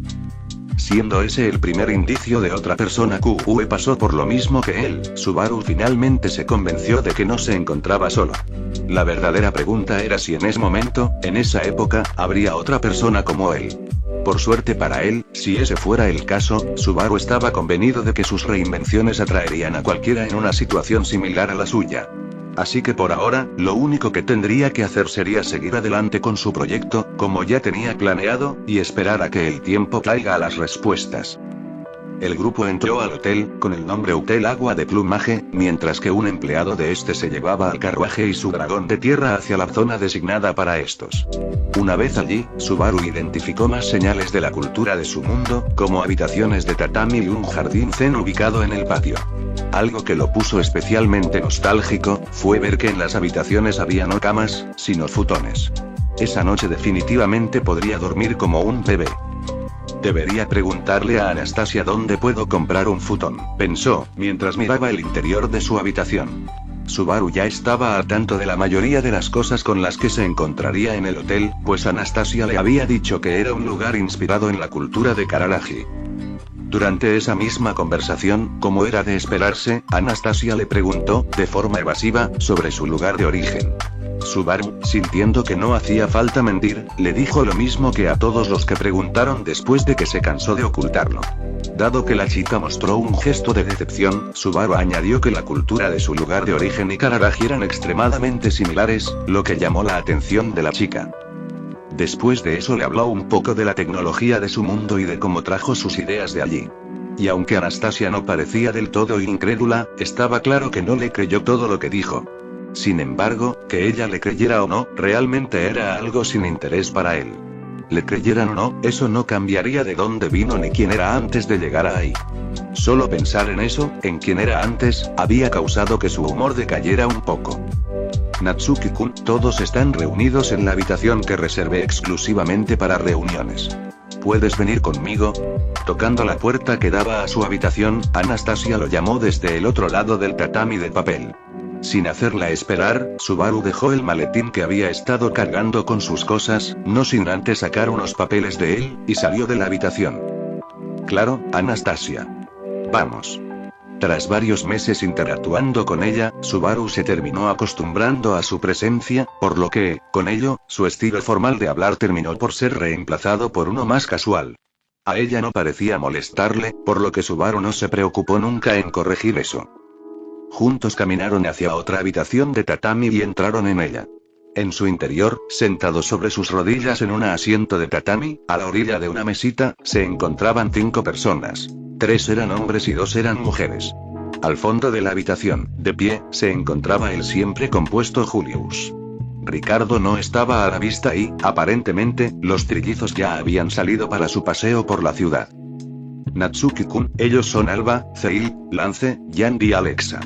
Siendo ese el primer indicio de otra persona que pasó por lo mismo que él, Subaru finalmente se convenció de que no se encontraba solo. La verdadera pregunta era si en ese momento, en esa época, habría otra persona como él. Por suerte para él, si ese fuera el caso, Subaru estaba convencido de que sus reinvenciones atraerían a cualquiera en una situación similar a la suya. Así que por ahora, lo único que tendría que hacer sería seguir adelante con su proyecto, como ya tenía planeado, y esperar a que el tiempo traiga las respuestas. El grupo entró al hotel, con el nombre Hotel Agua de Plumaje, mientras que un empleado de este se llevaba al carruaje y su dragón de tierra hacia la zona designada para estos. Una vez allí, Subaru identificó más señales de la cultura de su mundo, como habitaciones de tatami y un jardín zen ubicado en el patio. Algo que lo puso especialmente nostálgico, fue ver que en las habitaciones había no camas, sino futones. Esa noche definitivamente podría dormir como un bebé. Debería preguntarle a Anastasia dónde puedo comprar un futón, pensó, mientras miraba el interior de su habitación. Subaru ya estaba al tanto de la mayoría de las cosas con las que se encontraría en el hotel, pues Anastasia le había dicho que era un lugar inspirado en la cultura de Kararagi. Durante esa misma conversación, como era de esperarse, Anastasia le preguntó, de forma evasiva, sobre su lugar de origen. Subaru, sintiendo que no hacía falta mentir, le dijo lo mismo que a todos los que preguntaron después de que se cansó de ocultarlo. Dado que la chica mostró un gesto de decepción, Subaru añadió que la cultura de su lugar de origen y Kararagi eran extremadamente similares, lo que llamó la atención de la chica. Después de eso le habló un poco de la tecnología de su mundo y de cómo trajo sus ideas de allí. Y aunque Anastasia no parecía del todo incrédula, estaba claro que no le creyó todo lo que dijo. Sin embargo, que ella le creyera o no, realmente era algo sin interés para él. Le creyeran o no, eso no cambiaría de dónde vino ni quién era antes de llegar ahí. Solo pensar en eso, en quién era antes, había causado que su humor decayera un poco. Natsuki-kun, todos están reunidos en la habitación que reservé exclusivamente para reuniones. ¿Puedes venir conmigo? Tocando la puerta que daba a su habitación, Anastasia lo llamó desde el otro lado del tatami de papel. Sin hacerla esperar, Subaru dejó el maletín que había estado cargando con sus cosas, no sin antes sacar unos papeles de él, y salió de la habitación. Claro, Anastasia. Vamos. Tras varios meses interactuando con ella, Subaru se terminó acostumbrando a su presencia, por lo que, con ello, su estilo formal de hablar terminó por ser reemplazado por uno más casual. A ella no parecía molestarle, por lo que Subaru no se preocupó nunca en corregir eso. Juntos caminaron hacia otra habitación de tatami y entraron en ella. En su interior, sentado sobre sus rodillas en un asiento de tatami, a la orilla de una mesita, se encontraban 5 personas. 3 eran hombres y 2 eran mujeres. Al fondo de la habitación, de pie, se encontraba el siempre compuesto Julius. Ricardo no estaba a la vista y, aparentemente, los trillizos ya habían salido para su paseo por la ciudad. Natsuki-kun, ellos son Alba, Zeil, Lance, Yandy y Alexa.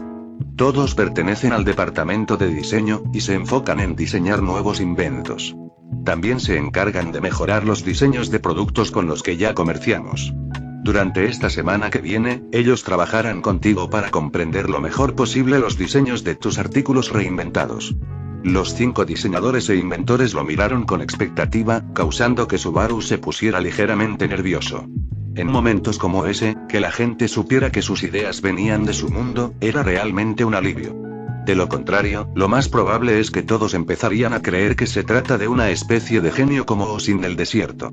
Todos pertenecen al departamento de diseño, y se enfocan en diseñar nuevos inventos. También se encargan de mejorar los diseños de productos con los que ya comerciamos. Durante esta semana que viene, ellos trabajarán contigo para comprender lo mejor posible los diseños de tus artículos reinventados. Los 5 diseñadores e inventores lo miraron con expectativa, causando que Subaru se pusiera ligeramente nervioso. En momentos como ese, que la gente supiera que sus ideas venían de su mundo, era realmente un alivio. De lo contrario, lo más probable es que todos empezarían a creer que se trata de una especie de genio como Osin del desierto.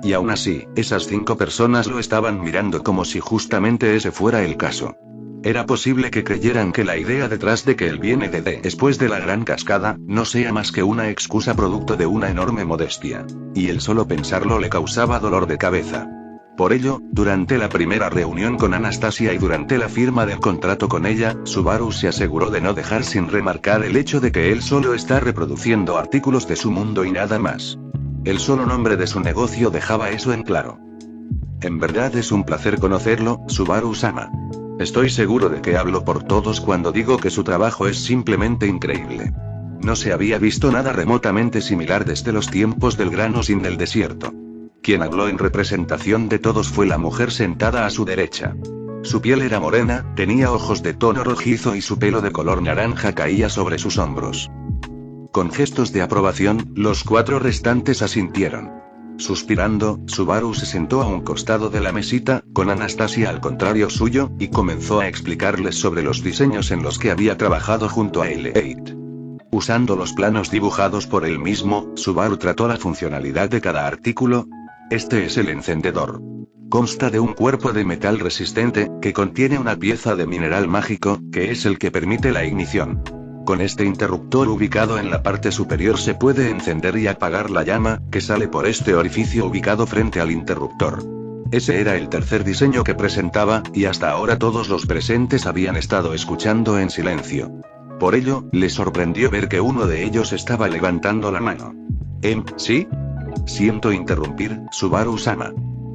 Y aún así, esas 5 personas lo estaban mirando como si justamente ese fuera el caso. Era posible que creyeran que la idea detrás de que él viene de después de la gran cascada, no sea más que una excusa producto de una enorme modestia. Y el solo pensarlo le causaba dolor de cabeza. Por ello, durante la primera reunión con Anastasia y durante la firma del contrato con ella, Subaru se aseguró de no dejar sin remarcar el hecho de que él solo está reproduciendo artículos de su mundo y nada más. El solo nombre de su negocio dejaba eso en claro. En verdad es un placer conocerlo, Subaru-sama. Estoy seguro de que hablo por todos cuando digo que su trabajo es simplemente increíble. No se había visto nada remotamente similar desde los tiempos del gran Osin del desierto. Quien habló en representación de todos fue la mujer sentada a su derecha. Su piel era morena, tenía ojos de tono rojizo y su pelo de color naranja caía sobre sus hombros. Con gestos de aprobación, los 4 restantes asintieron. Suspirando, Subaru se sentó a un costado de la mesita, con Anastasia al contrario suyo, y comenzó a explicarles sobre los diseños en los que había trabajado junto a L8. Usando los planos dibujados por él mismo, Subaru trató la funcionalidad de cada artículo. Este es el encendedor. Consta de un cuerpo de metal resistente, que contiene una pieza de mineral mágico, que es el que permite la ignición. Con este interruptor ubicado en la parte superior se puede encender y apagar la llama, que sale por este orificio ubicado frente al interruptor. Ese era el tercer diseño que presentaba, y hasta ahora todos los presentes habían estado escuchando en silencio. Por ello, le sorprendió ver que uno de ellos estaba levantando la mano. ¿Sí? Siento interrumpir, Subaru-sama.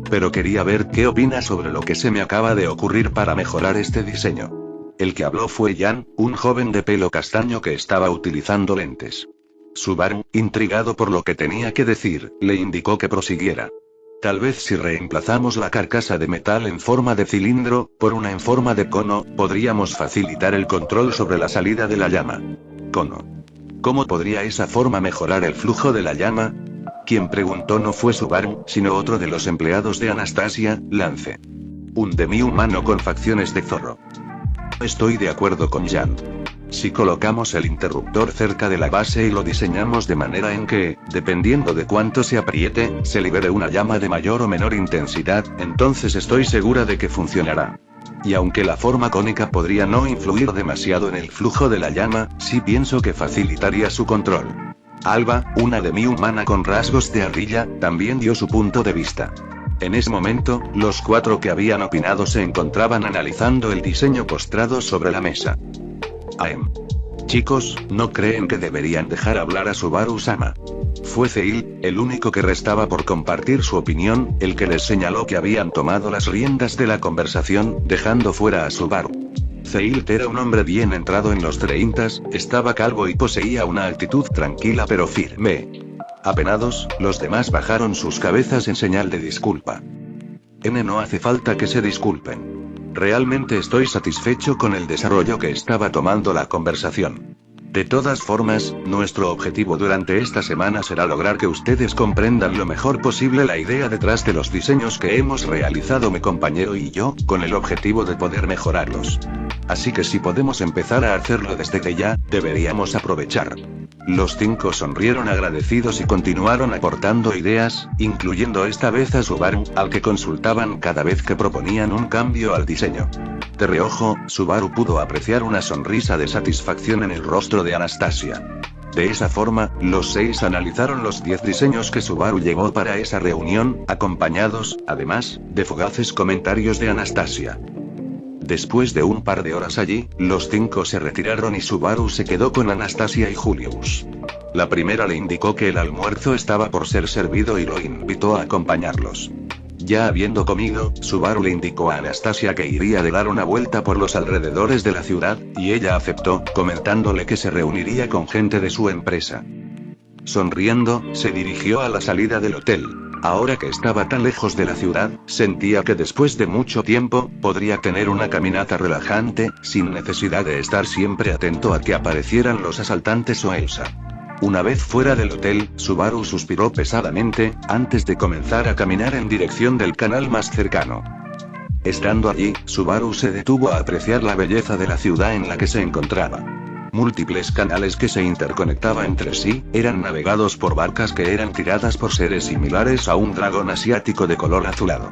Pero quería ver qué opina sobre lo que se me acaba de ocurrir para mejorar este diseño. El que habló fue Jan, un joven de pelo castaño que estaba utilizando lentes. Subaru, intrigado por lo que tenía que decir, le indicó que prosiguiera. Tal vez si reemplazamos la carcasa de metal en forma de cilindro, por una en forma de cono, podríamos facilitar el control sobre la salida de la llama. Cono. ¿Cómo podría esa forma mejorar el flujo de la llama? Quien preguntó no fue Subaru, sino otro de los empleados de Anastasia, Lance. Un demi-humano con facciones de zorro. Estoy de acuerdo con Jan. Si colocamos el interruptor cerca de la base y lo diseñamos de manera en que, dependiendo de cuánto se apriete, se libere una llama de mayor o menor intensidad, entonces estoy segura de que funcionará. Y aunque la forma cónica podría no influir demasiado en el flujo de la llama, sí pienso que facilitaría su control. Alba, una demi-humana con rasgos de ardilla, también dio su punto de vista. En ese momento, los 4 que habían opinado se encontraban analizando el diseño postrado sobre la mesa. Chicos, ¿no creen que deberían dejar hablar a Subaru-sama? Fue Zeil, el único que restaba por compartir su opinión, el que les señaló que habían tomado las riendas de la conversación, dejando fuera a Subaru. Zeil era un hombre bien entrado en los 30, estaba calvo y poseía una actitud tranquila pero firme. Apenados, los demás bajaron sus cabezas en señal de disculpa. No hace falta que se disculpen. Realmente estoy satisfecho con el desarrollo que estaba tomando la conversación. De todas formas, nuestro objetivo durante esta semana será lograr que ustedes comprendan lo mejor posible la idea detrás de los diseños que hemos realizado mi compañero y yo, con el objetivo de poder mejorarlos. Así que si podemos empezar a hacerlo desde que ya, deberíamos aprovechar. Los 5 sonrieron agradecidos y continuaron aportando ideas, incluyendo esta vez a Subaru, al que consultaban cada vez que proponían un cambio al diseño. De reojo, Subaru pudo apreciar una sonrisa de satisfacción en el rostro de Anastasia. De esa forma, los 6 analizaron los 10 diseños que Subaru llevó para esa reunión, acompañados, además, de fugaces comentarios de Anastasia. Después de un par de horas allí, los 5 se retiraron y Subaru se quedó con Anastasia y Julius. La primera le indicó que el almuerzo estaba por ser servido y lo invitó a acompañarlos. Ya habiendo comido, Subaru le indicó a Anastasia que iría de dar una vuelta por los alrededores de la ciudad, y ella aceptó, comentándole que se reuniría con gente de su empresa. Sonriendo, se dirigió a la salida del hotel. Ahora que estaba tan lejos de la ciudad, sentía que después de mucho tiempo, podría tener una caminata relajante, sin necesidad de estar siempre atento a que aparecieran los asaltantes o Elsa. Una vez fuera del hotel, Subaru suspiró pesadamente, antes de comenzar a caminar en dirección del canal más cercano. Estando allí, Subaru se detuvo a apreciar la belleza de la ciudad en la que se encontraba. Múltiples canales que se interconectaban entre sí, eran navegados por barcas que eran tiradas por seres similares a un dragón asiático de color azulado.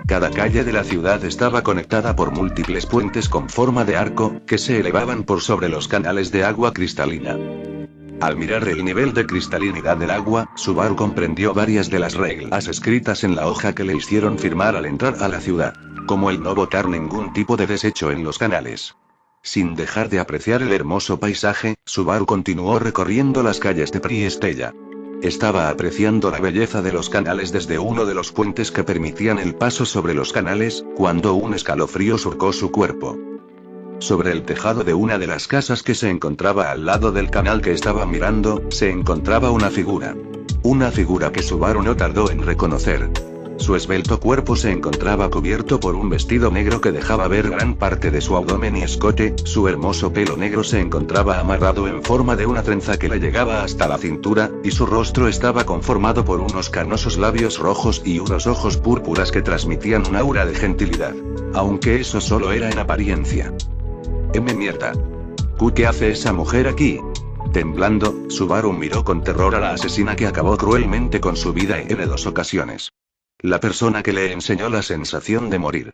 Cada calle de la ciudad estaba conectada por múltiples puentes con forma de arco, que se elevaban por sobre los canales de agua cristalina. Al mirar el nivel de cristalinidad del agua, Subaru comprendió varias de las reglas escritas en la hoja que le hicieron firmar al entrar a la ciudad, como el no botar ningún tipo de desecho en los canales. Sin dejar de apreciar el hermoso paisaje, Subaru continuó recorriendo las calles de Priestella. Estaba apreciando la belleza de los canales desde uno de los puentes que permitían el paso sobre los canales, cuando un escalofrío surcó su cuerpo. Sobre el tejado de una de las casas que se encontraba al lado del canal que estaba mirando, se encontraba una figura. Una figura que Subaru no tardó en reconocer. Su esbelto cuerpo se encontraba cubierto por un vestido negro que dejaba ver gran parte de su abdomen y escote, su hermoso pelo negro se encontraba amarrado en forma de una trenza que le llegaba hasta la cintura, y su rostro estaba conformado por unos canosos labios rojos y unos ojos púrpuras que transmitían un aura de gentilidad. Aunque eso solo era en apariencia. Mierda. ¿Qué hace esa mujer aquí? Temblando, Subaru miró con terror a la asesina que acabó cruelmente con su vida en 2 ocasiones. La persona que le enseñó la sensación de morir.